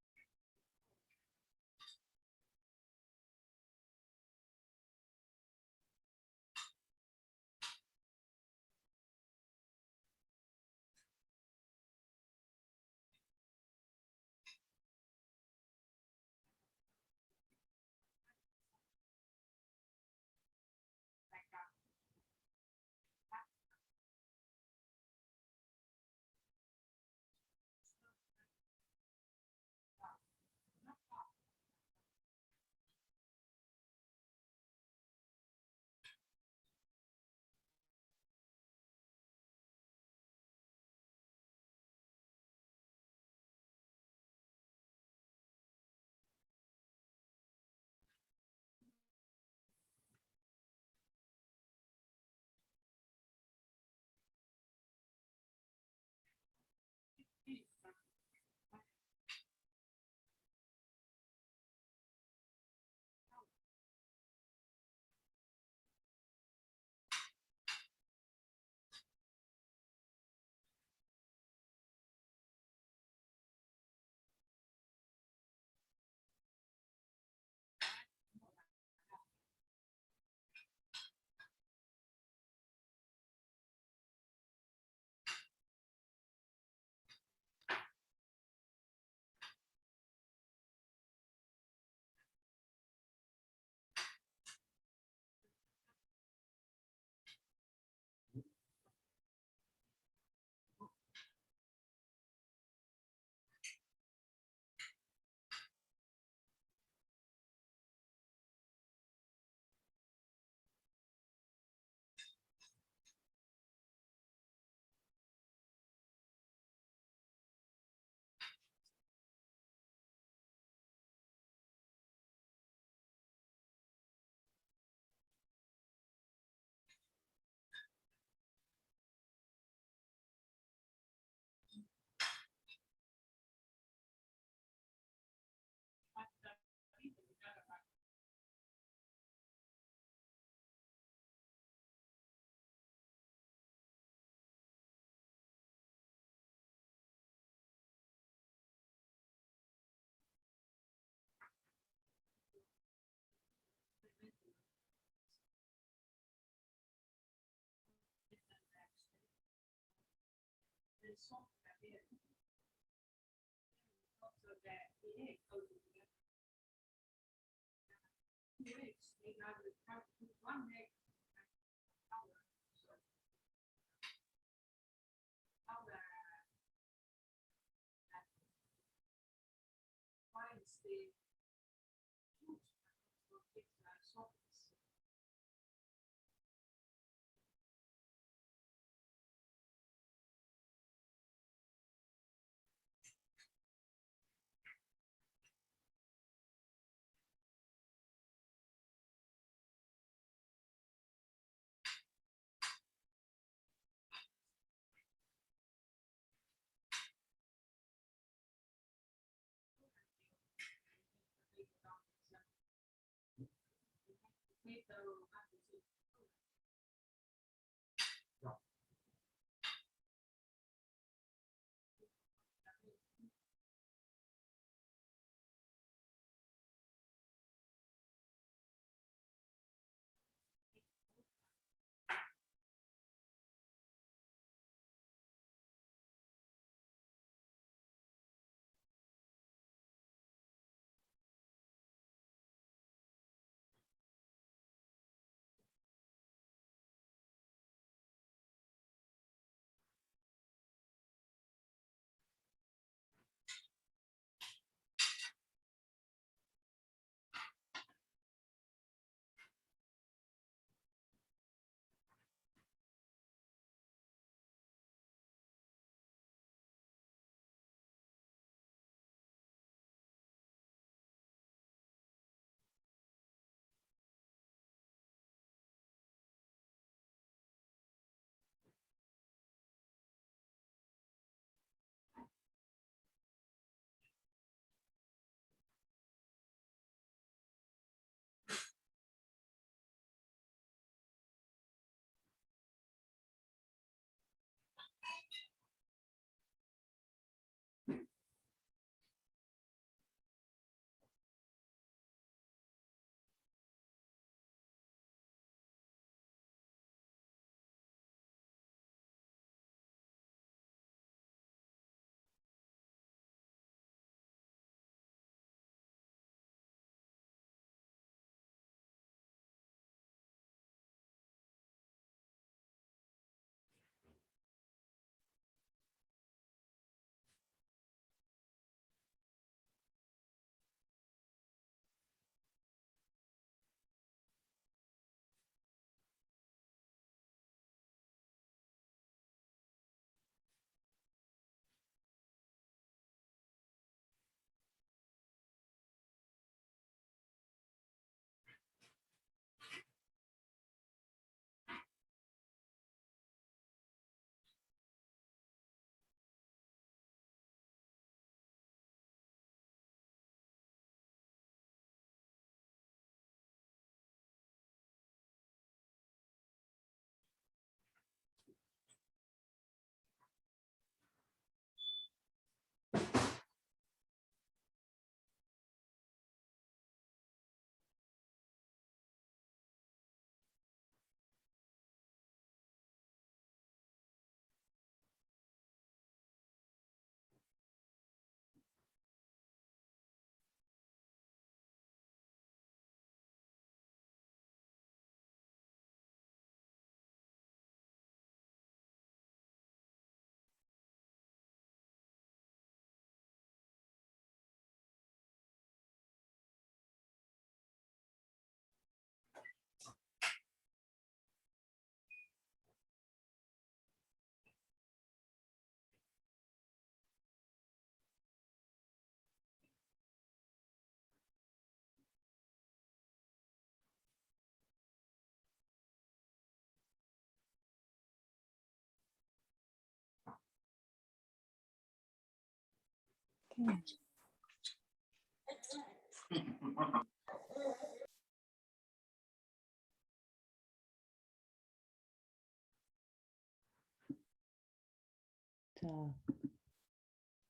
Так,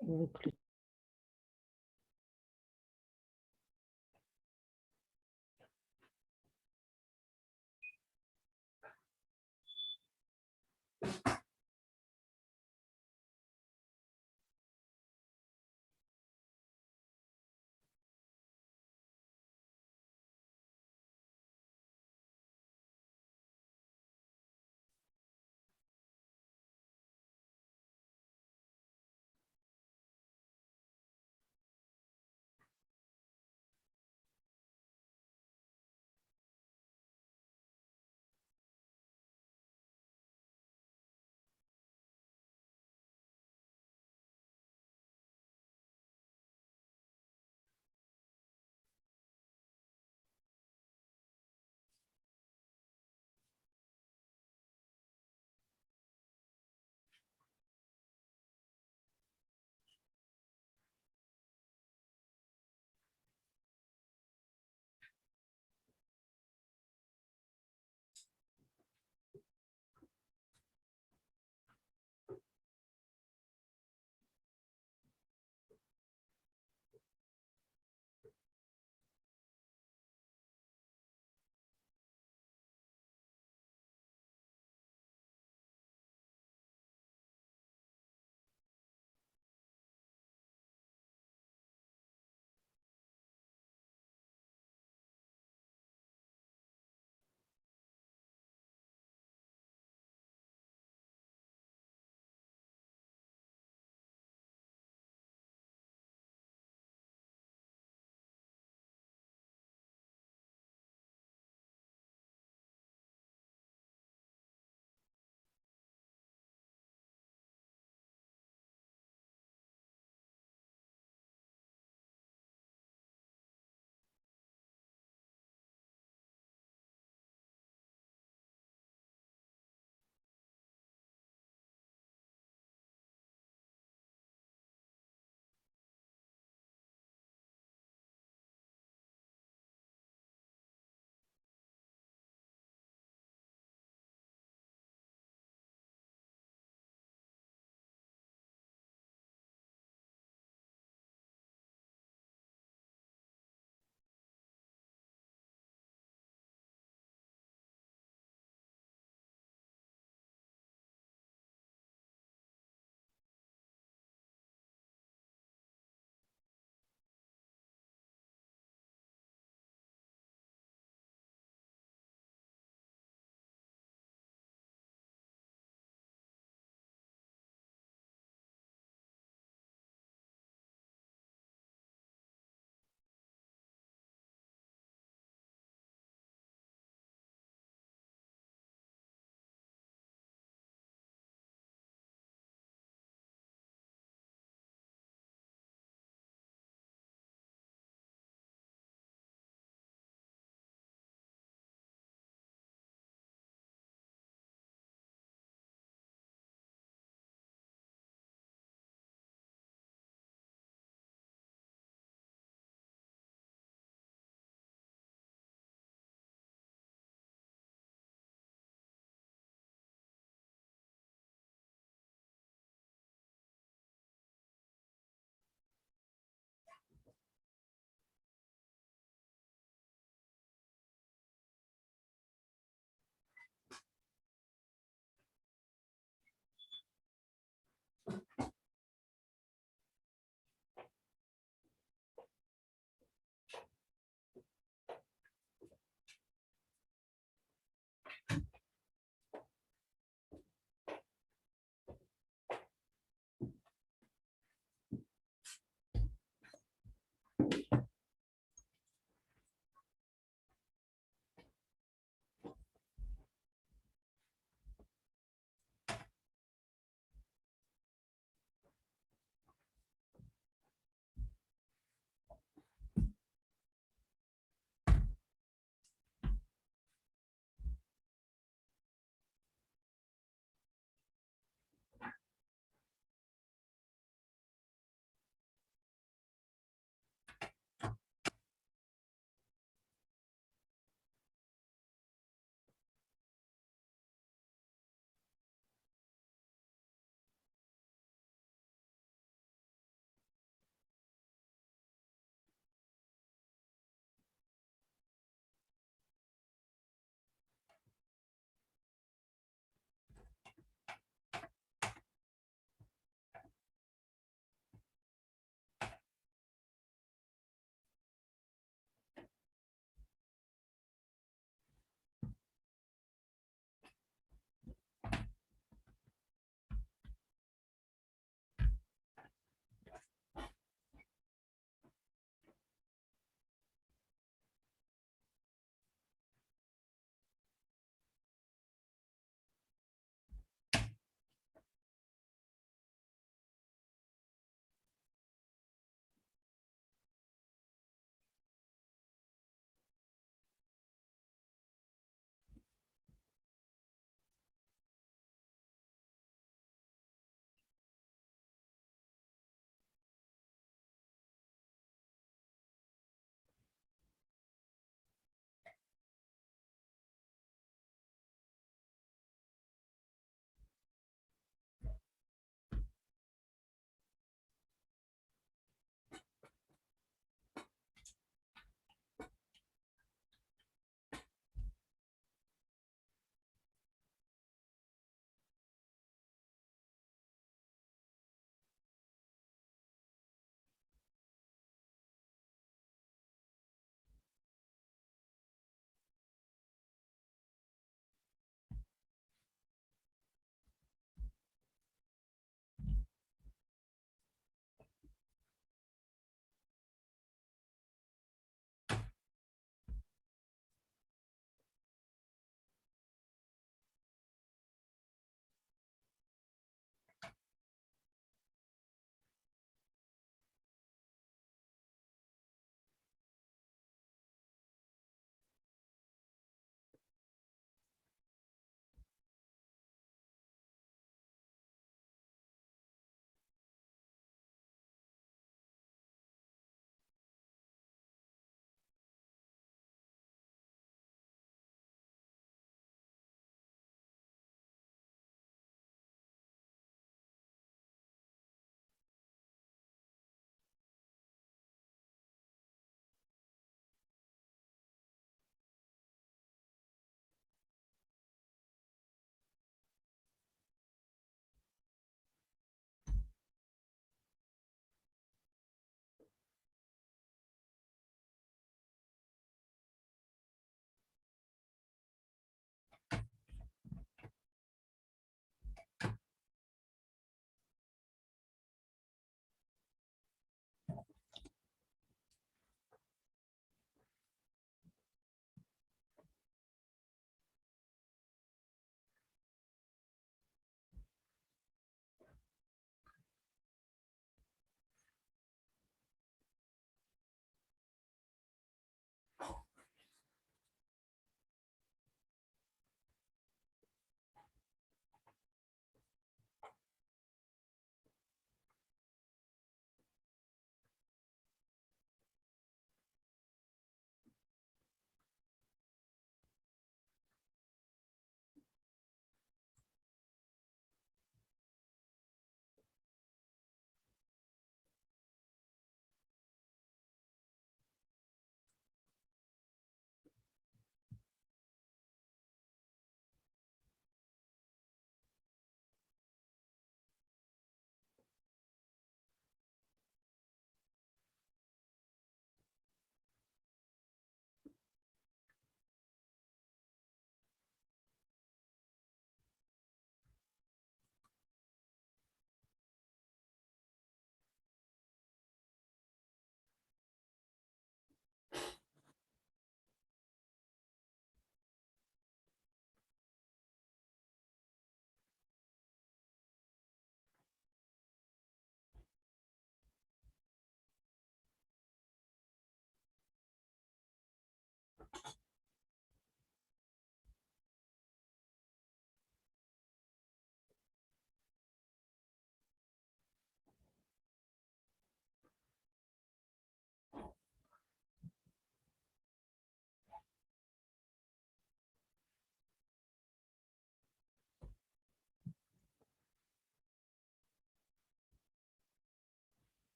выключить.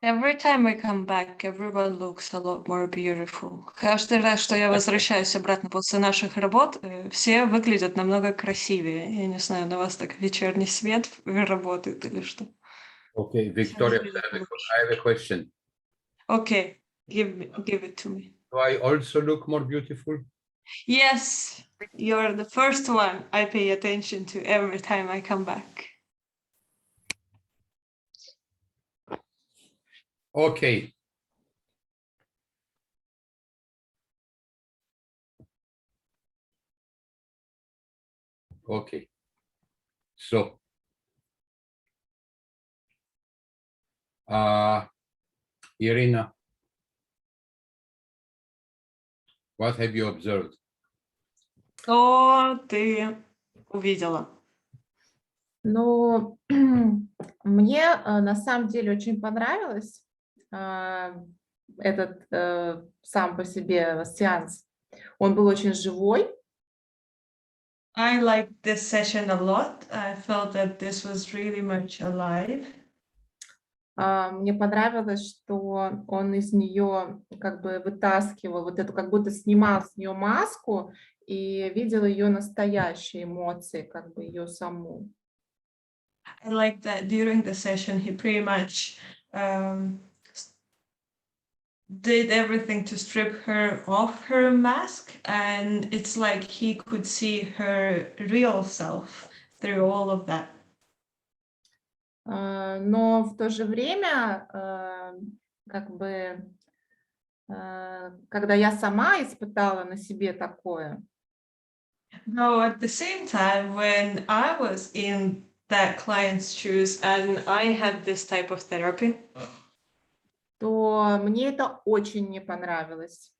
Every time I come back, everyone looks a lot more beautiful. Каждый раз, что я возвращаюсь обратно после наших работ, все выглядят намного красивее. Я не знаю, на вас так вечерний свет работает или что. Okay, Victoria, I have a question. Okay, give it to me. Do I also look more beautiful? Yes, you're the first one I pay attention to every time I come back. Okay. Okay. So, Irina, what have you observed? Что ты увидела? Ну, мне на самом деле очень понравилось этот сам по себе сеанс. Он был очень живой. I liked this session a lot. I felt that this was really much alive. Мне понравилось, что он из нее как бы вытаскивал вот эту, как будто снимал с нее маску и видел ее настоящие эмоции, как бы ее саму. I like that during the session he pretty much did everything to strip her off her mask, and it's like he could see her real self through all of that. Но в то же время, как бы, когда я сама испытала на себе такое, No, at the same time, when I was in that client's shoes and I had this type of therapy, то мне это очень не понравилось.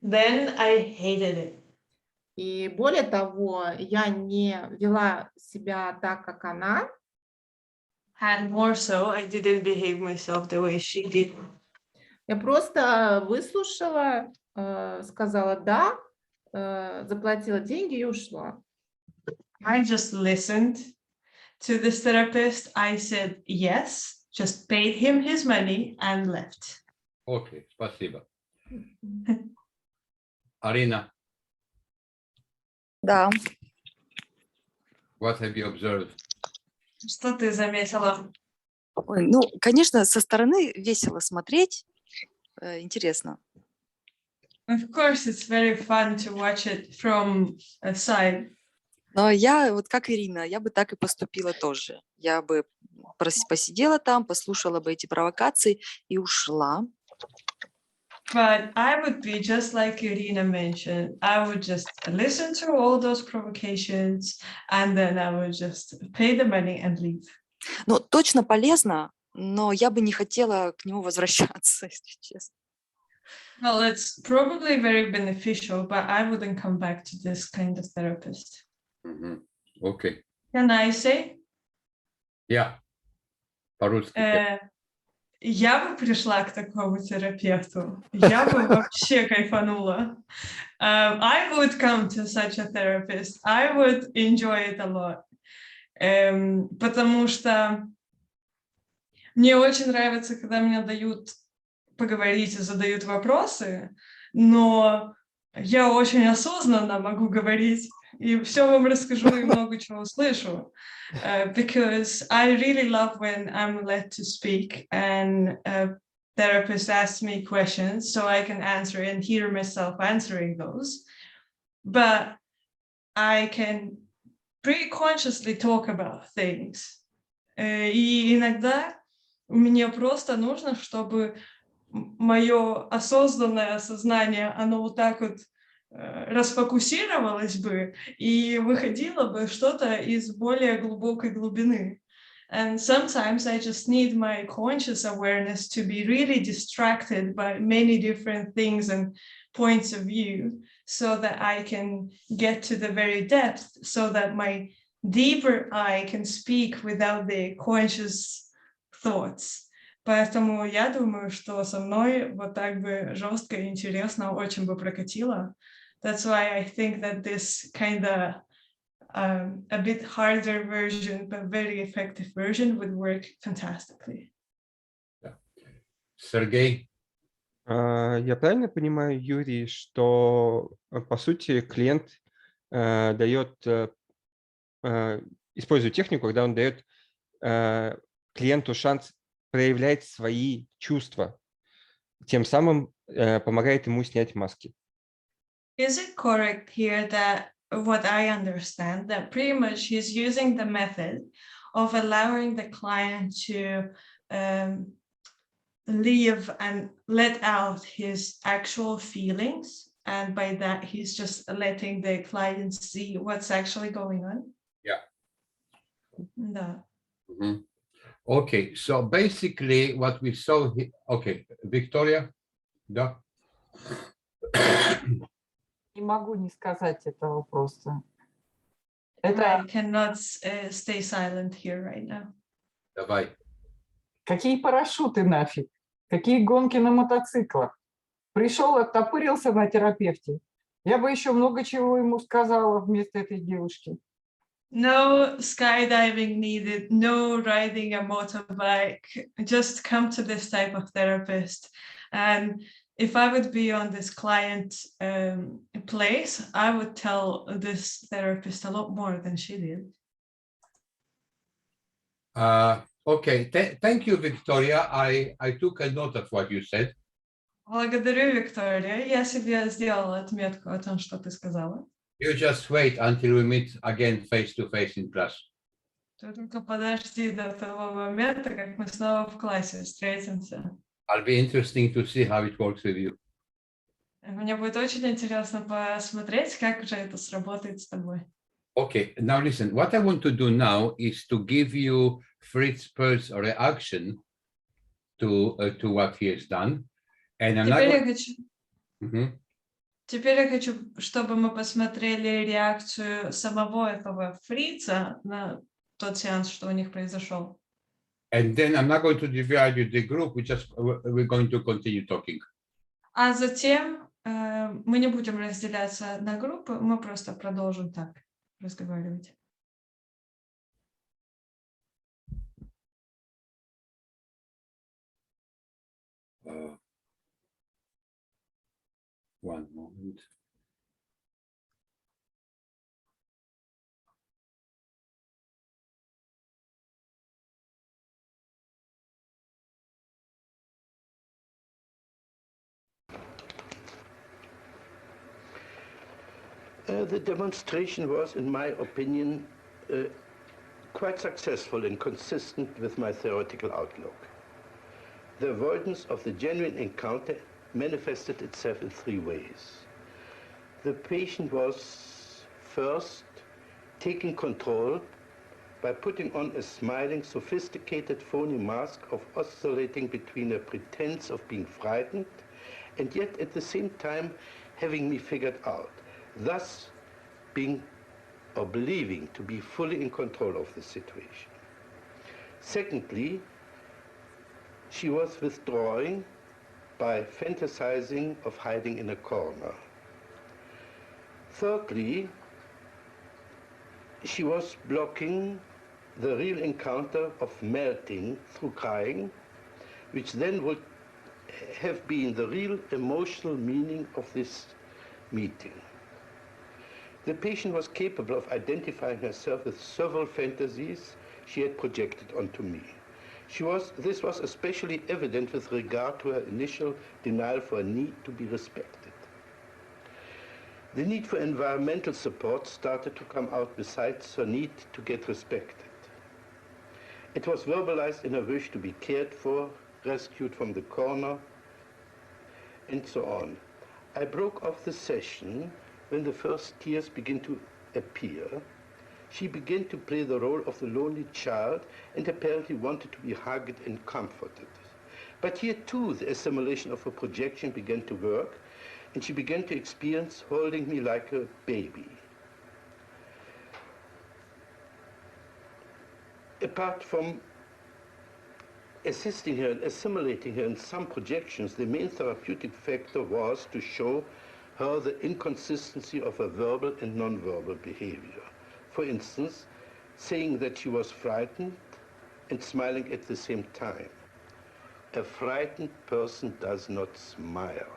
then I hated it. И более того, я не вела себя так, как она. And more so, I didn't behave myself the way she did. Я просто выслушала, сказала «да», заплатила деньги и ушла. I just listened to this therapist. I said yes, just paid him his money and left. Okay, спасибо. Arina. Да. What have you observed? Что ты заметила? Ой, ну, конечно, со стороны весело смотреть, интересно. Of course, it's very fun to watch it from a side. Но я, вот как Ирина, я бы так и поступила тоже. Я бы посидела там, послушала бы эти провокации и ушла. But I would be just like Irina mentioned. I would just listen to all those provocations and then I would just pay the money and leave. Ну, точно полезно, но я бы не хотела к нему возвращаться, если честно. Well, it's probably very beneficial, but I wouldn't come back to this kind of therapist. Okay. Can I say? Yeah. По-русски. Я бы пришла к такому терапевту. Я бы вообще кайфанула. I would come to such a therapist. I would enjoy it a lot. Потому что мне очень нравится, когда мне дают поговорить и задают вопросы, но я очень осознанно могу говорить и все вам расскажу и много чего услышу. Because I really love when I'm led to speak and a therapist asks me questions so I can answer and hear myself answering those. But I can pretty consciously talk about things. И иногда мне просто нужно, чтобы мое осознанное сознание, оно вот так вот расфокусировалось бы и выходило бы что-то из более глубокой глубины. And sometimes I just need my conscious awareness to be really distracted by many different things and points of view so that I can get to the very depth, so that my deeper I can speak without the conscious thoughts. Поэтому я думаю, что со мной вот так бы жестко и интересно очень бы прокатило. That's why I think that this kind of a bit harder version, but very effective version would work fantastically. Сергей? Я правильно понимаю, Юрий, что, по сути, клиент использует технику, когда он дает клиенту шанс проявлять свои чувства, тем самым помогает ему снять маски. Is it correct here that what I understand, that pretty much he's using the method of allowing the client to live and let out his actual feelings, and by that he's just letting the client see what's actually going on? Yeah. Да. Mm-hmm. Okay, so basically what we saw here, okay, Victoria? Да. Не могу не сказать этого просто. I cannot stay silent here right now. Давай. Какие парашюты нафиг? Какие гонки на мотоциклах? Пришел, оттопырился на терапевте. Я бы еще много чего ему сказала вместо этой девушки. No skydiving needed, no riding a motorbike, just come to this type of therapist. And if I would be on this client place, I would tell this therapist a lot more than she did. Okay, thank you, Victoria. I took a note of what you said. Благодарю, Виктория. Я себе сделала отметку о том, что ты сказала. You just wait until we meet again face-to-face in class. Ты только подожди до того момента, как мы снова в классе встретимся. I'll be interesting to see how it works with you. Мне будет очень интересно посмотреть, как же это сработает с тобой. Okay, now listen, what I want to do now is to give you Fritz Perl's reaction to what he has done. And I'm not going... Теперь я хочу, чтобы мы посмотрели реакцию самого этого Фрица на тот сеанс, что у них произошел. And then I'm not going to divide you the group, we're going to continue talking. А затем мы не будем разделяться на группы, мы просто продолжим так разговаривать. One moment. The demonstration was, in my opinion, quite successful and consistent with my theoretical outlook. The avoidance of the genuine encounter manifested itself in three ways. The patient was first taking control by putting on a smiling, sophisticated, phony mask of oscillating between a pretense of being frightened and yet at the same time having me figured out, thus being or believing to be fully in control of the situation. Secondly, she was withdrawing by fantasizing of hiding in a corner. Thirdly, she was blocking the real encounter of melting through crying, which then would have been the real emotional meaning of this meeting. The patient was capable of identifying herself with several fantasies she had projected onto me. This was especially evident with regard to her initial denial for a need to be respected. The need for environmental support started to come out besides her need to get respected. It was verbalized in her wish to be cared for, rescued from the corner, and so on. I broke off the session when the first tears began to appear, she began to play the role of the lonely child and apparently wanted to be hugged and comforted. But here too, the assimilation of her projection began to work, and she began to experience holding me like a baby. Apart from assisting her and assimilating her in some projections, the main therapeutic factor was to show her the inconsistency of her verbal and non-verbal behavior. For instance, saying that she was frightened and smiling at the same time. A frightened person does not smile.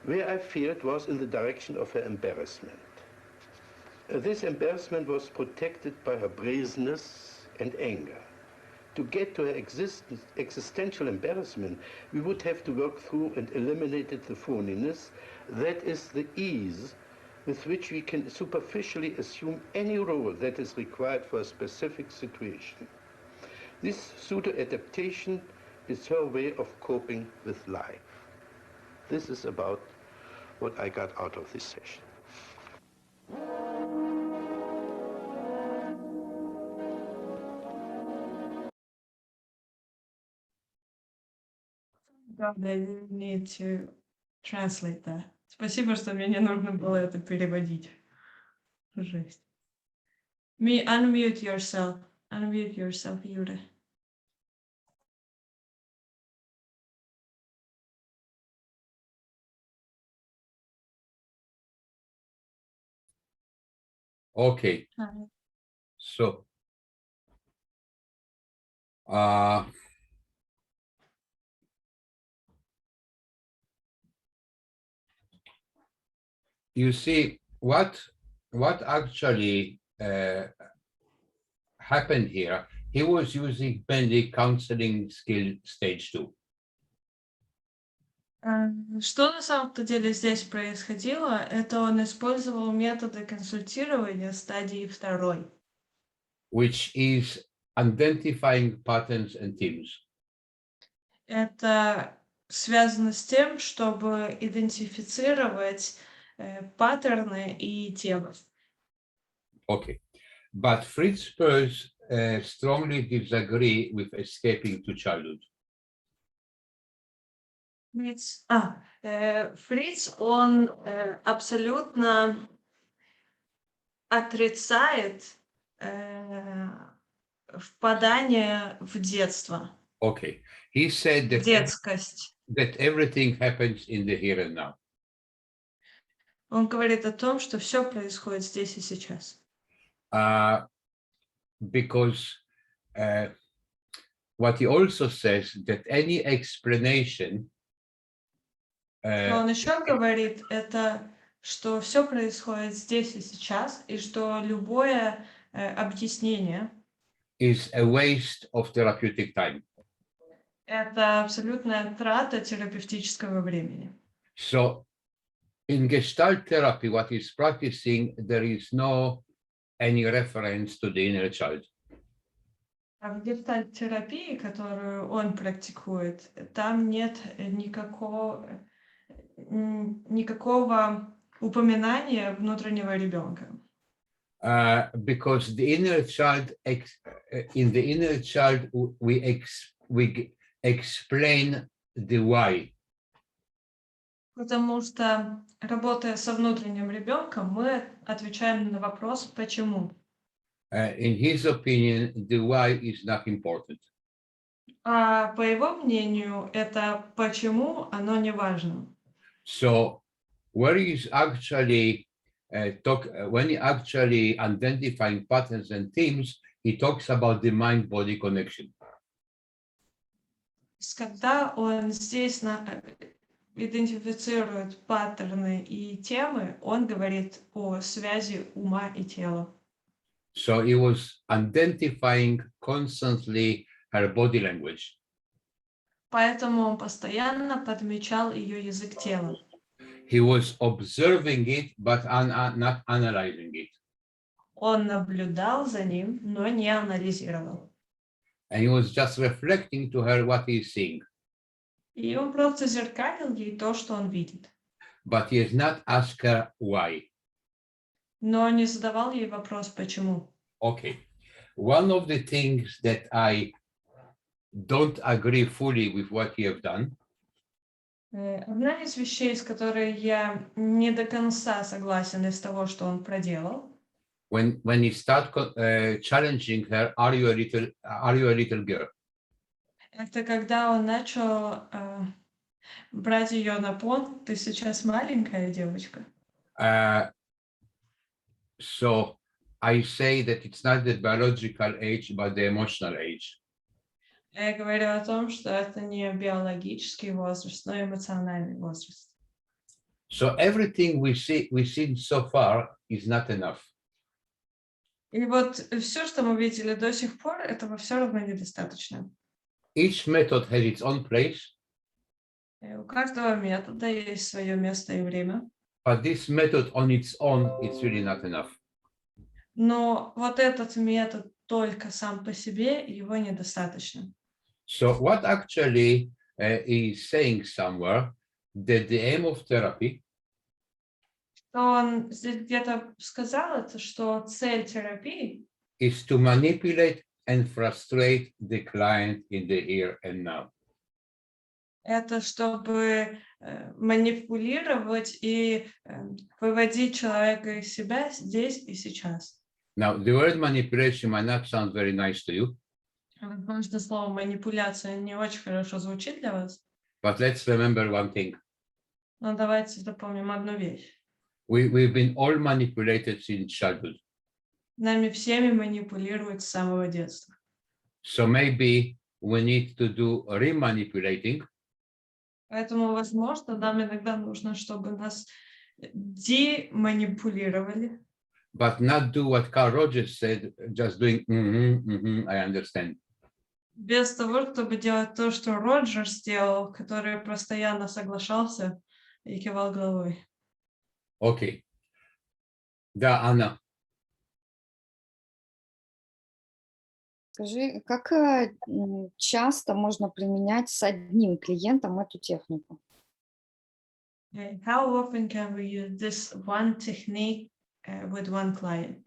Where I failed was in the direction of her embarrassment. This embarrassment was protected by her brazenness and anger. To get to her existential embarrassment, we would have to work through and eliminate the phoniness, that is the ease with which we can superficially assume any role that is required for a specific situation. This pseudo-adaptation is her way of coping with life. This is about what I got out of this session. God, I need to translate that. Спасибо, что мне не нужно было это переводить. Жесть. Unmute yourself. Unmute yourself, Юра. Okay. So, you see what actually happened here. He was using mainly counseling skill stage 2. Что на самом-то деле здесь происходило? Это он использовал методы консультирования стадии 2. Which is identifying patterns and themes. Это связано с тем, чтобы идентифицировать паттерны и темы. Okay, but Fritz Perls strongly disagree with escaping to childhood. Фриц, он абсолютно отрицает впадание в детство. Okay, he said that Детскость. that everything happens in the here and now. Он говорит о том, что все происходит здесь и сейчас. Because what he also says that any explanation. Что он еще говорит, это что все происходит здесь и сейчас, и что любое объяснение is a waste of therapeutic time. Это абсолютная трата терапевтического времени. So, in Gestalt therapy, what he's practicing, there is no any reference to the inner child. А в гештальт-терапии, которую он практикует, там нет никакого упоминания внутреннего ребенка. Because the inner child, in the inner child, we explain the why. Потому что, работая со внутренним ребенком, мы отвечаем на вопрос «почему?». In his opinion, the why is not important. А по его мнению, это «почему» оно не важно. So, where is actually when he actually identifying patterns and themes, he talks about the mind-body connection. Когда он здесь идентифицирует паттерны и темы, он говорит о связи ума и тела. So he was identifying constantly her body language. Поэтому он постоянно подмечал ее язык тела. He was observing it, but not analyzing it. Он наблюдал за ним, но не анализировал. And he was just reflecting to her what he's seeing. И он просто зеркалил ей то, что он видит. But he has not asked her why. но не задавал ей вопрос, почему. Okay. One of the things that I don't agree fully with what you have done Одна из вещей, с которой я не до конца согласен из того, что он проделал, when you start challenging her, are you a little girl? это когда он начал брать ее на понт, ты сейчас маленькая девочка. So I say that it's not the biological age, but the emotional age. Я говорю о том, что это не биологический возраст, но эмоциональный возраст. So everything we've seen so far is not enough. И вот все, что мы видели до сих пор, этого все равно недостаточно. Each method has its own place. У каждого метода есть свое место и время. But this method on its own, it's really not enough. Но вот этот метод только сам по себе, его недостаточно. So what actually is saying somewhere that the aim of therapy Он здесь где-то сказал это, что цель терапии is to manipulate and frustrate the client in the here and now. это чтобы манипулировать и выводить человека из себя здесь и сейчас. Now, the word manipulation might not sound very nice to you. Возможно, слово манипуляция не очень хорошо звучит для вас, But let's remember one thing. но давайте запомним одну вещь. We've been all manipulated since childhood. Нами всеми манипулируют с самого детства. So maybe we need to do remanipulating. Поэтому, возможно, нам иногда нужно, чтобы нас деманипулировали. But not do what Carl Rogers said, just doing, I understand. Без того, чтобы делать то, что Роджер сделал, который постоянно соглашался и кивал головой. Окей. Да, Анна. Скажи, как часто можно применять с одним клиентом эту технику? How often can we use this one technique with one client?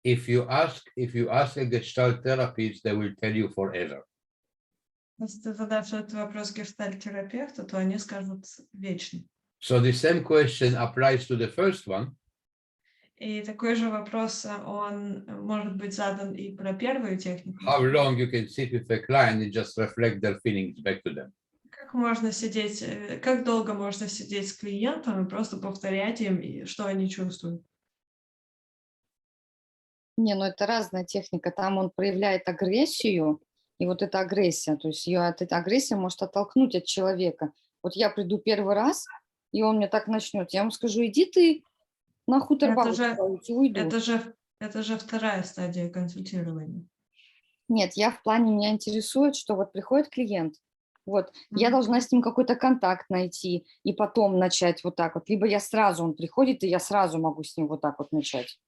If you ask a Gestalt therapist, they will tell you forever. Если ты задашь этот вопрос гештальт-терапевту, то они скажут вечно. So the same question applies to the first one. И такой же вопрос, он может быть задан и про первую технику. How long you can sit with a client and just reflect their feelings back to them? Как можно сидеть, как долго можно сидеть с клиентом и просто повторять им, что они чувствуют? Не, ну это разная техника. Там он проявляет агрессию, и вот эта агрессия, то есть эта агрессия может оттолкнуть от человека. Вот я приду первый раз, и он мне так начнет, я ему скажу, иди ты на хутор бабушку, уйду. Это же вторая стадия консультирования. Нет, я в плане, меня интересует, что вот приходит клиент, вот, я должна с ним какой-то контакт найти и потом начать вот так вот. Либо он приходит, и я сразу могу с ним вот так вот начать.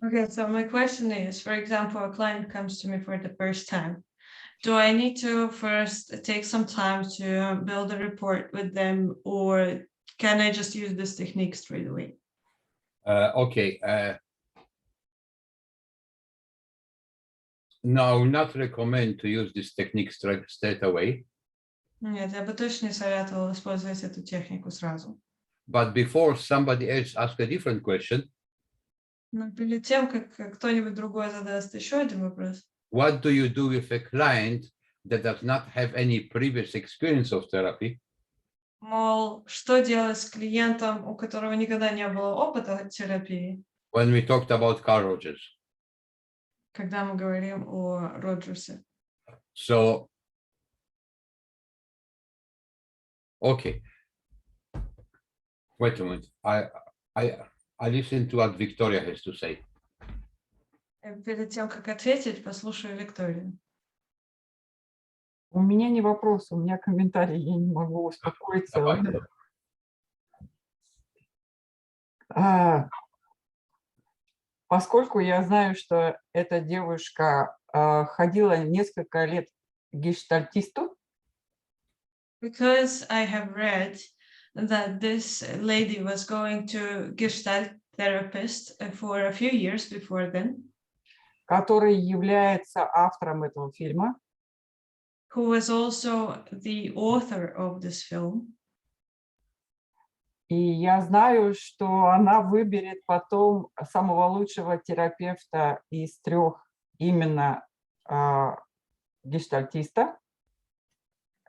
Okay, so my question is, for example, a client comes to me for the first time. Do I need to first take some time to build a rapport with them, or can I just use this technique straight away? Okay. No, I would not recommend to use this technique straight away. Нет, я бы точно не советовала использовать эту технику сразу. But before somebody else asks a different question, Но перед тем, как кто-нибудь другой задаст еще один вопрос. What do you do with a client that does not have any previous experience of therapy? Мол, что делать с клиентом, у которого никогда не было опыта терапии? When we talked about Carl Rogers. Когда мы говорим о Роджерсе. So, okay. Wait a minute. I listen to what Victoria has to say. Перед тем, как ответить, послушаю Викторию. У меня не вопрос, у меня комментарий, я не могу успокоиться. Поскольку я знаю, что эта девушка ходила несколько лет к гештальтисту, Because I have read that this lady was going to Gestalt therapist for a few years before then, который является автором этого фильма. who was also the author of this film. И я знаю, что она выберет потом самого лучшего терапевта из 3 именно гештальтиста.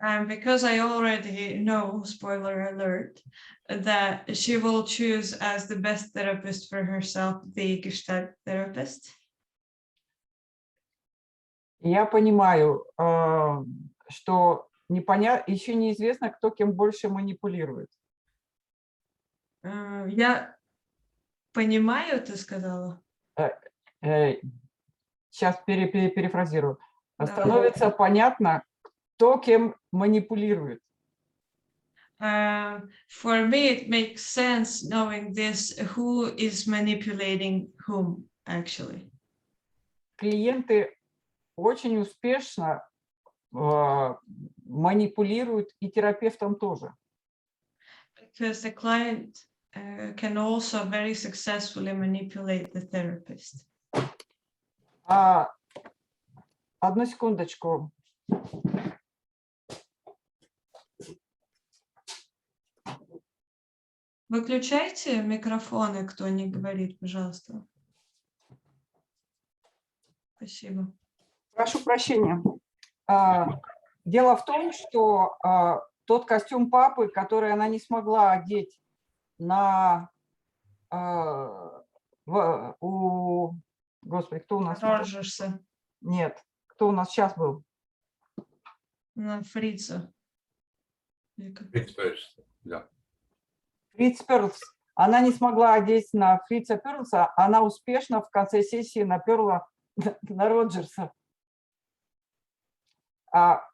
And because I already know, spoiler alert, that she will choose as the best therapist for herself the Gestalt therapist. Я понимаю, что еще неизвестно, кто кем больше манипулирует. Я понимаю, ты сказала. Сейчас перефразирую. Давай. Становится понятно, кто кем манипулирует. For me, it makes sense knowing this, who is manipulating whom, actually. Клиенты очень успешно манипулируют и терапевтом тоже. Because the client can also very successfully manipulate the therapist. Одну секундочку. Выключайте микрофоны, кто не говорит, пожалуйста. Спасибо. Прошу прощения. Дело в том, что тот костюм папы, который она не смогла одеть Господи, кто у нас? Роджерса. Нет, кто у нас сейчас был? На Фрица. Да. Фриц Перлс. Она не смогла одеть на Фрица Перлса, она успешно в конце сессии наперла на Роджерса.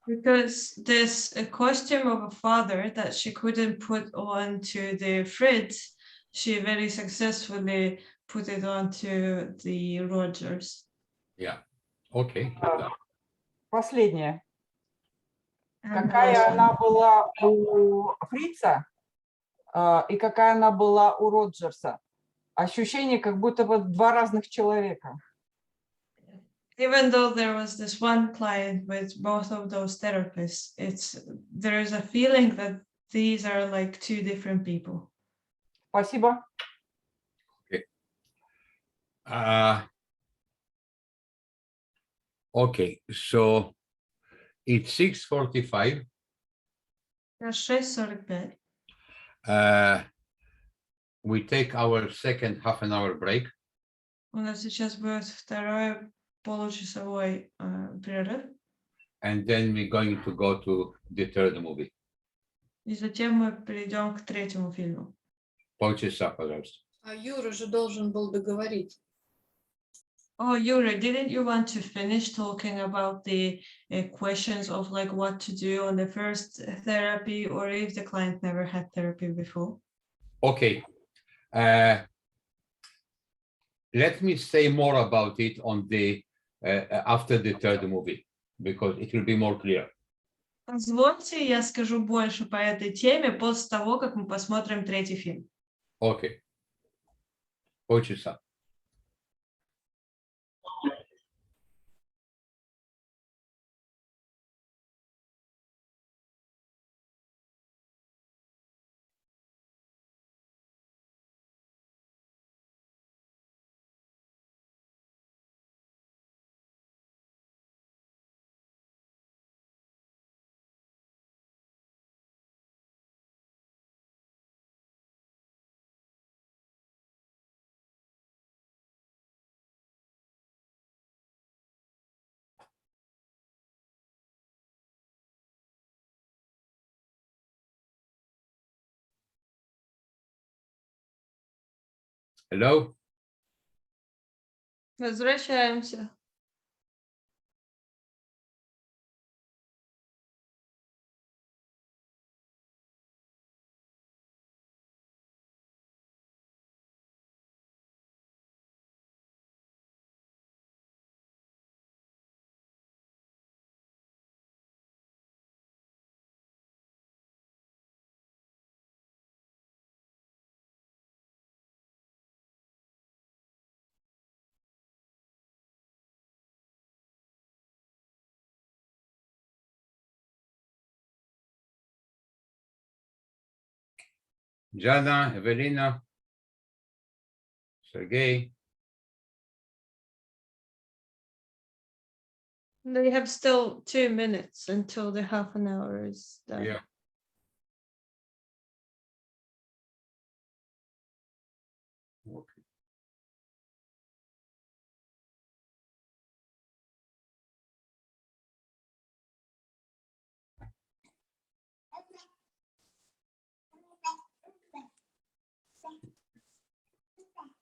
Because this costume of a father that she couldn't put on to the Fritz, she very successfully put it on to the Rogers. Yeah. Okay. Последнее. Какая она была у Фрица и какая она была у Роджерса. Ощущение, как будто бы 2 разных человека. Even though there was this one client with both of those therapists, there is a feeling that these are like 2 different people. Спасибо. Okay. Okay, so it's 6:45. 6:45. We take our second half-an-hour break. У нас сейчас будет второй получасовой перерыв. And then we're going to go to the third movie. И затем мы перейдем к 3-му фильму. Полчаса, пожалуйста. А Юра же должен был договорить. Oh, Yuri, didn't you want to finish talking about the questions of like what to do on the first therapy, or if the client never had therapy before? Okay. Let me say more about it on the after the third movie, because it will be more clear. Позвольте, я скажу больше по этой теме после того, как мы посмотрим 3-й фильм. Okay. Полчаса. Hello? Возвращаемся. Jana, Evelina, Sergey. We have still 2 minutes until the half an hour is done. Yeah. Okay.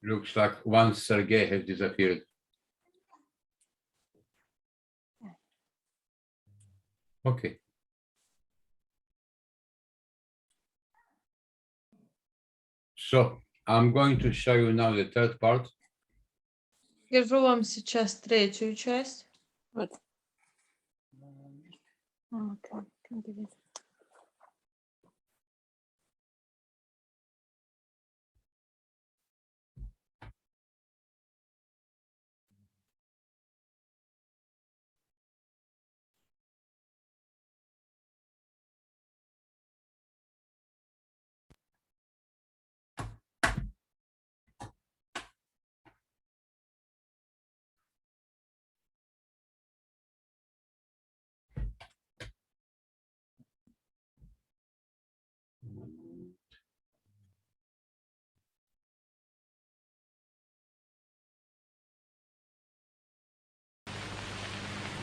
Looks like one Sergey has disappeared. Okay. So I'm going to show you now the third part. Покажу вам сейчас третью часть.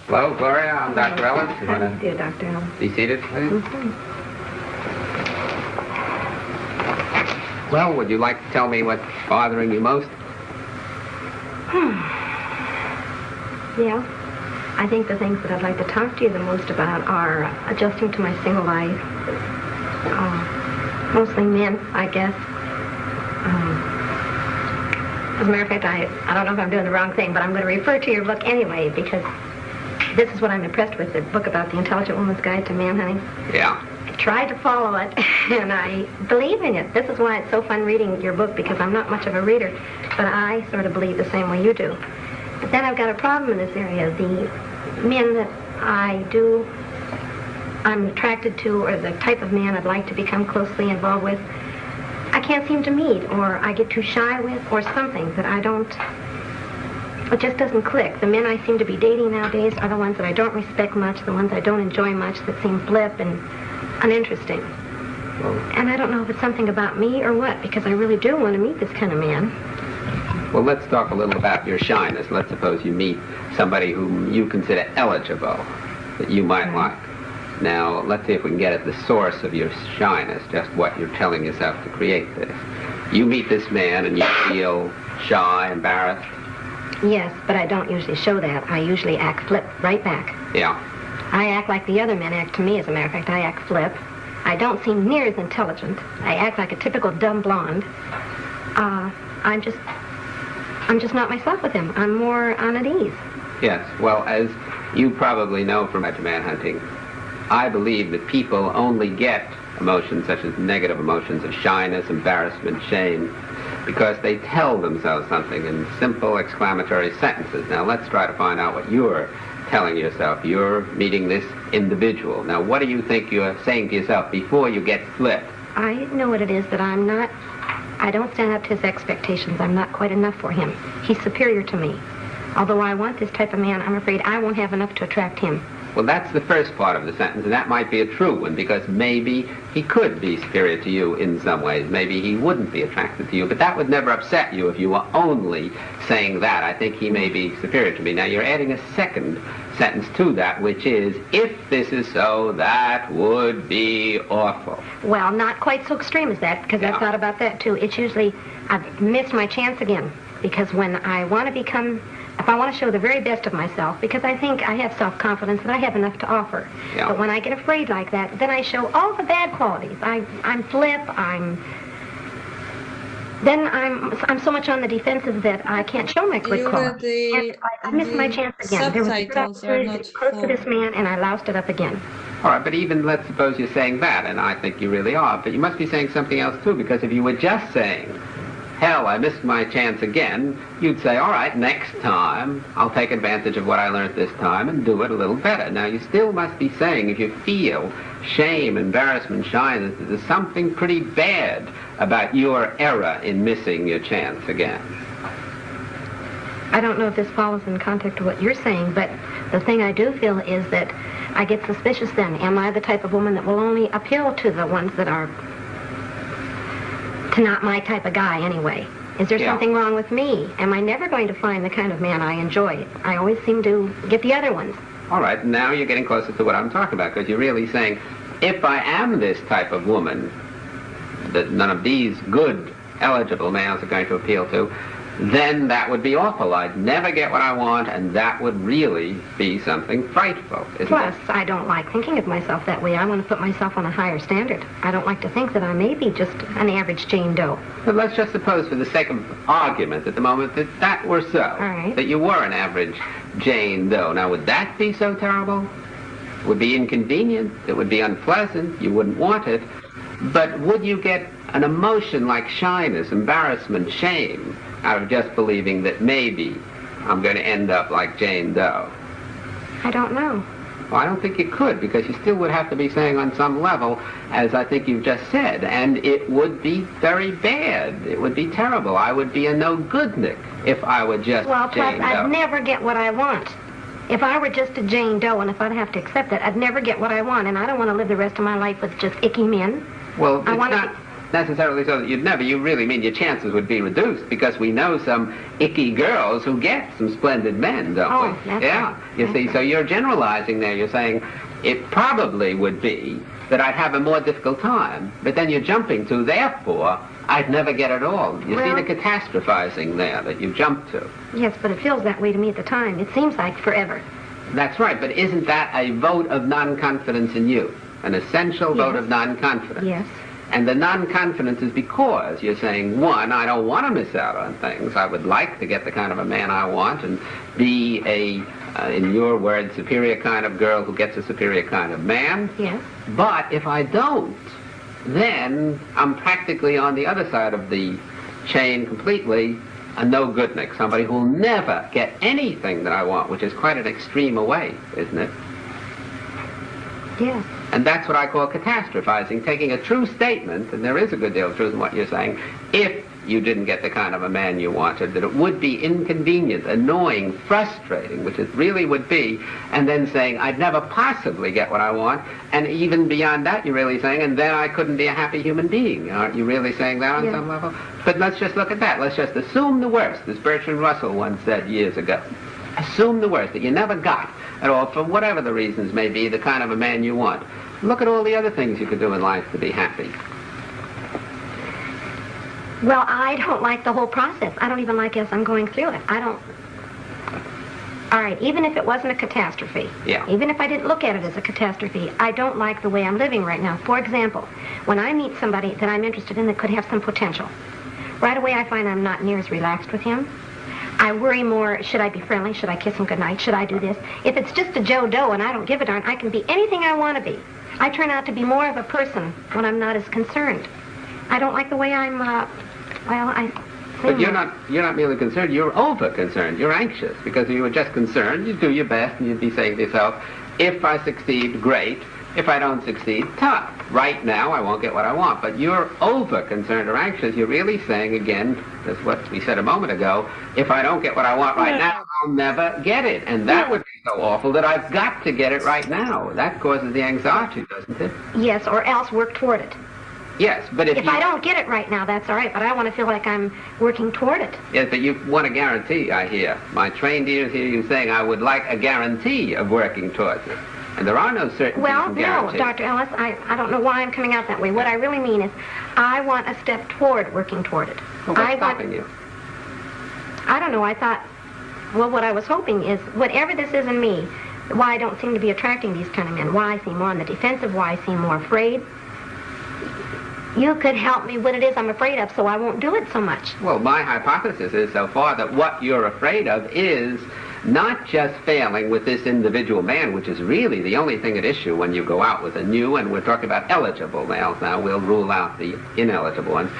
Hello, Gloria. I'm Dr. Ellis. You How do want you do, Dr. Ellis? to be seated, please? Mhm. Well, would you like to tell me what's bothering you most? Yeah, I think the things that I'd like to talk to you the most about are adjusting to my single life. Mostly men, I guess. As a matter of fact, I don't know if I'm doing the wrong thing, but I'm going to refer to your book anyway, because this is what I'm impressed with, the book about the Intelligent Woman's Guide to Manhunting. Yeah. I tried to follow it, and I believe in it. This is why it's so fun reading your book, because I'm not much of a reader, but I sort of believe the same way you do. But then I've got a problem in this area. The men that I'm attracted to, or the type of man I'd like to become closely involved with, I can't seem to meet, or I get too shy with, or something that it just doesn't click. The men I seem to be dating nowadays are the ones that I don't respect much, the ones I don't enjoy much, that seem flip and uninteresting. And I don't know if it's something about me or what, because I really do want to meet this kind of man. Well, let's talk a little about your shyness. Let's suppose you meet somebody whom you consider eligible, that you might like. Now, let's see if we can get at the source of your shyness, just what you're telling yourself to create this. You meet this man and you feel shy, embarrassed? Yes, but I don't usually show that. I usually act flip right back. Yeah. I act like the other men act to me, as a matter of fact. I act flip. I don't seem near as intelligent. I act like a typical dumb blonde. I'm just not myself with him. I'm more on at ease. Yes. Well, as you probably know from manhunting, I believe that people only get emotions such as negative emotions of shyness, embarrassment, shame, because they tell themselves something in simple exclamatory sentences. Now let's try to find out what you're telling yourself. You're meeting this individual. Now what do you think you're saying to yourself before you get flipped? I know what it is, that I don't stand up to his expectations. I'm not quite enough for him. He's superior to me. Although I want this type of man, I'm afraid I won't have enough to attract him. Well, that's the first part of the sentence, and that might be a true one, because maybe he could be superior to you in some ways. Maybe he wouldn't be attracted to you, but that would never upset you if you were only saying that. I think he may be superior to me. Now, you're adding a second sentence to that, which is, if this is so, that would be awful. Well, not quite so extreme as that, because I've thought about that, too. It's usually, I've missed my chance again, because when I want to become... If I want to show the very best of myself, because I think I have self-confidence and I have enough to offer. Yeah. But when I get afraid like that, then I show all the bad qualities. I'm flip, I'm so much on the defensive that I can't show my good qualities. I missed my chance again. There was a good opportunity close to this man, and I loused it up again. All right, but even let's suppose you're saying that, and I think you really are, but you must be saying something else too, because if you were just saying, hell, I missed my chance again, you'd say, all right, next time I'll take advantage of what I learned this time and do it a little better. Now, you still must be saying, if you feel shame, embarrassment, shyness, there's something pretty bad about your error in missing your chance again. I don't know if this follows in context to what you're saying, but the thing I do feel is that I get suspicious then. Am I the type of woman that will only appeal to the ones that are to not my type of guy anyway? Is there something wrong with me? Am I never going to find the kind of man I enjoy? I always seem to get the other ones. All right, now you're getting closer to what I'm talking about, because you're really saying, if I am this type of woman that none of these good, eligible males are going to appeal to, then that would be awful. I'd never get what I want, and that would really be something frightful, isn't Plus, it? I don't like thinking of myself that way. I want to put myself on a higher standard. I don't like to think that I may be just an average Jane Doe. But let's just suppose, for the sake of argument at the moment, that that were so, that you were an average Jane Doe. Now, would that be so terrible? It would be inconvenient. It would be unpleasant. You wouldn't want it. But would you get an emotion like shyness, embarrassment, shame out of just believing that maybe I'm going to end up like Jane Doe? I don't know. Well, I don't think you could, because you still would have to be saying on some level, as I think you've just said, and it would be very bad. It would be terrible. I would be a no-goodnik if I were just Well, plus, Jane Doe. I'd never get what I want. If I were just a Jane Doe, and if I'd have to accept it, I'd never get what I want, and I don't want to live the rest of my life with just icky men. Well, I it's want not necessarily so that you'd never. You really mean your chances would be reduced, because we know some icky girls who get some splendid men, don't Oh, we? that's Yeah. right. You see, so you're generalizing there. You're saying it probably would be that I'd have a more difficult time, but then you're jumping to, therefore, I'd never get it all. You see Well- the catastrophizing there that you jumped to. Yes, but it feels that way to me at the time. It seems like forever. That's right, but isn't that a vote of non-confidence in you? An essential vote of non-confidence? Yes. And the non-confidence is because you're saying, one, I don't want to miss out on things. I would like to get the kind of a man I want and be a, in your words, superior kind of girl who gets a superior kind of man. Yes. But if I don't, then I'm practically on the other side of the chain completely, a no-goodnik, somebody who'll never get anything that I want, which is quite an extreme away, isn't it? Yes. And that's what I call catastrophizing, taking a true statement, and there is a good deal of truth in what you're saying, if you didn't get the kind of a man you wanted, that it would be inconvenient, annoying, frustrating, which it really would be, and then saying, I'd never possibly get what I want, and even beyond that, you're really saying, and then I couldn't be a happy human being. Aren't you really saying that on some level? But let's just look at that. Let's just assume the worst, as Bertrand Russell once said years ago. Assume the worst, that you never got at all, for whatever the reasons may be, the kind of a man you want. Look at all the other things you could do in life to be happy. Well, I don't like the whole process. I don't even like as I'm going through it. I don't... All right, even if it wasn't a catastrophe, even if I didn't look at it as a catastrophe, I don't like the way I'm living right now. For example, when I meet somebody that I'm interested in that could have some potential, right away I find I'm not near as relaxed with him. I worry more, should I be friendly? Should I kiss him goodnight? Should I do this? If it's just a Joe Doe and I don't give a darn, I can be anything I want to be. I turn out to be more of a person when I'm not as concerned. I don't like the way I'm, But you're not merely concerned, you're over-concerned, you're anxious, because if you were just concerned, you'd do your best and you'd be saying to yourself, if I succeed, great. If I don't succeed, tough. Right now, I won't get what I want. But you're over-concerned or anxious. You're really saying, again, that's what we said a moment ago, if I don't get what I want right now, I'll never get it. And that would be so awful that I've got to get it right now. That causes the anxiety, doesn't it? yes, or else work toward it. Yes, but if I don't get it right now, that's all right, but I want to feel like I'm working toward it. Yes, but you want a guarantee, I hear. My trained ears hear you saying, I would like a guarantee of working towards it. And there are no certainties Well, and no, guarantees. Dr. Ellis, I don't know why I'm coming out that way. What I really mean is I want a step toward working toward it. Well, what's stopping you? I don't know, I thought, well, what I was hoping is whatever this is in me, why I don't seem to be attracting these kind of men, why I seem more on the defensive, why I seem more afraid. You could help me what it is I'm afraid of so I won't do it so much. Well, my hypothesis is so far that what you're afraid of is not just failing with this individual man, which is really the only thing at issue when you go out with a new, and we're talking about eligible males now, we'll rule out the ineligible ones.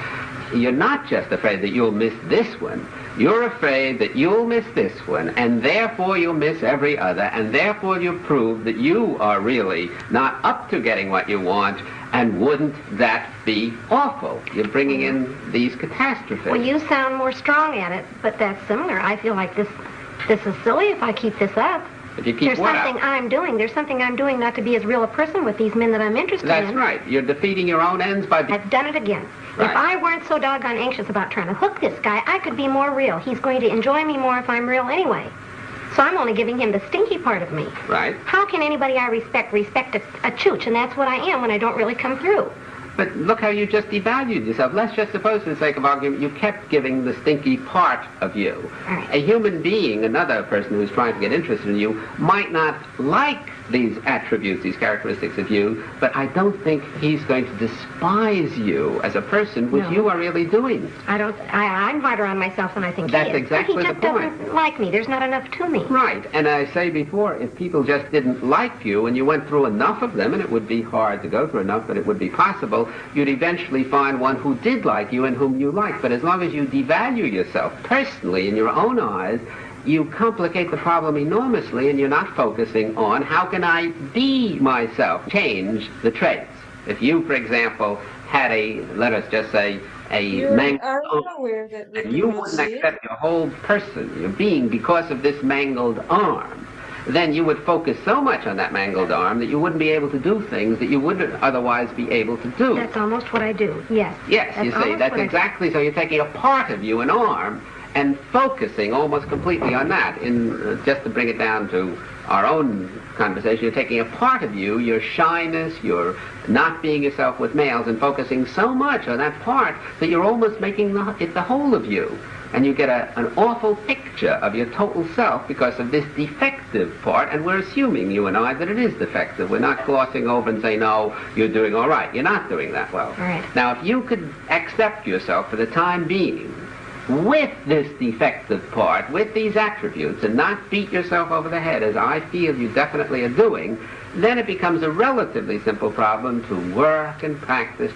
you're not just afraid that you'll miss this one. You're afraid that you'll miss this one, and therefore you'll miss every other, and therefore you'll prove that you are really not up to getting what you want, and wouldn't that be awful? You're bringing in these catastrophes. Well, you sound more strong at it, but that's similar. I feel like this is silly if I keep this up. If you keep There's what something up? I'm doing. There's something I'm doing not to be as real a person with these men that I'm interested in. That's right. You're defeating your own ends by... I've done it again. Right. If I weren't so doggone anxious about trying to hook this guy, I could be more real. He's going to enjoy me more if I'm real anyway. So I'm only giving him the stinky part of me. Right. How can anybody I respect a chooch? And that's what I am when I don't really come through. But look how you just devalued yourself. Let's just suppose, for the sake of argument, you kept giving the stinky part of you. Right. A human being, another person who's trying to get interested in you, might not like these attributes, these characteristics of you, but I don't think he's going to despise you as a person, which No. you are really doing. I'm harder on myself than I think That's he is. exactly But he the just point. doesn't like me. There's not enough to me. Right, and I say before, if people just didn't like you and you went through enough of them, and it would be hard to go through enough, but it would be possible, you'd eventually find one who did like you and whom you liked. But as long as you devalue yourself personally in your own eyes, you complicate the problem enormously, and you're not focusing on how can I be myself, change the traits. If you, for example, had let us just say, mangled arm, and you wouldn't accept your whole person, your being, because of this mangled arm, then you would focus so much on that mangled arm that you wouldn't be able to do things that you wouldn't otherwise be able to do. That's almost what I do, yes. Yes, you see, that's exactly, so you're taking a part of you, an arm, and focusing almost completely on that. Just to bring it down to our own conversation, you're taking a part of you, your shyness, your not being yourself with males, and focusing so much on that part that you're almost making it the whole of you. And you get an awful picture of your total self because of this defective part, and we're assuming, you and I, that it is defective. We're not glossing over and saying, no, you're doing all right. You're not doing that well. Right. Now, if you could accept yourself for the time being with this defective part, with these attributes, and not beat yourself over the head, as I feel you definitely are doing, then it becomes a relatively simple problem to work and practice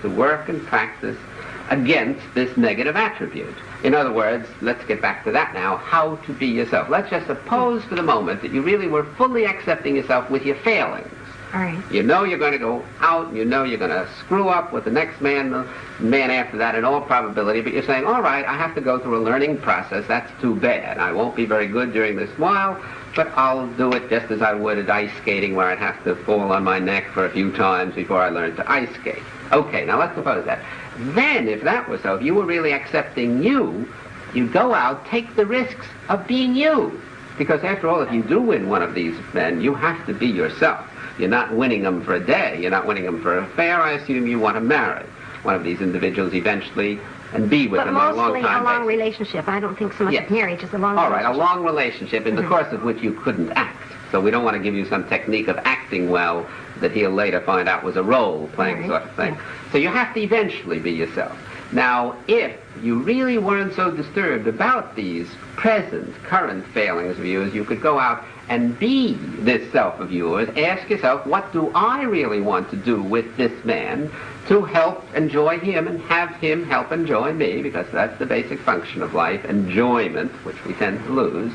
against this negative attribute. In other words, let's get back to that now, how to be yourself. Let's just suppose for the moment that you really were fully accepting yourself with your failings. All right. You know you're going to go out, and you know you're going to screw up with the next man, the man after that in all probability, but you're saying, all right, I have to go through a learning process. That's too bad. I won't be very good during this while, but I'll do it just as I would at ice skating, where I'd have to fall on my neck for a few times before I learned to ice skate. Okay, now let's suppose that. Then, if that was so, if you were really accepting you, you'd go out, take the risks of being you. Because after all, if you do win one of these men, you have to be yourself. You're not winning them for a day. You're not winning them for an affair. I assume you want to marry one of these individuals eventually and be with them on a long time But mostly a long basis. relationship. I don't think so much Yes. of marriage as a long All right, relationship. a long relationship in the course of which you couldn't act. So we don't want to give you some technique of acting well that he'll later find out was a role-playing sort of thing. So you have to eventually be yourself. Now, if you really weren't so disturbed about these current failings of yours, you could go out and be this self of yours. Ask yourself, what do I really want to do with this man to help enjoy him and have him help enjoy me? Because that's the basic function of life, enjoyment, which we tend to lose.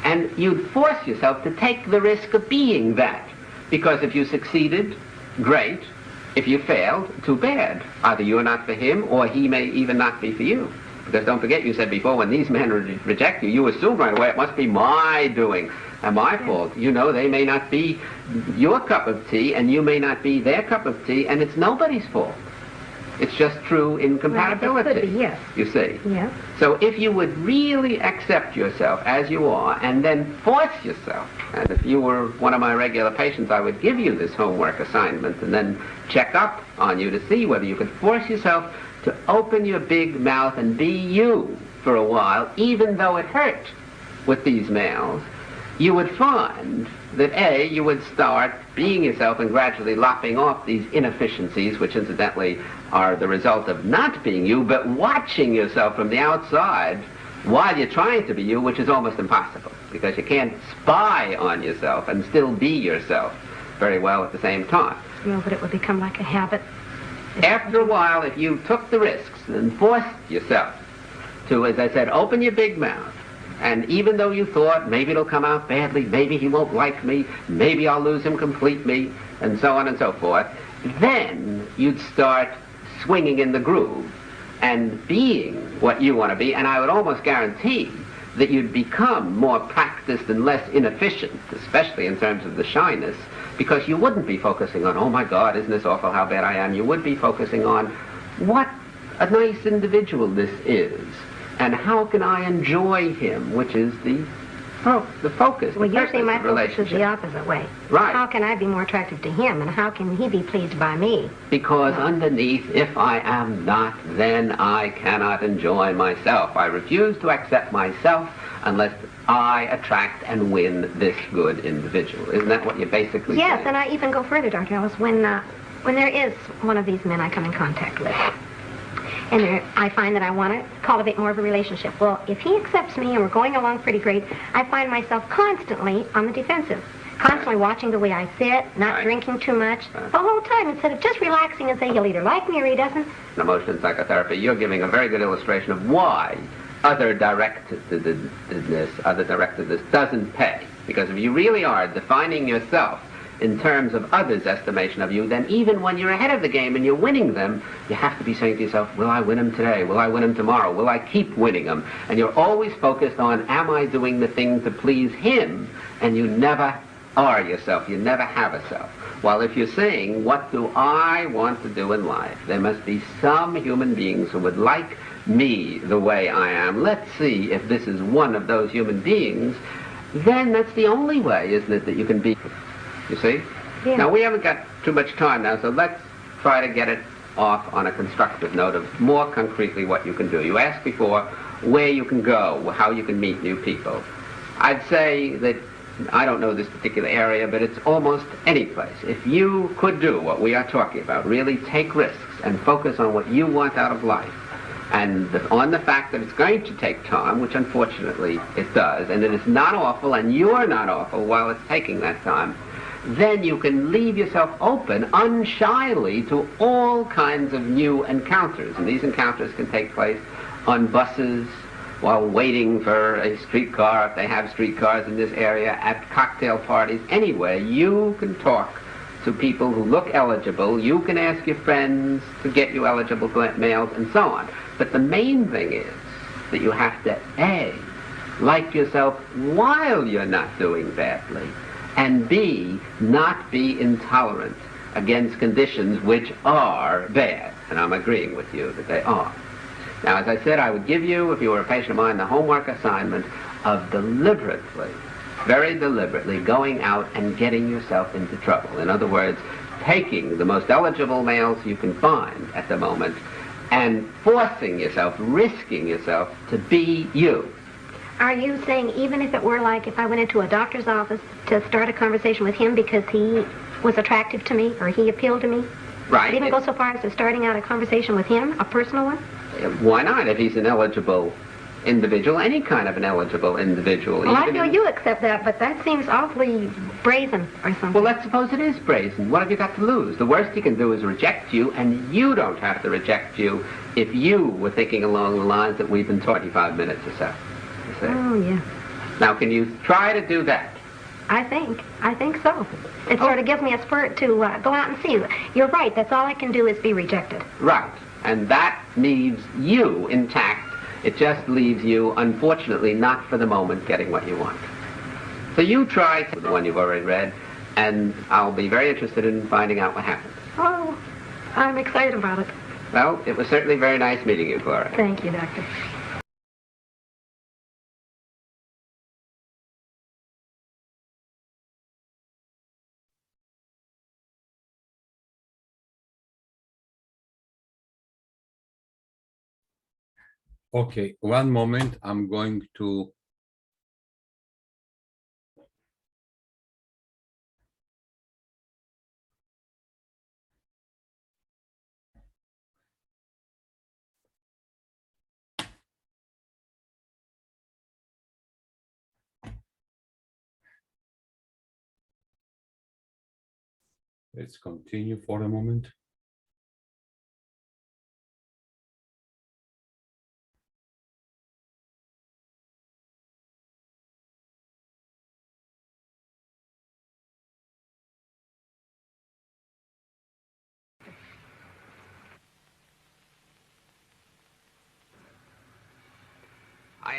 And you'd force yourself to take the risk of being that. Because if you succeeded, great. If you failed, too bad. Either you're not for him, or he may even not be for you. Because don't forget, you said before, when these men reject you, you assume right away it must be my doing and my fault. You know, they may not be your cup of tea, and you may not be their cup of tea, and it's nobody's fault. It's just true incompatibility. Well, it could be, yes. You see. Yeah. So if you would really accept yourself as you are, and then force yourself, and if you were one of my regular patients, I would give you this homework assignment and then check up on you to see whether you could force yourself to open your big mouth and be you for a while, even though it hurt with these males. You would find that you would start being yourself and gradually lopping off these inefficiencies, which incidentally are the result of not being you, but watching yourself from the outside while you're trying to be you, which is almost impossible, because you can't spy on yourself and still be yourself very well at the same time. No, but it would become like a habit. After a while, if you took the risks and forced yourself to, as I said, open your big mouth, and even though you thought maybe it'll come out badly, maybe he won't like me, maybe I'll lose him completely, and so on and so forth, then you'd start swinging in the groove and being what you want to be, and I would almost guarantee that you'd become more practiced and less inefficient, especially in terms of the shyness, because you wouldn't be focusing on, oh my God, isn't this awful how bad I am? You would be focusing on what a nice individual this is, and how can I enjoy him, which is the focus. Well, the usually my purpose of focus is the opposite way. Right. How can I be more attractive to him, and how can he be pleased by me? Because underneath, if I am not, then I cannot enjoy myself. I refuse to accept myself unless I attract and win this good individual. Isn't that what you basically Yes, saying? and I even go further, Dr. Ellis, when there is one of these men I come in contact with, and I find that I want to cultivate more of a relationship. Well, if he accepts me and we're going along pretty great, I find myself constantly on the defensive, constantly watching the way I sit, not drinking too much, the whole time, instead of just relaxing and say he'll either like me or he doesn't. In emotion psychotherapy, you're giving a very good illustration of why other directedness doesn't pay. Because if you really are defining yourself in terms of others' estimation of you, then even when you're ahead of the game and you're winning them, you have to be saying to yourself, will I win him today? Will I win him tomorrow? Will I keep winning him? And you're always focused on, am I doing the thing to please him? And you never are yourself. You never have a self. While if you're saying, what do I want to do in life? There must be some human beings who would like me the way I am. Let's see if this is one of those human beings. Then that's the only way, isn't it, that you can be. You see? Yeah. Now, we haven't got too much time now, so let's try to get it off on a constructive note of more concretely what you can do. You asked before where you can go, how you can meet new people. I'd say that, I don't know this particular area, but it's almost any place. If you could do what we are talking about, really take risks and focus on what you want out of life, and on the fact that it's going to take time, which unfortunately it does, and that it's not awful, and you're not awful while it's taking that time, then you can leave yourself open unshyly to all kinds of new encounters. And these encounters can take place on buses, while waiting for a streetcar, if they have streetcars in this area, at cocktail parties, anywhere. You can talk to people who look eligible. You can ask your friends to get you eligible males and so on. But the main thing is that you have to, A, like yourself while you're not doing badly, and B, not be intolerant against conditions which are bad. And I'm agreeing with you that they are. Now, as I said, I would give you, if you were a patient of mine, the homework assignment of deliberately, very deliberately going out and getting yourself into trouble. In other words, taking the most eligible males you can find at the moment and forcing yourself, risking yourself to be you. Are you saying even if it were like if I went into a doctor's office to start a conversation with him because he was attractive to me or he appealed to me? Right. I'd even go so far as to starting out a conversation with him, a personal one? Why not? If he's an eligible individual, any kind of an eligible individual. Well, I feel you accept that, but that seems awfully brazen or something. Well, let's suppose it is brazen. What have you got to lose? The worst he can do is reject you, and you don't have to reject you if you were thinking along the lines that we've been 25 minutes or so. You see? Oh, yeah. Now, can you try to do that? I think so. It sort of gives me a spurt to go out and see. You're right, that's all I can do is be rejected. Right. And that leaves you intact. It just leaves you, unfortunately, not for the moment, getting what you want. So you try the one you've already read, and I'll be very interested in finding out what happens. Oh, I'm excited about it. Well, it was certainly very nice meeting you, Clara. Thank you, Doctor. Okay, one moment. I'm going to let's continue for a moment.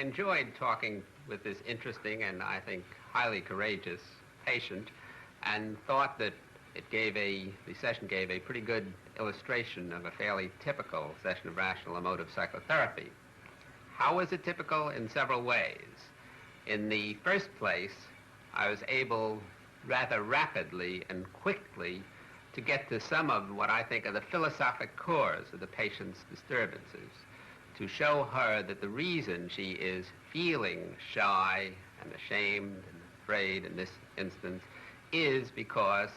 enjoyed talking with this interesting and I think highly courageous patient, and thought that the session gave a pretty good illustration of a fairly typical session of rational emotive psychotherapy. How was it typical? In several ways. In the first place, I was able rather rapidly and quickly to get to some of what I think are the philosophic cores of the patient's disturbances, to show her that the reason she is feeling shy and ashamed and afraid in this instance is because,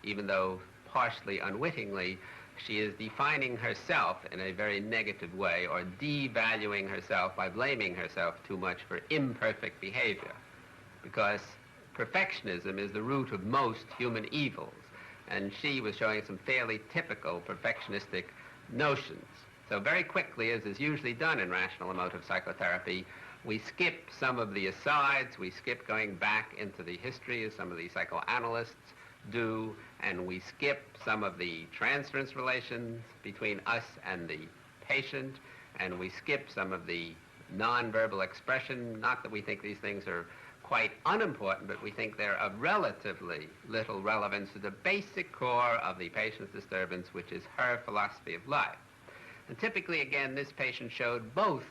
even though partially unwittingly, she is defining herself in a very negative way, or devaluing herself by blaming herself too much for imperfect behavior. Because perfectionism is the root of most human evils, and she was showing some fairly typical perfectionistic notions. So very quickly, as is usually done in rational emotive psychotherapy, we skip some of the asides, we skip going back into the history, as some of the psychoanalysts do, and we skip some of the transference relations between us and the patient, and we skip some of the nonverbal expression. Not that we think these things are quite unimportant, but we think they're of relatively little relevance to the basic core of the patient's disturbance, which is her philosophy of life. And typically, again, this patient showed both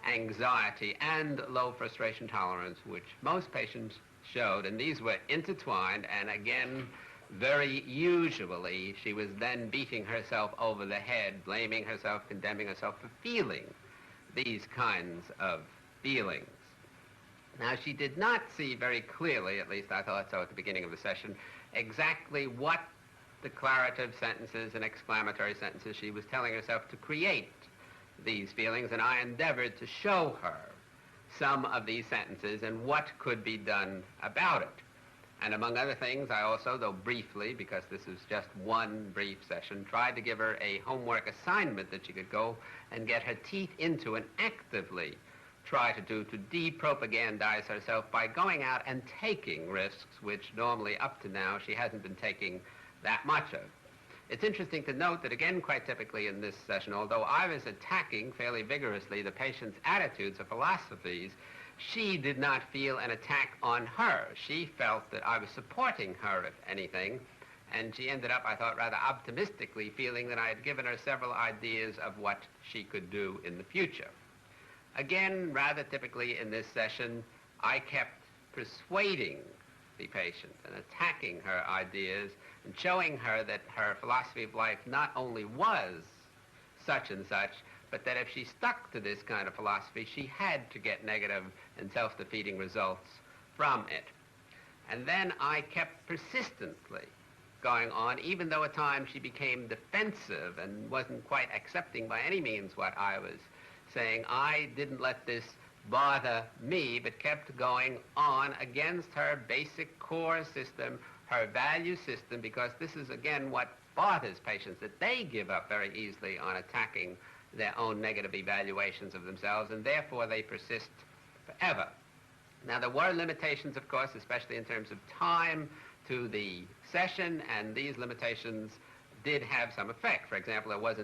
anxiety and low frustration tolerance, which most patients showed, and these were intertwined, and again, very usually, she was then beating herself over the head, blaming herself, condemning herself for feeling these kinds of feelings. Now, she did not see very clearly, at least I thought so at the beginning of the session, exactly what declarative sentences and exclamatory sentences she was telling herself to create these feelings, and I endeavored to show her some of these sentences and what could be done about it. And among other things, I also, though briefly, because this is just one brief session, tried to give her a homework assignment that she could go and get her teeth into and actively try to do to depropagandize herself by going out and taking risks, which normally up to now she hasn't been taking that much of. It's interesting to note that, again, quite typically in this session, although I was attacking fairly vigorously the patient's attitudes or philosophies, she did not feel an attack on her. She felt that I was supporting her, if anything, and she ended up, I thought, rather optimistically feeling that I had given her several ideas of what she could do in the future. Again, rather typically in this session, I kept persuading the patient and attacking her ideas and showing her that her philosophy of life not only was such and such, but that if she stuck to this kind of philosophy, she had to get negative and self-defeating results from it. And then I kept persistently going on, even though at times she became defensive and wasn't quite accepting by any means what I was saying. I didn't let this bother me, but kept going on against her basic core system, her value system, because this is, again, what bothers patients, that they give up very easily on attacking their own negative evaluations of themselves, and therefore they persist forever. Now, there were limitations, of course, especially in terms of time to the session, and these limitations did have some effect. For example, there was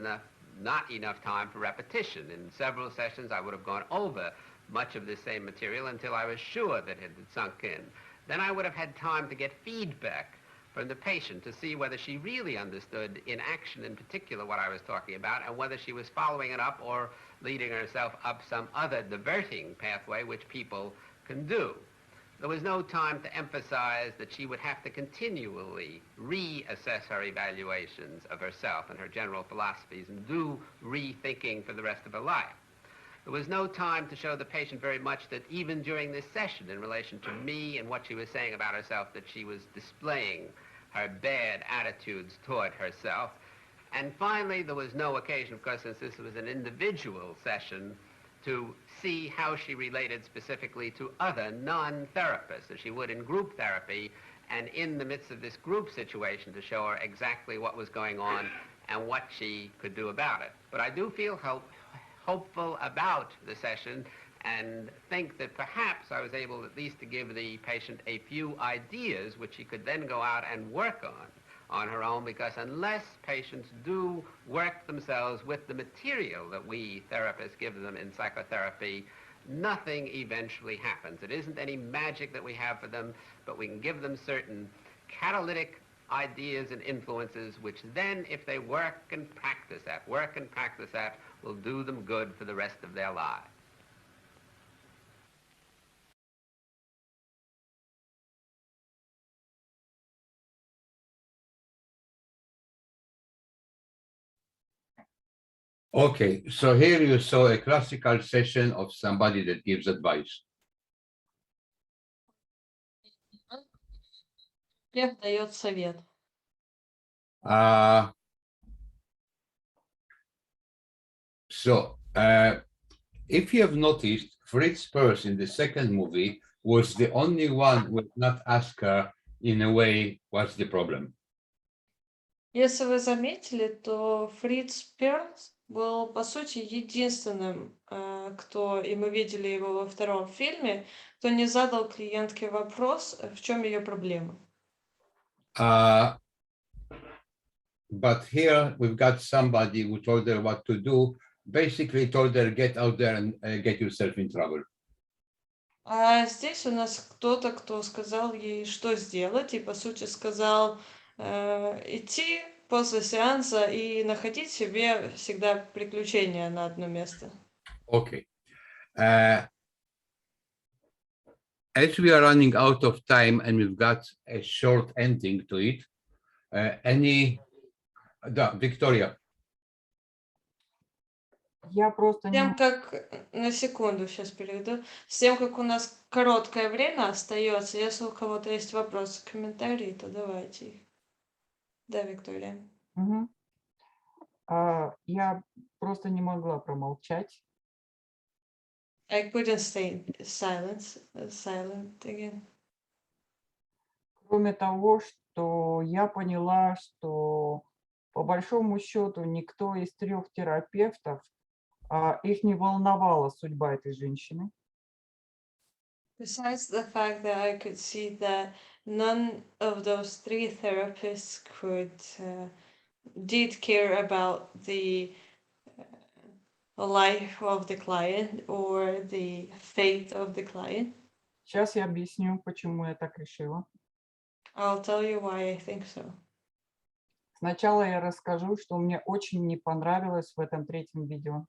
not enough time for repetition. In several sessions, I would have gone over much of the same material until I was sure that it had sunk in. Then I would have had time to get feedback from the patient to see whether she really understood in action in particular what I was talking about, and whether she was following it up or leading herself up some other diverting pathway which people can do. There was no time to emphasize that she would have to continually reassess her evaluations of herself and her general philosophies and do rethinking for the rest of her life. There was no time to show the patient very much that even during this session, in relation to me and what she was saying about herself, that she was displaying her bad attitudes toward herself. And finally, there was no occasion, of course, since this was an individual session, to see how she related specifically to other non-therapists, as she would in group therapy, and in the midst of this group situation to show her exactly what was going on and what she could do about it. But I do feel hopeful about the session and think that perhaps I was able at least to give the patient a few ideas which she could then go out and work on her own, because unless patients do work themselves with the material that we therapists give them in psychotherapy, nothing eventually happens. It isn't any magic that we have for them, but we can give them certain catalytic ideas and influences, which then, if they work and practice at, will do them good for the rest of their lives. Okay, so here you saw a classical session of somebody that gives advice. Лев дает совет. If you have noticed, Fritz Perls in the second movie was the only one who did not ask her in a way, what's the problem? Если вы заметили, то Фриц Перлс был, по сути, единственным, кто, и мы видели его во втором фильме, кто не задал клиентке вопрос, в чем ее проблема. But here we've got somebody who told her what to do, basically told her, get out there and get yourself in trouble. А здесь у нас кто-то, кто сказал ей, что сделать, и, по сути, сказал идти после сеанса и находить себе всегда приключения на одно место. Okay. As we are running out of time and we've got a short ending to it, Victoria. Я просто С тем, как, на секунду сейчас перейду, с тем, как у нас короткое время остается, если у кого-то есть вопросы, комментарии, то давайте их. Да, Виктория. Угу. Я просто не могла промолчать. I couldn't stay silent again. Кроме того, что я поняла, что по большому счету никто из 3 терапевтов, их не волновала судьба этой женщины. Besides the fact that I could see that none of those 3 therapists did care about the life of the client or the fate of the client. Сейчас я объясню, почему я так решила. I'll tell you why I think so. Сначала я расскажу, что мне очень не понравилось в этом 3-м видео.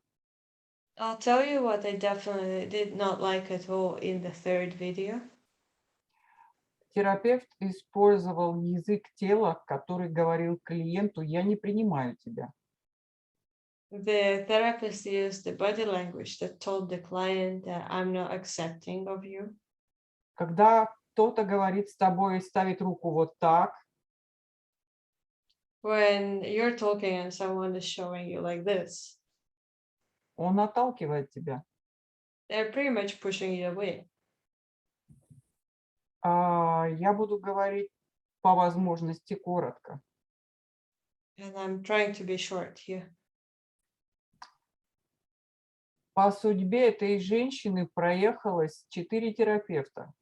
I'll tell you what I definitely did not like at all in the 3rd video. Терапевт использовал язык тела, который говорил клиенту: «Я не принимаю тебя». The therapist used the body language that told the client that I'm not accepting of you. Когда кто-то говорит с тобой и ставит руку вот так, When you're talking and someone is showing you like this, он отталкивает тебя. they're pretty much pushing you away. Я буду говорить по возможности коротко. And I'm trying to be short here. По судьбе этой женщины проехалось 4 терапевта.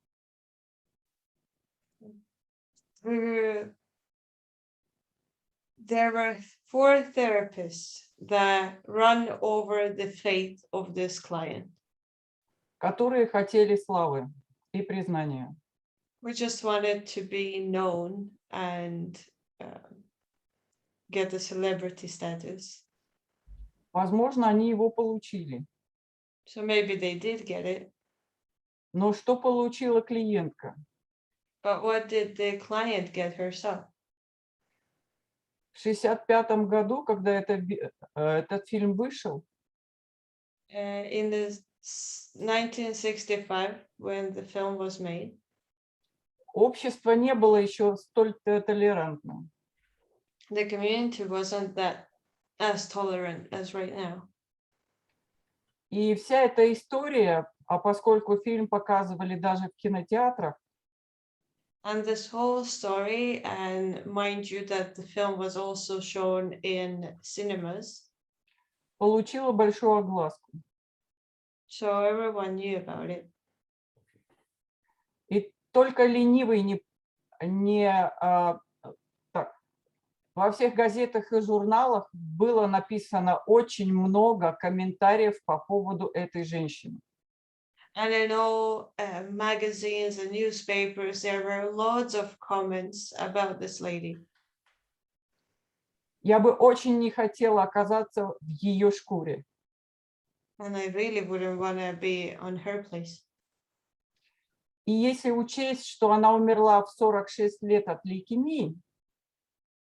There were 4 therapists that run over the fate of this client. Которые хотели славы и признания. We just wanted to be known and get the celebrity status. Возможно, они его получили. So maybe they did get it. Но что получила клиентка? But what did the client get herself? В 1965 году, когда этот фильм вышел, In the 1965, when the film was made, общество не было еще столь толерантным. the community wasn't that as tolerant as right now. И вся эта история, а поскольку фильм показывали даже в кинотеатрах, And this whole story, and mind you that the film was also shown in cinemas, получила большую огласку. so everyone knew about it. И только ленивый во всех газетах и журналах было написано очень много комментариев по поводу этой женщины. And in all magazines and newspapers, there were lots of comments about this lady. Я бы очень не хотела оказаться в ее шкуре. And I really wouldn't want to be on her place. И если учесть, что она умерла в 46 лет от лейкемии,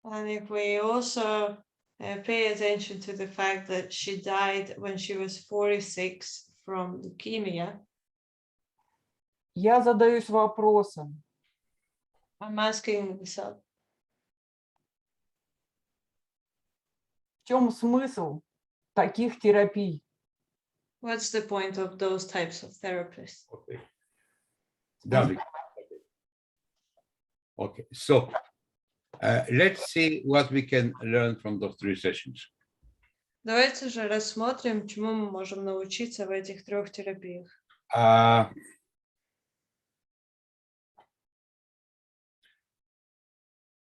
And if we also pay attention to the fact that she died when she was 46 from leukemia, я задаюсь вопросом, I'm asking myself, в чем смысл таких терапий? what's the point of those types of therapies? Okay. David. Okay, so let's see what we can learn from those 3 sessions. Давайте же рассмотрим, чему мы можем научиться в этих 3 терапиях.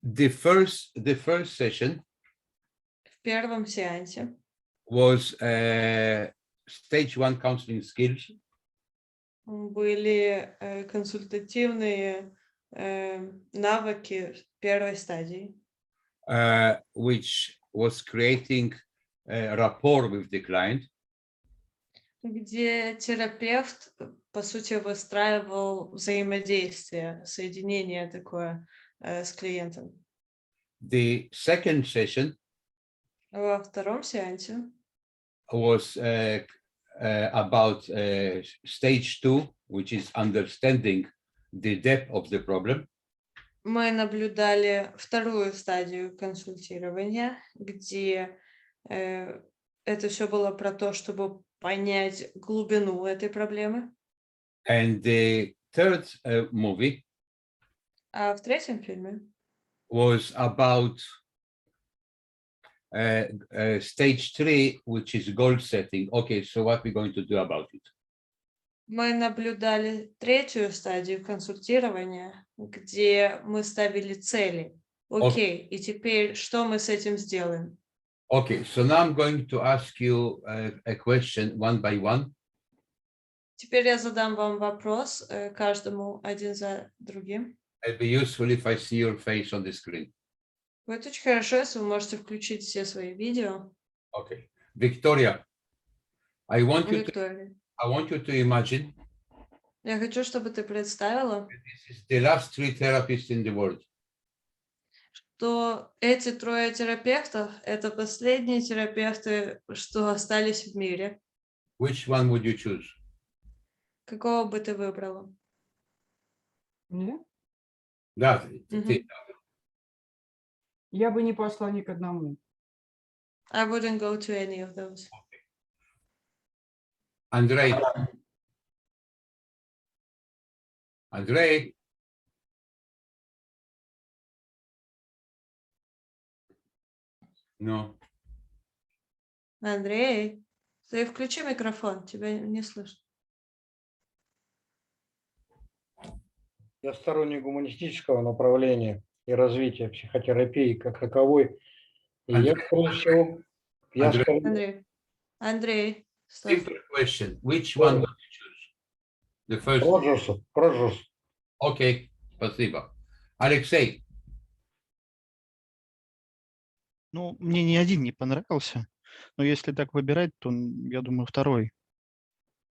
The first session В первом сеансе was stage 1 counseling skills. были консультативные навыки первой стадии, Which was creating rapport with the client. где терапевт, по сути, выстраивал взаимодействие, соединение такое с клиентом. The second session Во втором сеансе was about stage 2, which is understanding the depth of the problem. мы наблюдали вторую стадию консультирования, где это все было про то, чтобы понять глубину этой проблемы. And the third movie А в третьем фильме was about stage 3, which is goal setting. Okay, so what we're going to do about it? мы наблюдали третью стадию консультирования, где мы ставили цели. Окей, и теперь что мы с этим сделаем? Okay, so now I'm going to ask you a question one by one. Теперь я задам вам вопрос каждому один за другим. It'd be useful if I see your face on the screen. Будет очень хорошо, если вы можете включить все свои видео. Okay, Victoria, I want you Виктория, to imagine я хочу, чтобы ты представила, this is the last 3 therapists in the world. что эти 3 терапевтов – это последние терапевты, что остались в мире. Which one would you choose? Какого бы ты выбрала? Да, ты. Я бы не пошла ни к одному. I wouldn't go to any of those. Andrei. Andrei. No. Андрей, ты включи микрофон, тебя не слышно. Я сторонник гуманистического направления и развития психотерапии как таковой. И я, прежде всего, Андрей, Simple question. Which one would you choose? The first. Роджерс. Okay, спасибо. Алексей. Ну, мне ни один не понравился, но если так выбирать, то, я думаю, второй.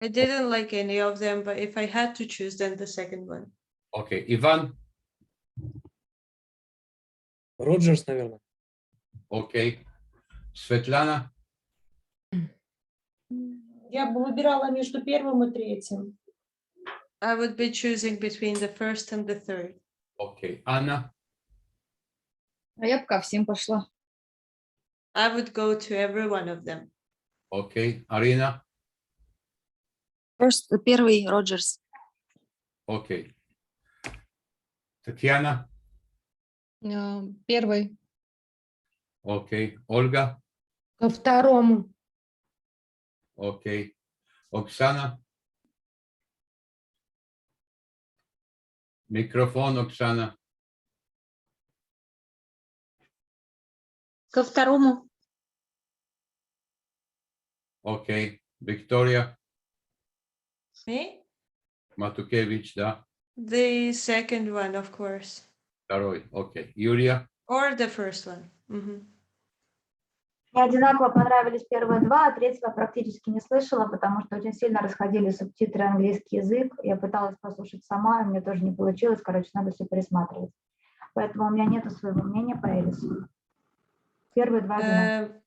I didn't like any of them, but if I had to choose, then the second one. Okay, Иван. Роджерс, наверное. Окей. Светлана. Я бы выбирала между первым и третьим. I would be choosing between the first and the third. Окей. Анна. А я бы ко всем пошла. I would go to every one of them. Окей. Арина. Первый Роджерс. Окей. Татьяна. Первый. Окей. Ольга. Ко второму. Окей. Оксана. Микрофон, Оксана. Ко второму. Окей. Виктория. Me? Matukevich, да. The second one, of course. Второй, окей. Юлия? Or the first one. Мгм. Мне одинаково понравились первые два, а третьего практически не слышала, потому что очень сильно расходились субтитры английский язык. Я пыталась послушать сама, и мне тоже не получилось. Короче, надо все пересматривать. Поэтому у меня нету своего мнения по Элису. Первые два одинаковые.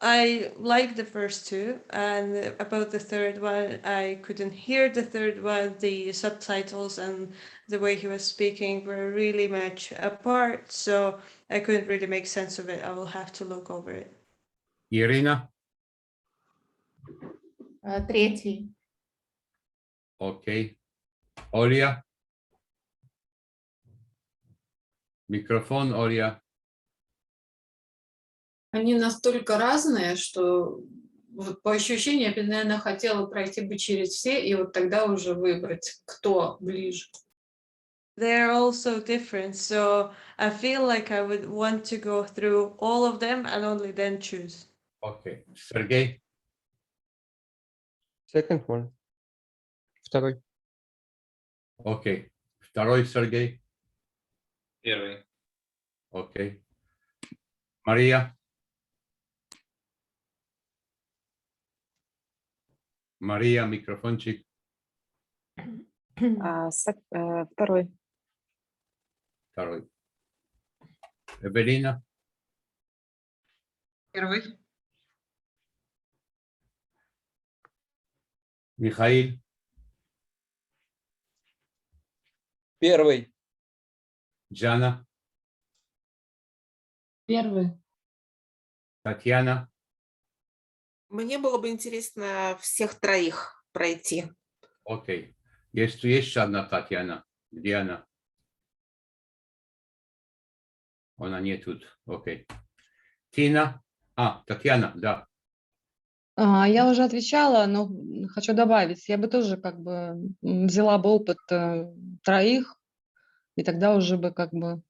I like the first two, and about the third one, I couldn't hear the third one. The subtitles and the way he was speaking were really much apart, so I couldn't really make sense of it. I will have to look over it. Ирина? Третий. Окей. Оля? Микрофон, Оля. Они настолько разные, что вот по ощущениям я, наверное, хотела пройти бы через все и вот тогда уже выбрать, кто ближе. They're all so different, so I feel like I would want to go through all of them and only then choose. Окей. Сергей? Second one. Второй. Окей. Второй Сергей? Первый. Окей. Мария? Мария, микрофончик. Второй. Второй. Эвелина? Первый. Михаил? Первый. Джана? Первый. Татьяна? Мне было бы интересно всех троих пройти. Окей. Есть еще одна Татьяна. Где она? Она не тут. Окей. Тина? Татьяна, да. Я уже отвечала, но хочу добавить. Я бы тоже как бы взяла бы опыт троих, и тогда уже бы как бы,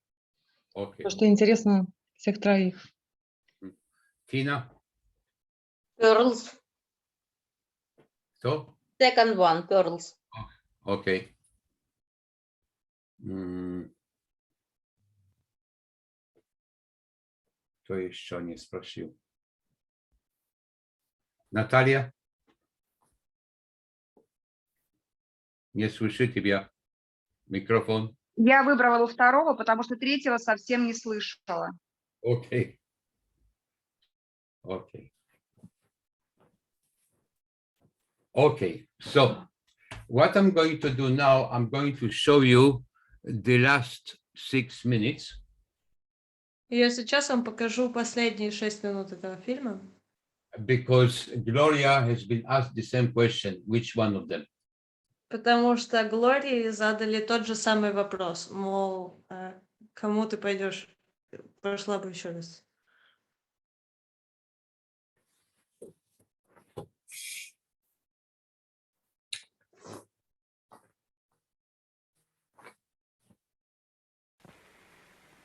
Окей. то, что интересно всех троих. Тина? Pearls. Кто? Second one, pearls. Окей. Кто еще не спросил? Наталья? Не слышу тебя. Микрофон. Я выбрала второго, потому что третьего совсем не слышала. Окей. Окей. Okay, so what I'm going to do now, I'm going to show you the last 6 minutes. Я сейчас вам покажу последние 6 минут этого фильма. Because Gloria has been asked the same question, which one of them? Потому что Глории задали тот же самый вопрос, мол, кому ты пойдешь? Прошла бы еще раз.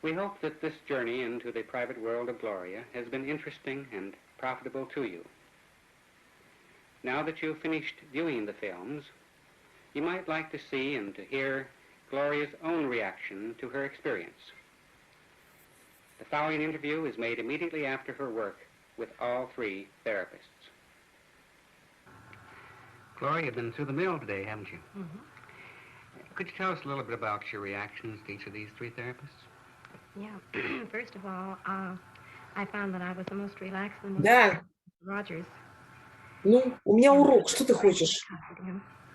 We hope that this journey into the private world of Gloria has been interesting and profitable to you. Now that you've finished viewing the films, you might like to see and to hear Gloria's own reaction to her experience. The following interview is made immediately after her work with all three therapists. Gloria, you've been through the mill today, haven't you? Mm-hmm. Could you tell us a little bit about your reactions to each of these three therapists? Yeah. First of all, I found that I was the most relaxed and most Да. Rogers. Ну, у меня урок, что ты хочешь?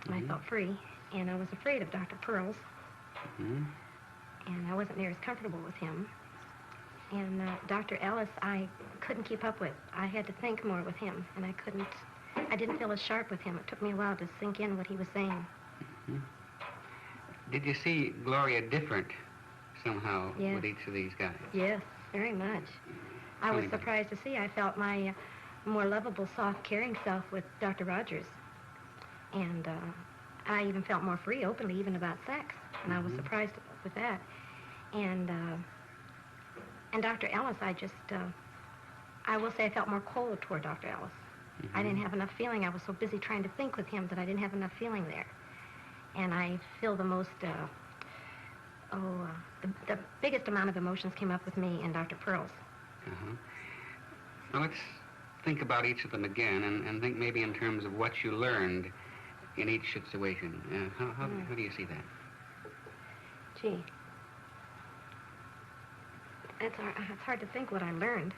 And I felt free, and I was afraid of Dr. Pearls, and I wasn't near as comfortable with him. And Dr. Ellis, I couldn't keep up with. I had to think more with him, and I didn't feel as sharp with him. It took me a while to sink in what he was saying. Did you see Gloria different somehow Yes. with each of these guys? Yes, very much. I was surprised to see I felt my more lovable, soft, caring self with Dr. Rogers. And I even felt more free openly, even about sex. And I was surprised with that. And Dr. Ellis, I will say I felt more cold toward Dr. Ellis. I didn't have enough feeling. I was so busy trying to think with him that I didn't have enough feeling there. and I feel the most, the biggest amount of emotions came up with me and Dr. Pearls. Uh-huh. Well, let's think about each of them again and think maybe in terms of what you learned in each situation. How do you see that? Gee, it's hard to think what I learned.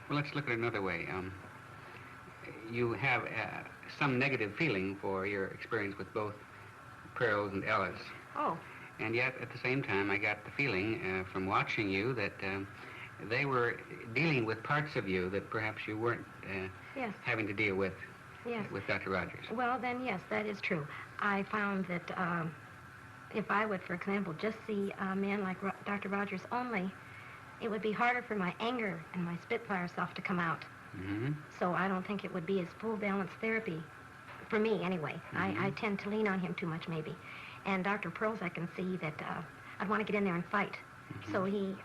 Well, let's look at it another way. You have some negative feeling for your experience with both Pearls and Ellis. Oh. And yet, at the same time, I got the feeling from watching you that they were dealing with parts of you that perhaps you weren't Yes. having to deal with Yes. with Dr. Rogers. Well, then, yes, that is true. I found that if I would, for example, just see a man like Dr. Rogers only, it would be harder for my anger and my Spitfire self to come out. Mm-hmm. So I don't think it would be as full balance therapy, for me anyway. Mm-hmm. I tend to lean on him too much, maybe. And Dr. Pearls, I can see that I'd want to get in there and fight. Mm-hmm. So he,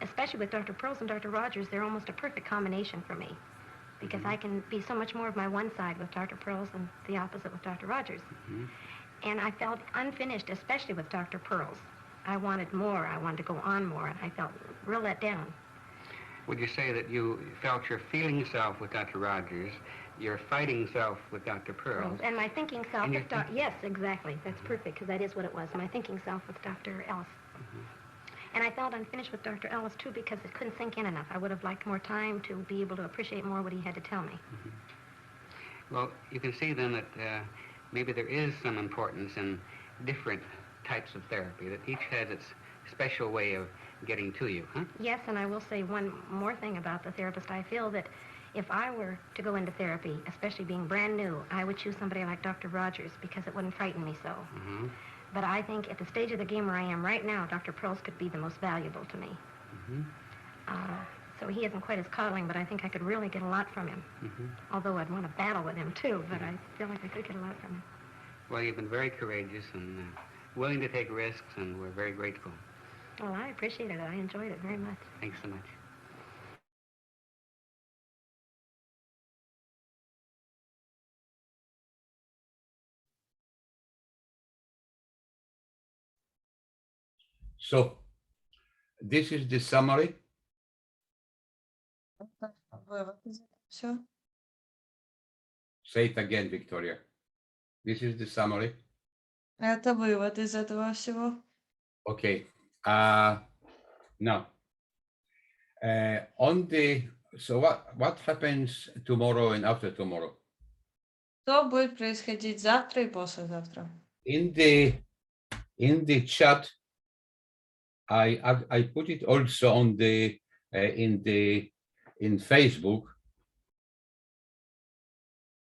especially with Dr. Pearls and Dr. Rogers, they're almost a perfect combination for me. Because I can be so much more of my one side with Dr. Pearls and the opposite with Dr. Rogers. Mm-hmm. And I felt unfinished, especially with Dr. Pearls. I wanted more. I wanted to go on more. And I felt real let down. Would you say that you felt your feeling self with Dr. Rogers, your fighting self with Dr. Pearls? And my thinking self And with Dr. Yes, exactly. That's perfect, because that is what it was. My thinking self with Dr. Ellis. Mm-hmm. And I felt unfinished with Dr. Ellis, too, because it couldn't sink in enough. I would have liked more time to be able to appreciate more what he had to tell me. Mm-hmm. Well, you can see then that maybe there is some importance in different types of therapy, that each has its special way of getting to you, huh? Yes, and I will say one more thing about the therapist. I feel that if I were to go into therapy, especially being brand new, I would choose somebody like Dr. Rogers because it wouldn't frighten me so. Mm-hmm. But I think at the stage of the game where I am right now, Dr. Pearls could be the most valuable to me. Mm-hmm. So he isn't quite as coddling, but I think I could really get a lot from him. Mm-hmm. Although I'd want to battle with him, too, but I feel like I could get a lot from him. Well, you've been very courageous and willing to take risks, and we're very grateful. Well, I appreciate it. I enjoyed it very much. Thanks so much. So, this is the summary. Все. Say it again, Victoria. This is the summary. Это вывод из этого всего. Okay. Now, so what happens tomorrow and after tomorrow? Что будет происходить завтра и послезавтра? In the chat, I put it also on in Facebook.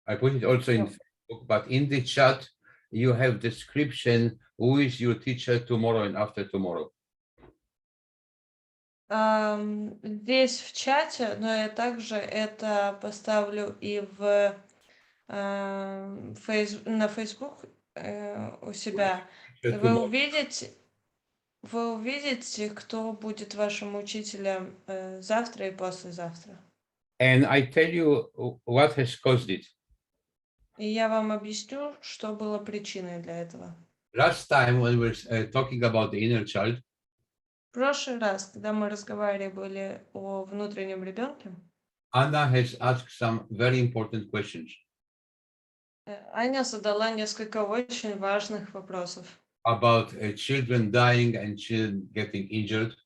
I put it also in Facebook, but in the chat you have description who is your teacher tomorrow and after tomorrow. Здесь в чате, но я также это поставлю и на Facebook у себя. Вы увидите, кто будет вашим учителем завтра и послезавтра. And I tell you what has caused it. И я вам объясню, что было причиной для этого. Last time when we were talking about the inner child, В прошлый раз, когда мы разговаривали о внутреннем ребенке, Anna has asked some very important questions. Аня задала несколько очень важных вопросов. About children dying and children getting injured.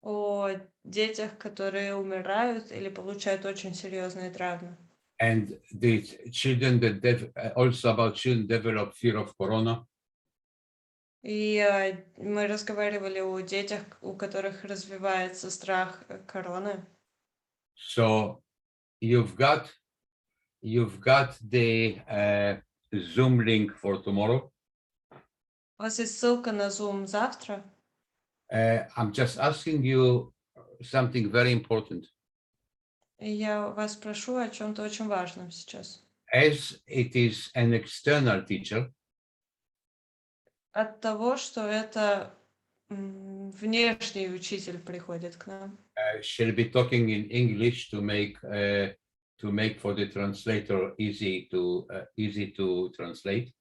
О детях, которые умирают или получают очень серьезные травмы. And the children that also about children develop fear of corona. И мы разговаривали о детях, у которых развивается страх короны. So you've got the Zoom link for tomorrow. У вас есть ссылка на Zoom завтра. I'm just asking you something very important. И я вас прошу о чем-то очень важном сейчас. As it is an external teacher, От того, что это внешний учитель приходит к нам. she'll be talking in English to make for the translator easy to translate.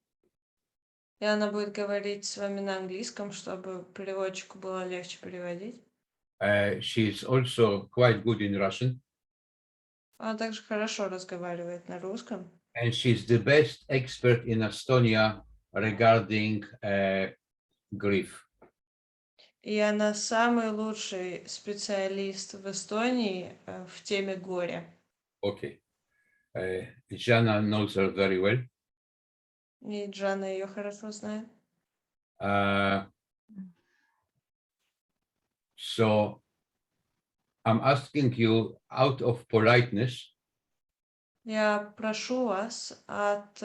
И она будет говорить с вами на английском, чтобы переводчику было легче переводить. She's also quite good in Russian. Она также хорошо разговаривает на русском. And she's the best expert in Estonia regarding grief. И она самый лучший специалист в Эстонии в теме горя. Okay. Jana knows her very well. И Джана ее хорошо знает. So I'm asking you out of politeness. Я прошу вас от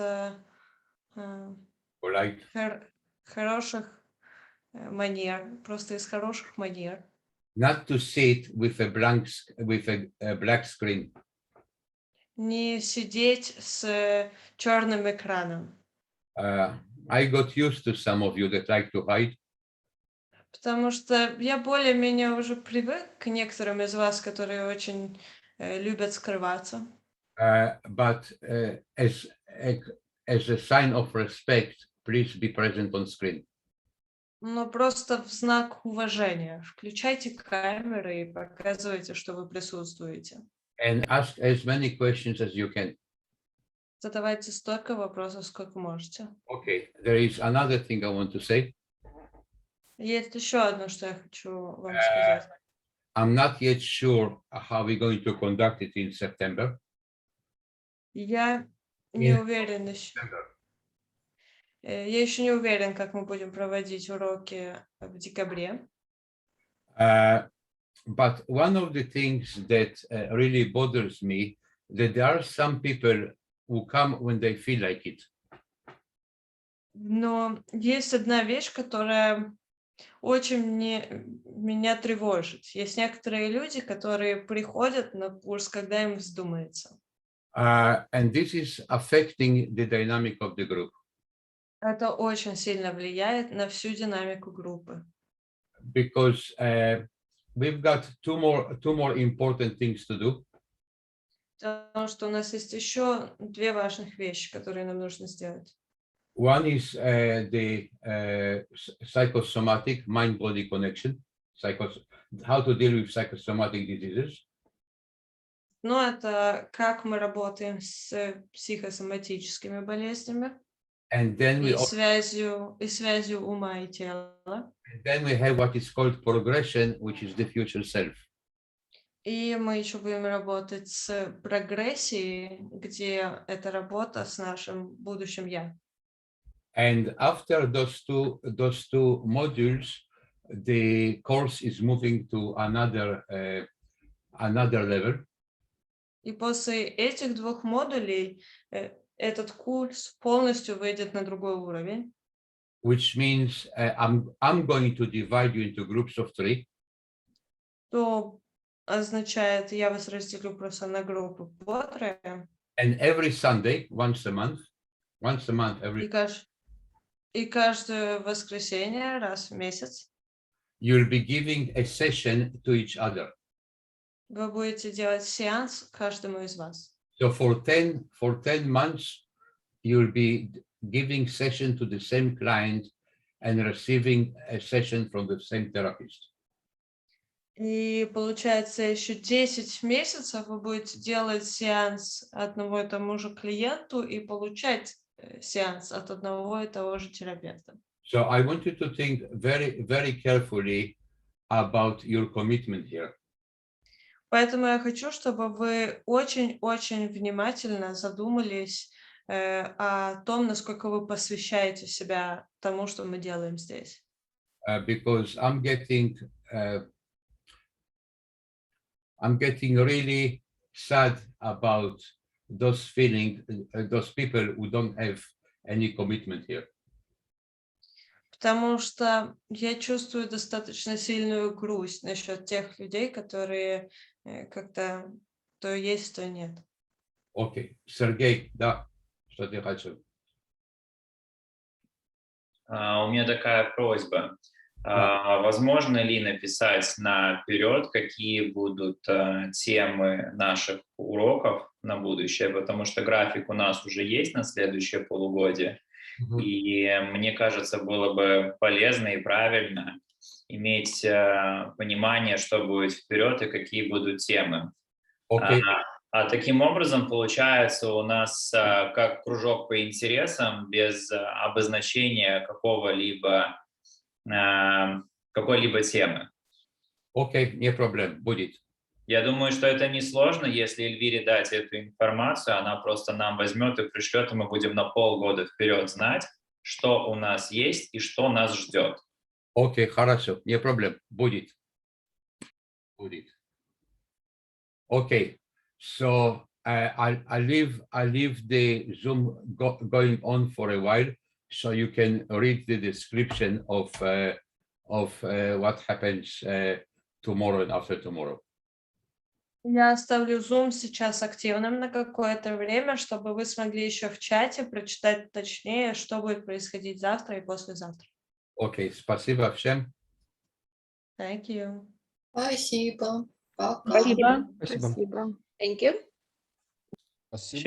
хороших манер, просто из хороших манер. Not to sit with a black screen. Не сидеть с черным экраном. I got used to some of you that like to hide. Потому что я более-менее уже привык к некоторым из вас, которые очень любят скрываться. But as a sign of respect, please be present on screen. Но просто в знак уважения включайте камеры и показывайте, что вы присутствуете. And ask as many questions as you can. Задавайте столько вопросов, сколько можете. Okay, there is another thing I want to say. Есть еще одно, что я хочу вам сказать. I'm not yet sure how we're going to conduct it in September. Я не уверен еще. Я еще не уверен, как мы будем проводить уроки в декабре. But one of the things that really bothers me, that there are some people who come when they feel like it. Но есть одна вещь, которая очень меня тревожит. Есть некоторые люди, которые приходят на курс, когда им вздумается. And this is affecting the dynamic of the group. Это очень сильно влияет на всю динамику группы. Because we've got two more important things to do. Потому что у нас есть еще две важных вещи, которые нам нужно сделать. One is the psychosomatic mind-body connection, how to deal with psychosomatic diseases. Но это как мы работаем с психосоматическими болезнями. And then и связью ума и тела. And then we have what is called progression, which is the future self. И мы еще будем работать с прогрессией, где это работа с нашим будущим я. And after those two modules, the course is moving to another level. И после этих двух модулей этот курс полностью выйдет на другой уровень. Which means I'm going to divide you into groups of 3. То означает, я вас разделю просто на группы по 3. And every Sunday, once a month, И каждое воскресенье, раз в месяц, you'll be giving a session to each other. Вы будете делать сеанс каждому из вас. So for 10 months, you'll be giving session to the same client and receiving a session from the same therapist. И получается, еще 10 месяцев вы будете делать сеанс одного и тому же клиенту и получать сеанс от одного и того же терапевта. So I want you to think very, very carefully about your commitment here. Поэтому я хочу, чтобы вы очень-очень внимательно задумались о том, насколько вы посвящаете себя тому, что мы делаем здесь. Because I'm getting really sad about those people who don't have any commitment here. Потому что я чувствую достаточно сильную грусть насчет тех людей, которые как-то то есть, то нет. Окей. Сергей, да, что ты хотел? У меня такая просьба. Возможно ли написать наперед, какие будут темы наших уроков на будущее, потому что график у нас уже есть на следующее полугодие, и мне кажется, было бы полезно и правильно иметь понимание, что будет вперед и какие будут темы. Okay. А таким образом получается у нас как кружок по интересам без обозначения какой-либо темы. Окей, не проблем, будет. Я думаю, что это несложно, если Эльвире дать эту информацию, она просто нам возьмет и пришлет, и мы будем на полгода вперед знать, что у нас есть и что нас ждет. Окей, хорошо, не проблем, будет. Будет. Okay, so I'll leave the Zoom going on for a while, so you can read the description of what happens tomorrow and after tomorrow. Я оставлю Zoom сейчас активным на какое-то время, чтобы вы смогли еще в чате прочитать точнее, что будет происходить завтра и послезавтра. Окей, спасибо всем. Thank you. Спасибо. Пока. Спасибо. Спасибо. Спасибо. Thank you. Спасибо.